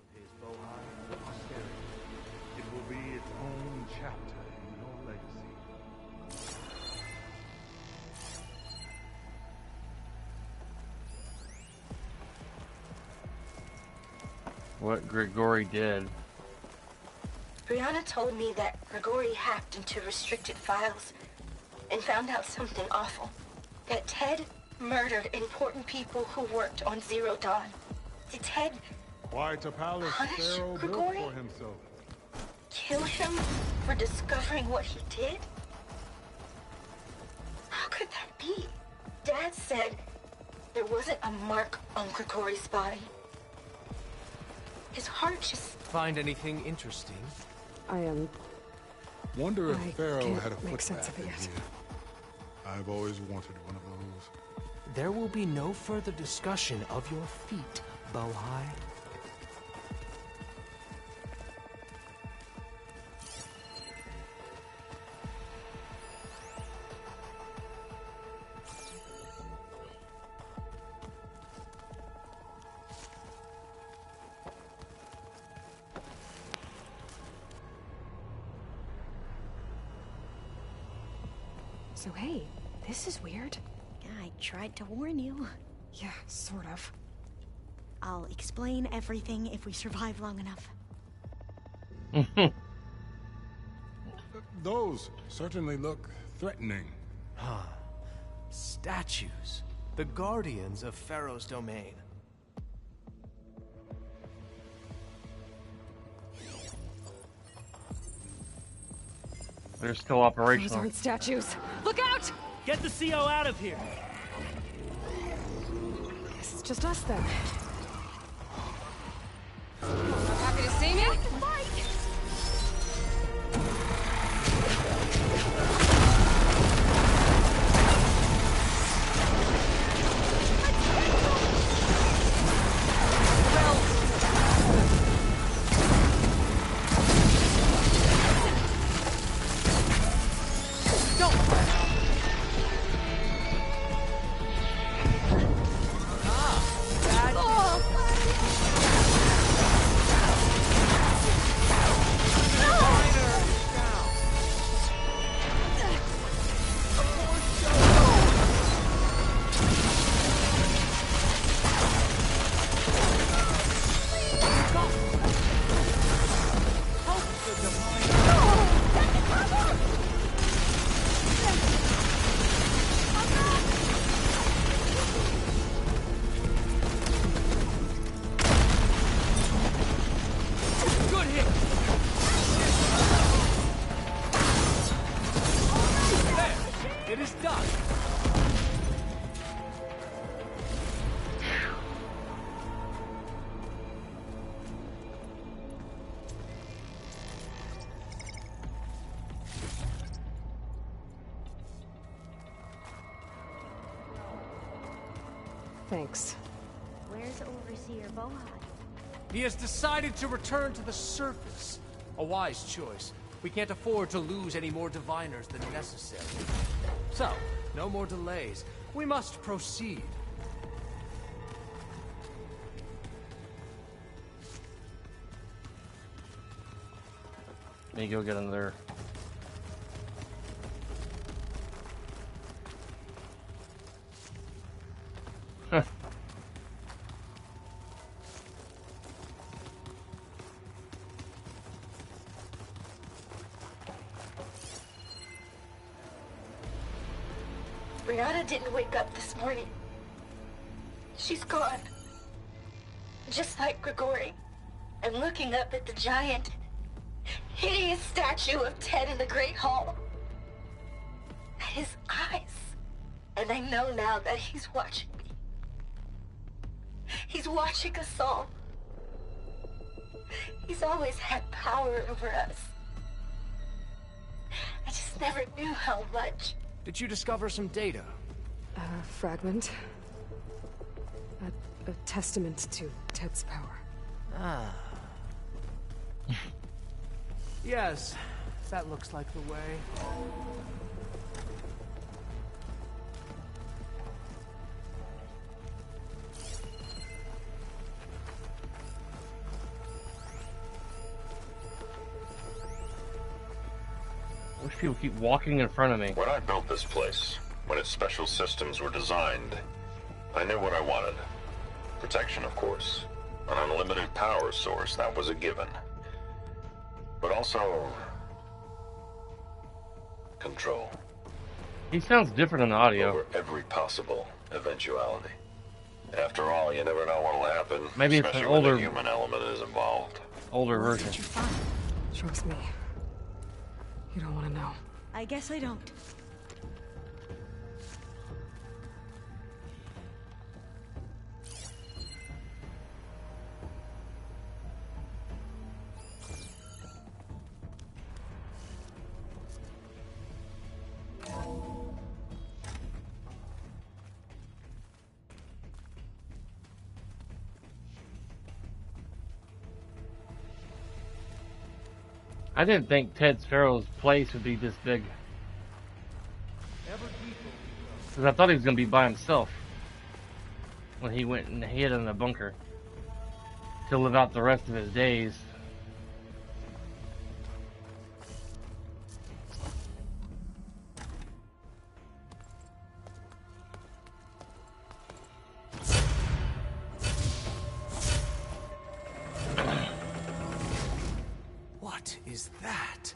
will be its own chapter in your legacy. What Grigori did. Brianna told me that Grigori hacked into restricted files and found out something awful. That Ted murdered important people who worked on Zero Dawn. Did Ted Quite a palace punish Pharaoh built Grigori? for himself. Kill him for discovering what he did? How could that be? Dad said there wasn't a mark on Grigori's body. His heart just... Find anything interesting? Wonder if I Pharaoh can't had a make foot sense of bath it in yet. here. I've always wanted one of those. There will be no further discussion of your feet, Bohai. So hey, this is weird. Yeah, I tried to warn you. Yeah, sort of. I'll explain everything if we survive long enough. Those certainly look threatening. Huh. Statues. The guardians of Pharaoh's domain. They're still Those operational. aren't statues. Look out! Get the CO out of here! Guess it's just us then. Not happy Thanks. Where's Overseer Bohai? He has decided to return to the surface. A wise choice. We can't afford to lose any more diviners than necessary. So, no more delays. We must proceed. Let me go get another. Brianna didn't wake up this morning. She's gone. Just like Grigori. I'm looking up at the giant, hideous statue of Ted in the Great Hall. At his eyes. And I know now that he's watching me. He's watching us all. He's always had power over us. I just never knew how much. Did you discover some data? A fragment. A testament to Ted's power. Ah. Yes, that looks like the way. I wish people keep walking in front of me. When I built this place, when its special systems were designed, I knew what I wanted. Protection, of course. An unlimited power source, that was a given. But also... control. He sounds different in the audio. Over every possible eventuality. After all, you never know what'll happen. Maybe it's an especially when older... the human element is involved. Older version. Trust me. You don't want to know. I guess I don't. I didn't think Ted Sparrow's place would be this big. Because I thought he was going to be by himself when he went and hid in a bunker to live out the rest of his days. What is that?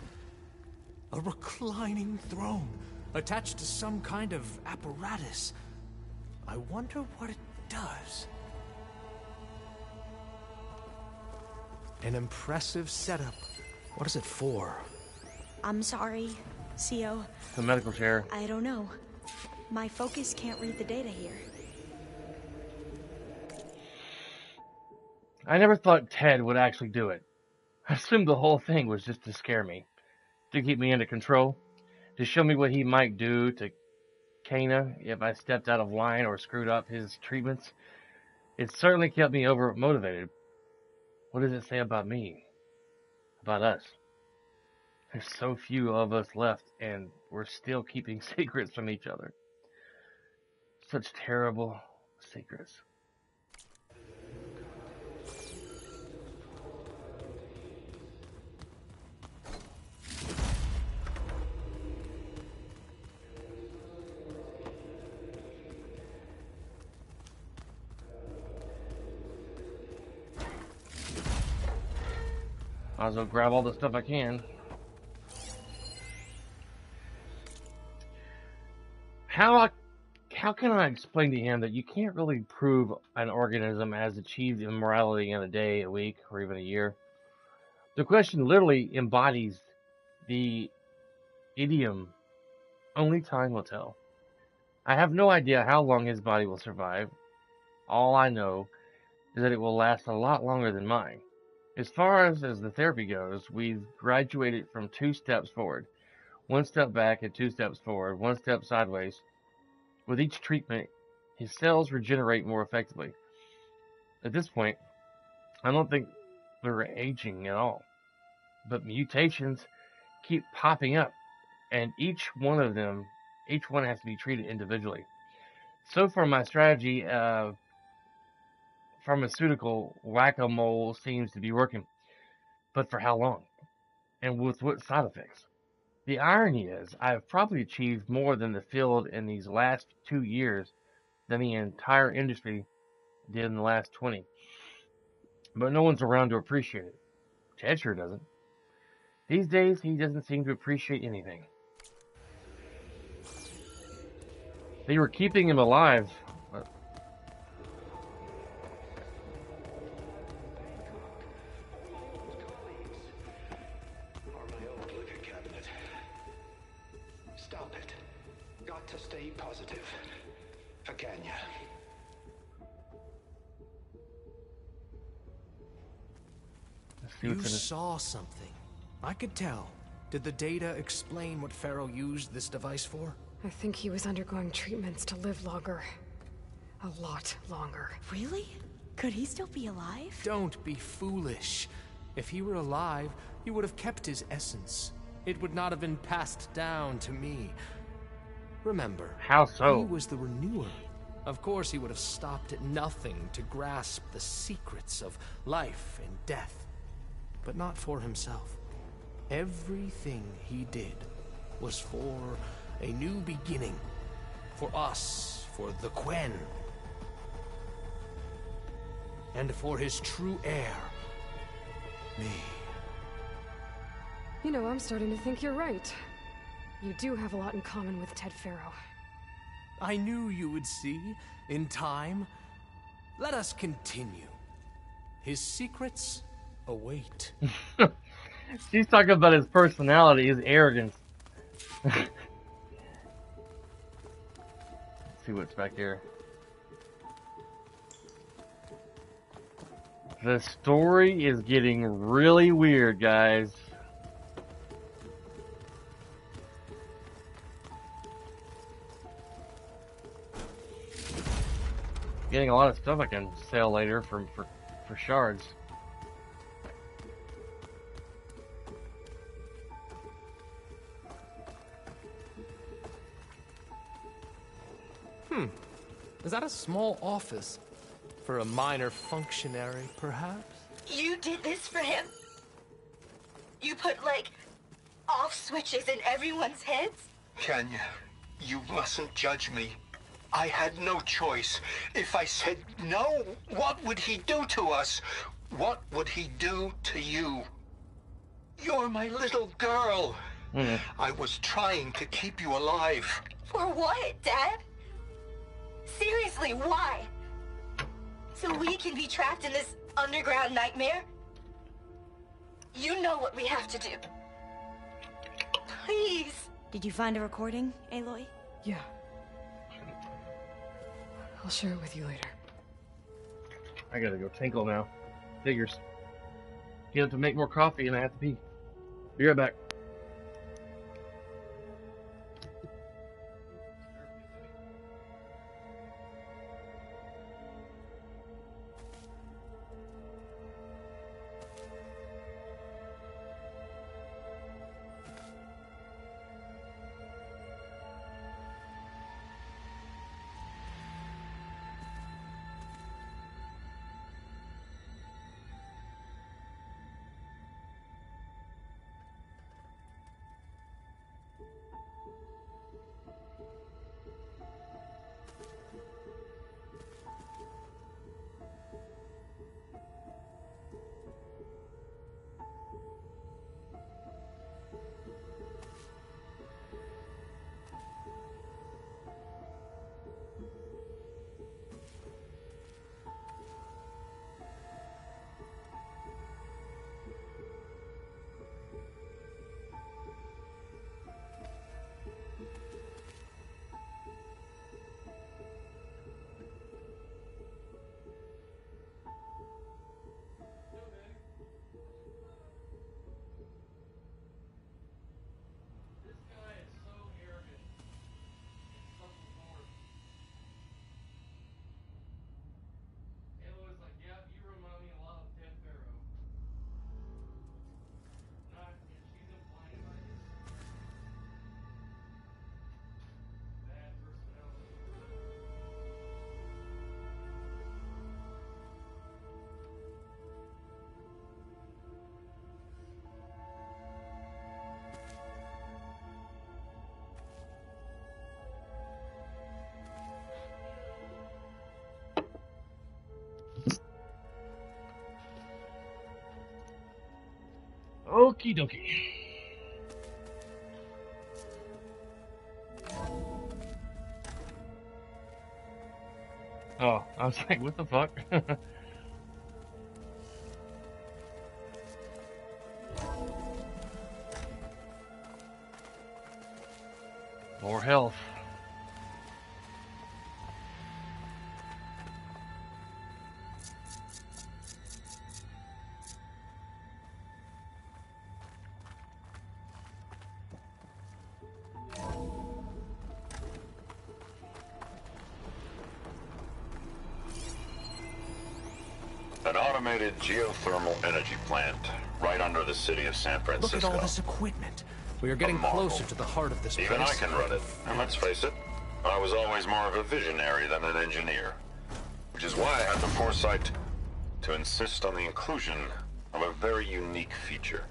A reclining throne, attached to some kind of apparatus. I wonder what it does. An impressive setup. What is it for? I'm sorry, CO. The medical chair. I don't know. My focus can't read the data here. I never thought Ted would actually do it. I assumed the whole thing was just to scare me, to keep me under control, to show me what he might do to Kana if I stepped out of line or screwed up his treatments. It certainly kept me over-motivated. What does it say about me? About us? There's so few of us left, and we're still keeping secrets from each other. Such terrible secrets. Might as well grab all the stuff I can. How can I explain to him that you can't really prove an organism has achieved immorality in a day, a week, or even a year? The question literally embodies the idiom, only time will tell. I have no idea how long his body will survive. All I know is that it will last a lot longer than mine. As far as the therapy goes, we've graduated from 2 steps forward, 1 step back and 2 steps forward, 1 step sideways. With each treatment, his cells regenerate more effectively. At this point, I don't think they're aging at all. But mutations keep popping up, and each one has to be treated individually. So far, my strategy of pharmaceutical whack-a-mole seems to be working. But for how long? And with what side effects? The irony is, I have probably achieved more than the field in these last 2 years than the entire industry did in the last 20. But no one's around to appreciate it. Ted sure doesn't. These days, he doesn't seem to appreciate anything. They were keeping him alive, but Stop it. Got to stay positive. Can ya? You saw something. I could tell. Did the data explain what Pharaoh used this device for? I think he was undergoing treatments to live longer. A lot longer. Really? Could he still be alive? Don't be foolish. If he were alive, he would have kept his essence. It would not have been passed down to me. Remember, how so? He was the renewer. Of course, he would have stopped at nothing to grasp the secrets of life and death. But not for himself. Everything he did was for a new beginning. For us, for the Quen. And for his true heir, me. You know, I'm starting to think you're right. You do have a lot in common with Ted Pharaoh. I knew you would see, in time. Let us continue. His secrets await. She's talking about his personality, his arrogance. Let's see what's back here. The story is getting really weird, guys. Getting a lot of stuff I can sell later for shards. Is that a small office? For a minor functionary, perhaps? You did this for him? You put, like, off switches in everyone's heads? Kenya, you mustn't judge me. I had no choice. If I said no, what would he do to us? What would he do to you? You're my little girl. I was trying to keep you alive. For what, Dad? Seriously, why? So we can be trapped in this underground nightmare? You know what we have to do. Please. Did you find a recording, Aloy? Yeah. I'll share it with you later. I gotta go tinkle now. Figures. Get up to make more coffee and I have to pee. Be right back. Okie dokie. Oh, I was like, what the fuck? More health. An automated geothermal energy plant right under the city of San Francisco. Look at all this equipment. We are getting closer to the heart of this place. Even I can run it, and let's face it, I was always more of a visionary than an engineer. Which is why I had the foresight to insist on the inclusion of a very unique feature.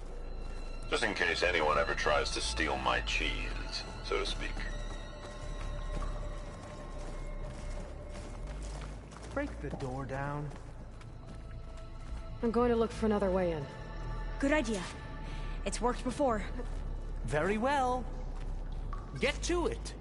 Just in case anyone ever tries to steal my cheese, so to speak. Break the door down. I'm going to look for another way in. Good idea. It's worked before. Very well. Get to it.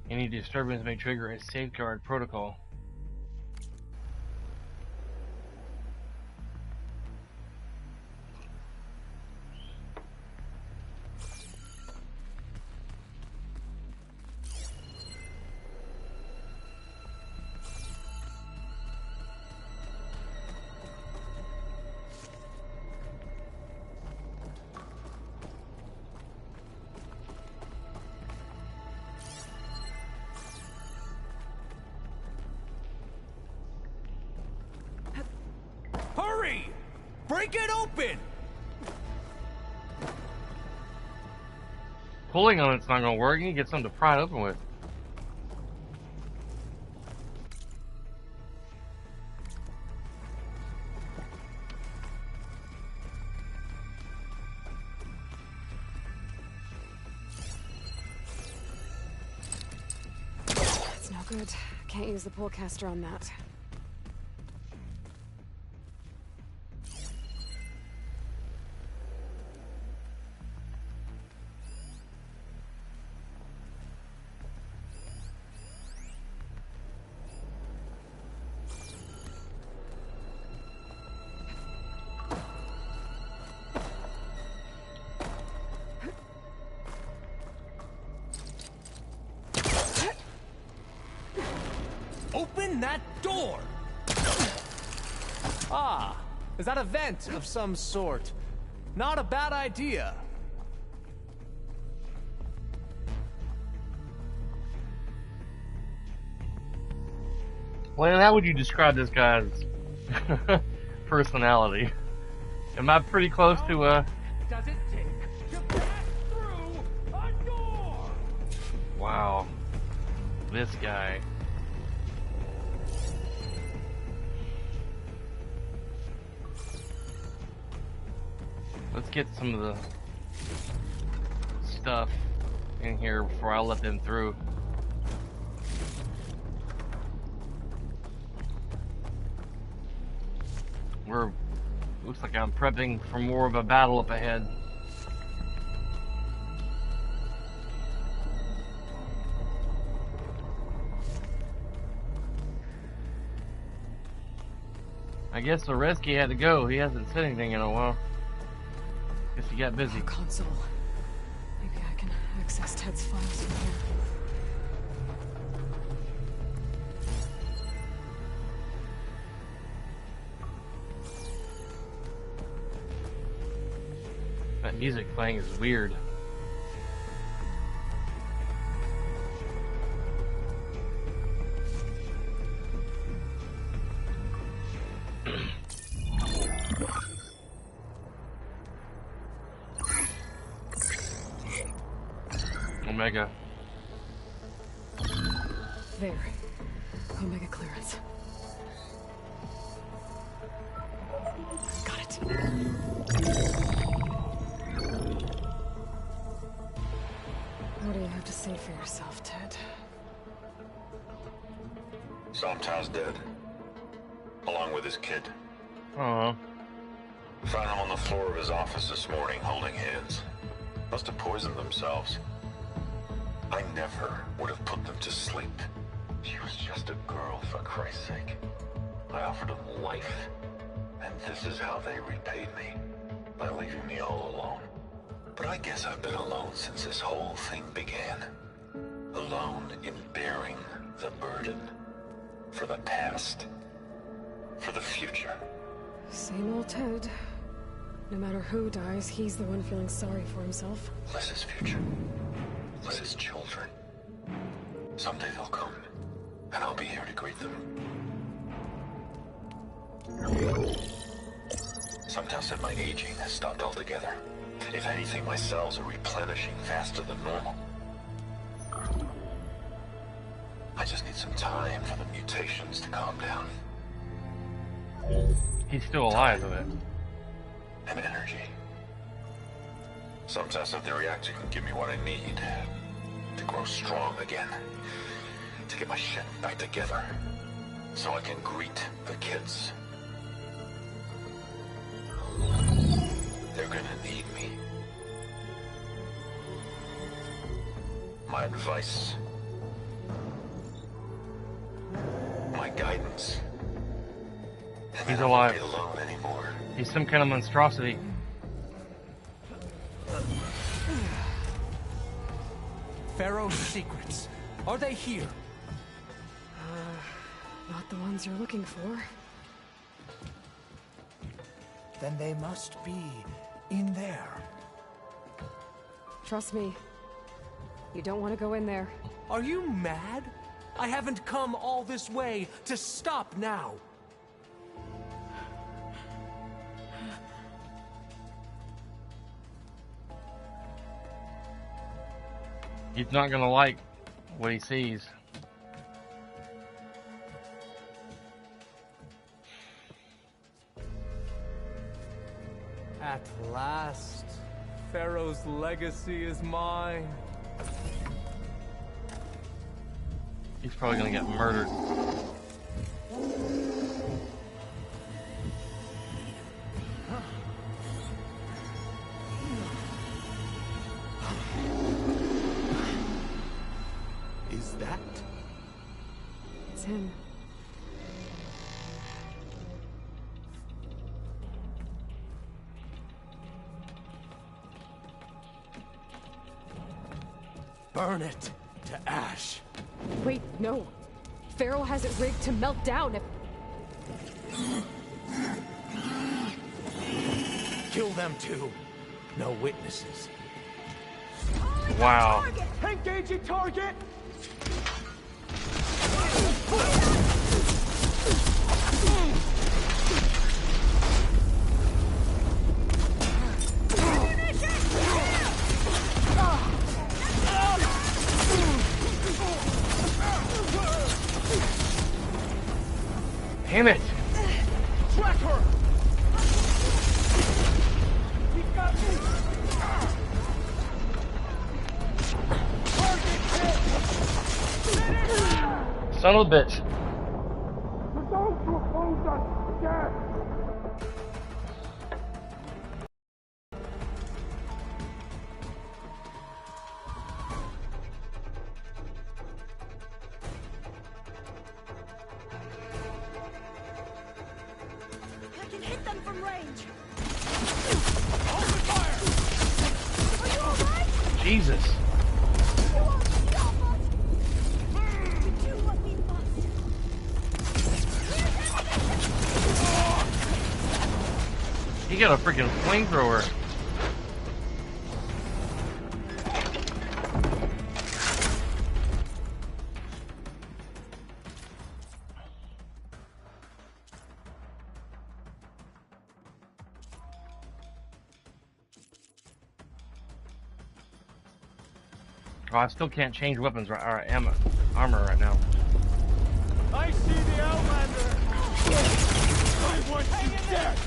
Any disturbance may trigger a safeguard protocol. Hurry! Break it open! Pulling on it's not gonna work. You need to get something to pry it open with. It's no good. Can't use the pull caster on that. Open that door! Ah, is that a vent of some sort? Not a bad idea. Well, how would you describe this guy's personality? Am I pretty close to Does it take to pass through a door? Wow. This guy. Let's get some of the stuff in here before I let them through. Looks like I'm prepping for more of a battle up ahead. I guess the rescue had to go. He hasn't said anything in a while. Guess he got busy. Console. Maybe I can access Ted's files from here. That music playing is weird. Omega. There. Omega clearance. Got it. What do you have to say for yourself, Ted? Somtow's dead. Along with his kid. Oh. Found him on the floor of his office this morning, holding hands. Must have poisoned themselves. I never would have put them to sleep. She was just a girl, for Christ's sake. I offered them life. And this is how they repaid me. By leaving me all alone. But I guess I've been alone since this whole thing began. Alone in bearing the burden. For the past. For the future. Same old Ted. No matter who dies, he's the one feeling sorry for himself. Liz's future. Liz's children. Someday they'll come. And I'll be here to greet them. Sometimes said my aging has stopped altogether. If anything, my cells are replenishing faster than normal. I just need some time for the mutations to calm down. He's still alive with it. And energy. Sometimes said the reactor can give me what I need to grow strong again. To get my shit back together. So I can greet the kids. They're gonna need me. My advice. My guidance. And He's I alive. won't be alone anymore. He's some kind of monstrosity. Pharaoh's secrets. Are they here? Not the ones you're looking for. Then they must be in there. Trust me. You don't want to go in there. Are you mad? I haven't come all this way to stop now. He's not gonna like what he sees. At last, Pharaoh's legacy is mine. He's probably gonna get murdered. Is that? It's him. Burn it to ash. Wait, no. Pharaoh has it rigged to melt down if... Kill them too. No witnesses. Wow. Engaging target! Damn it! Track her! He's got me! Son of a bitch. For those who oppose us, death! I can hit them from range. Open fire! Are you alright? Jesus. You won't stop us. We do what we must. He got a freaking flamethrower. Oh, I still can't change weapons or armor right now. I see the Outlander! I want you dead!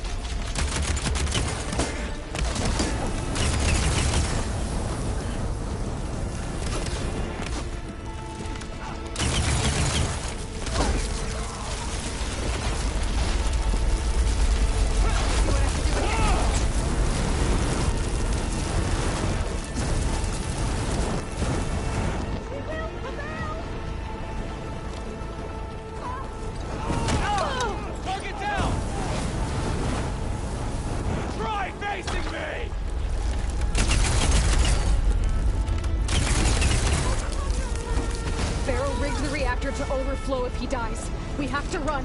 To overflow if he dies. We have to run.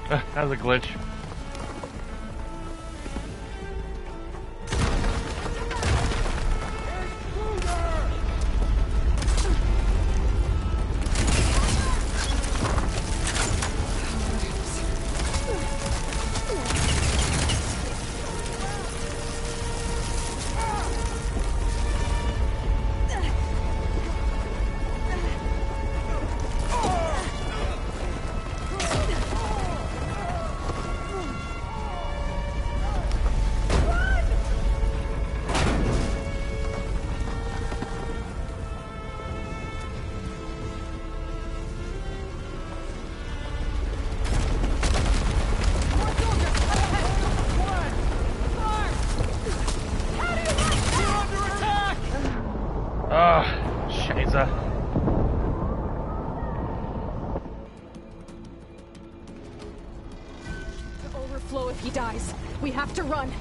That was a glitch. If he dies, we have to run.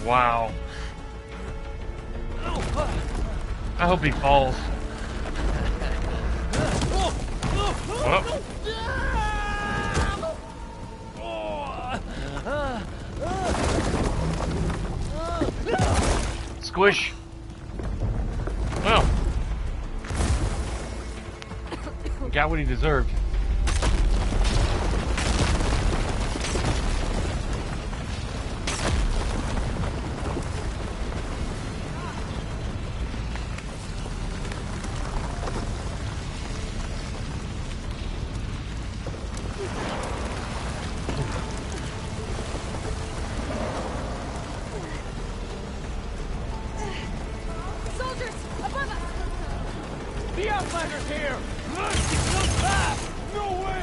Wow. I hope he falls. Oh. Squish. Well. Got what he deserved. Outlander's here! Come back! No way!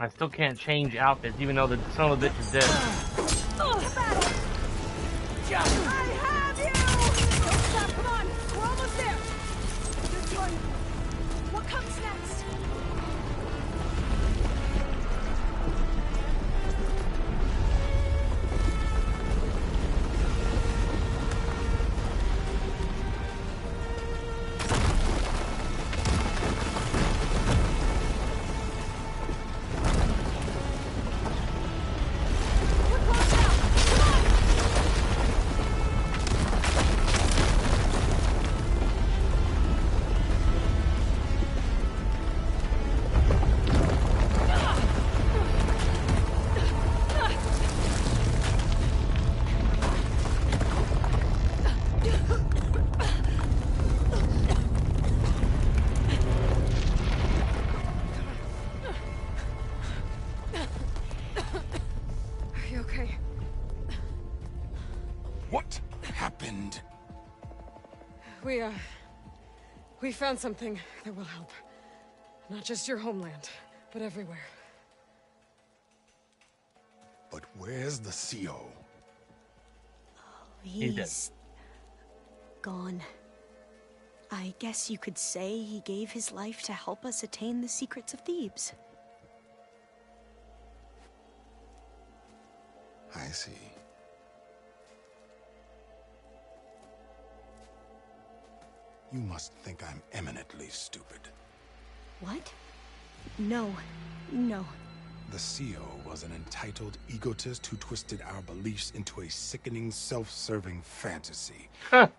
I still can't change outfits, even though the son of a bitch is dead. I have you! Don't stop, come on! We're almost there! Good one. What comes next? We found something that will help. Not just your homeland, but everywhere. But where's the CO? He's gone. I guess you could say he gave his life to help us attain the secrets of Thebes. I see. You must think I'm eminently stupid. What? No. No. The CO was an entitled egotist who twisted our beliefs into a sickening, self-serving fantasy. Yep.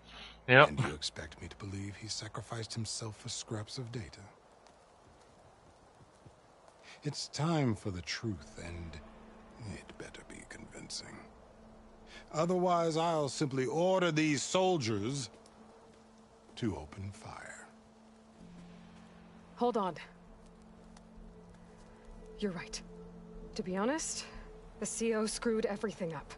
And you expect me to believe he sacrificed himself for scraps of data? It's time for the truth, and it better be convincing. Otherwise, I'll simply order these soldiers to open fire. Hold on. You're right. To be honest, the CO screwed everything up.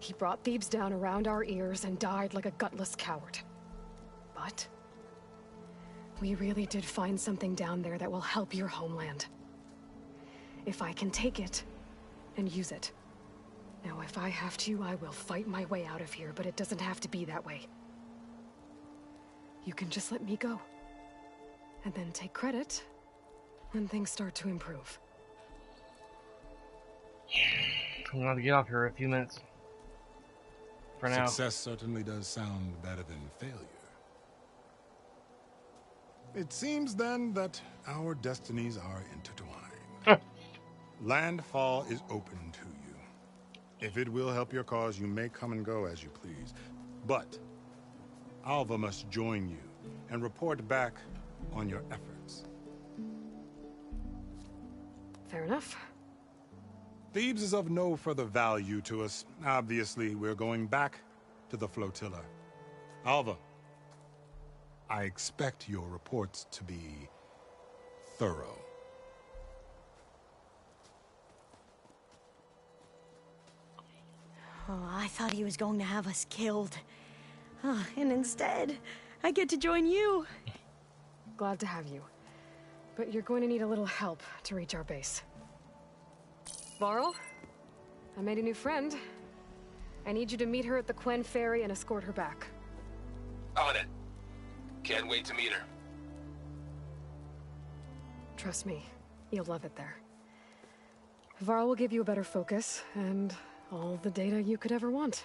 He brought Thebes down around our ears and died like a gutless coward. But we really did find something down there that will help your homeland. If I can take it and use it. Now, if I have to, I will fight my way out of here, but it doesn't have to be that way. You can just let me go. And then take credit when things start to improve. I'm going to get off here in a few minutes. For now. Success certainly does sound better than failure. It seems then that our destinies are intertwined. Landfall is open to you. If it will help your cause, you may come and go as you please. But Alva must join you and report back on your efforts. Fair enough. Thebes is of no further value to us. Obviously, we're going back to the flotilla. Alva, I expect your reports to be thorough. Oh, I thought he was going to have us killed. Oh, and instead, I get to join you. Glad to have you. But you're going to need a little help to reach our base. Varl, I made a new friend. I need you to meet her at the Quen Ferry and escort her back. On it. Can't wait to meet her. Trust me, you'll love it there. Varl will give you a better focus, and all the data you could ever want.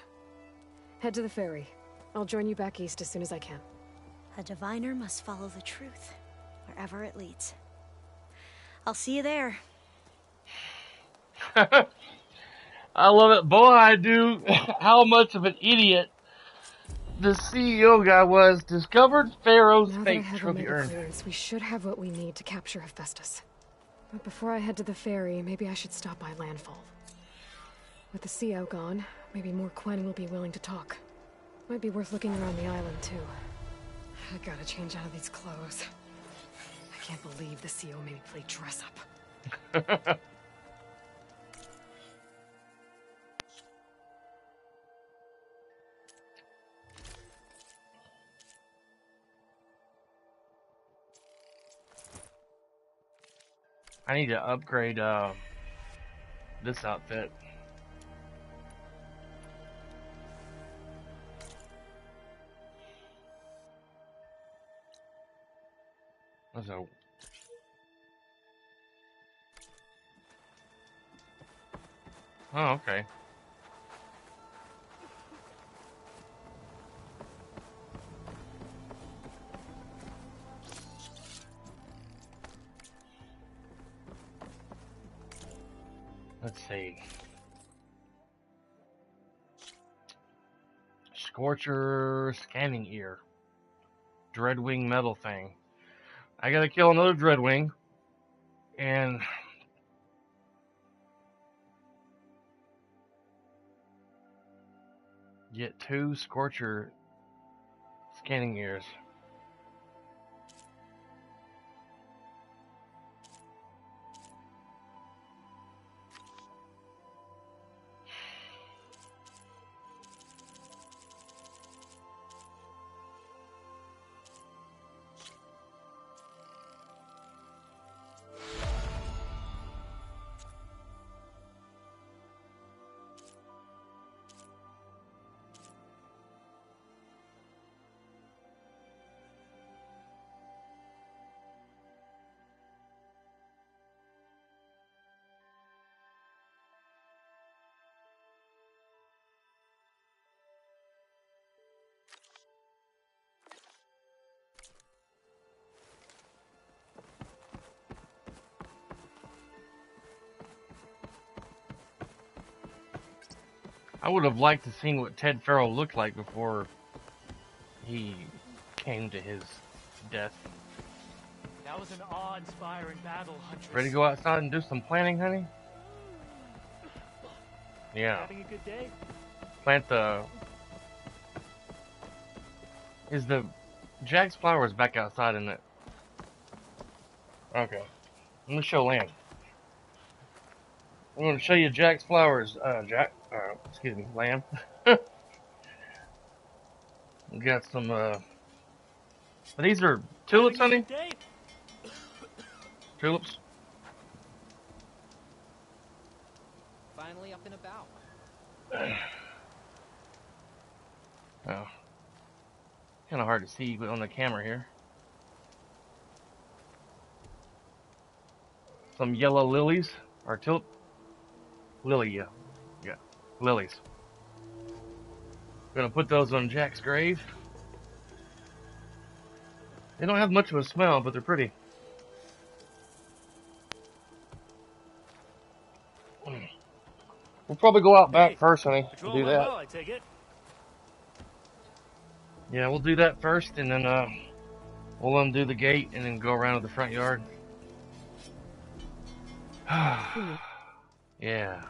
Head to the ferry. I'll join you back east as soon as I can. A diviner must follow the truth, wherever it leads. I'll see you there. I love it. Boy, I do. How much of an idiot the CEO guy was. Discovered Pharaoh's fate. Trophy earned. We should have what we need to capture Hephaestus. But before I head to the ferry, maybe I should stop by Landfall. With the CO gone, maybe more Quen will be willing to talk. Might be worth looking around the island, too. I gotta change out of these clothes. I can't believe the CO made me play dress up. I need to upgrade this outfit. There's a oh, okay. Let's see. Scorcher scanning ear. Dreadwing metal thing. I gotta kill another Dreadwing. And get 2 Scorcher scanning ears. I would have liked to seen what Ted Farrell looked like before he came to his death. That was an awe-inspiring battle, Huntress. Ready to go outside and do some planting, honey? Yeah. Having a good day? Plant the... Is the Jack's flowers back outside, isn't it? Okay. Let me show Lamb. I'm going to show you Jack's flowers. Excuse me, Lamb. We got some, these are tulips, honey? Tulips? Finally up and about. Oh. Kind of hard to see on the camera here. Some yellow lilies, or lily, yeah, lilies. Gonna put those on Jack's grave. They don't have much of a smell, but they're pretty. We'll probably go out back first, honey, to do that. Well, I take it. Yeah, we'll do that first, and then we'll undo the gate and then go around to the front yard. Yeah.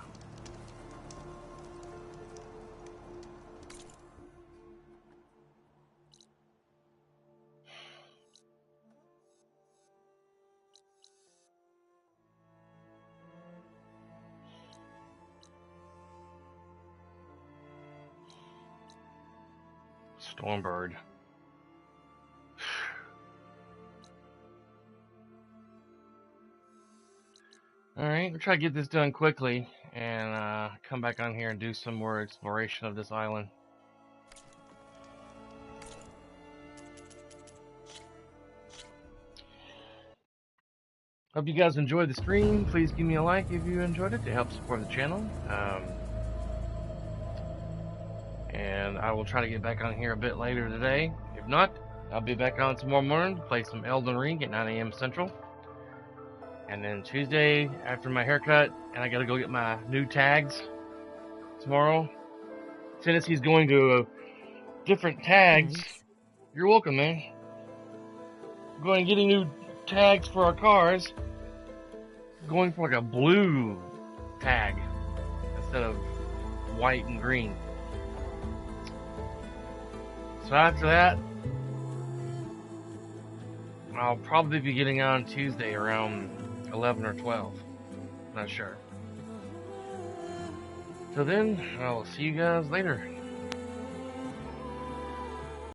Stormbird. Alright, we'll try to get this done quickly and come back on here and do some more exploration of this island. Hope you guys enjoyed the stream. Please give me a like if you enjoyed it to help support the channel. And I will try to get back on here a bit later today. If not, I'll be back on tomorrow morning to play some Elden Ring at 9 a.m. Central. And then Tuesday, after my haircut, and I gotta go get my new tags tomorrow. Tennessee's going to different tags. Thanks. You're welcome, man. We're going to get new tags for our cars. going for like a blue tag instead of white and green. So after that, I'll probably be getting on Tuesday around 11 or 12. Not sure. So then, I'll see you guys later.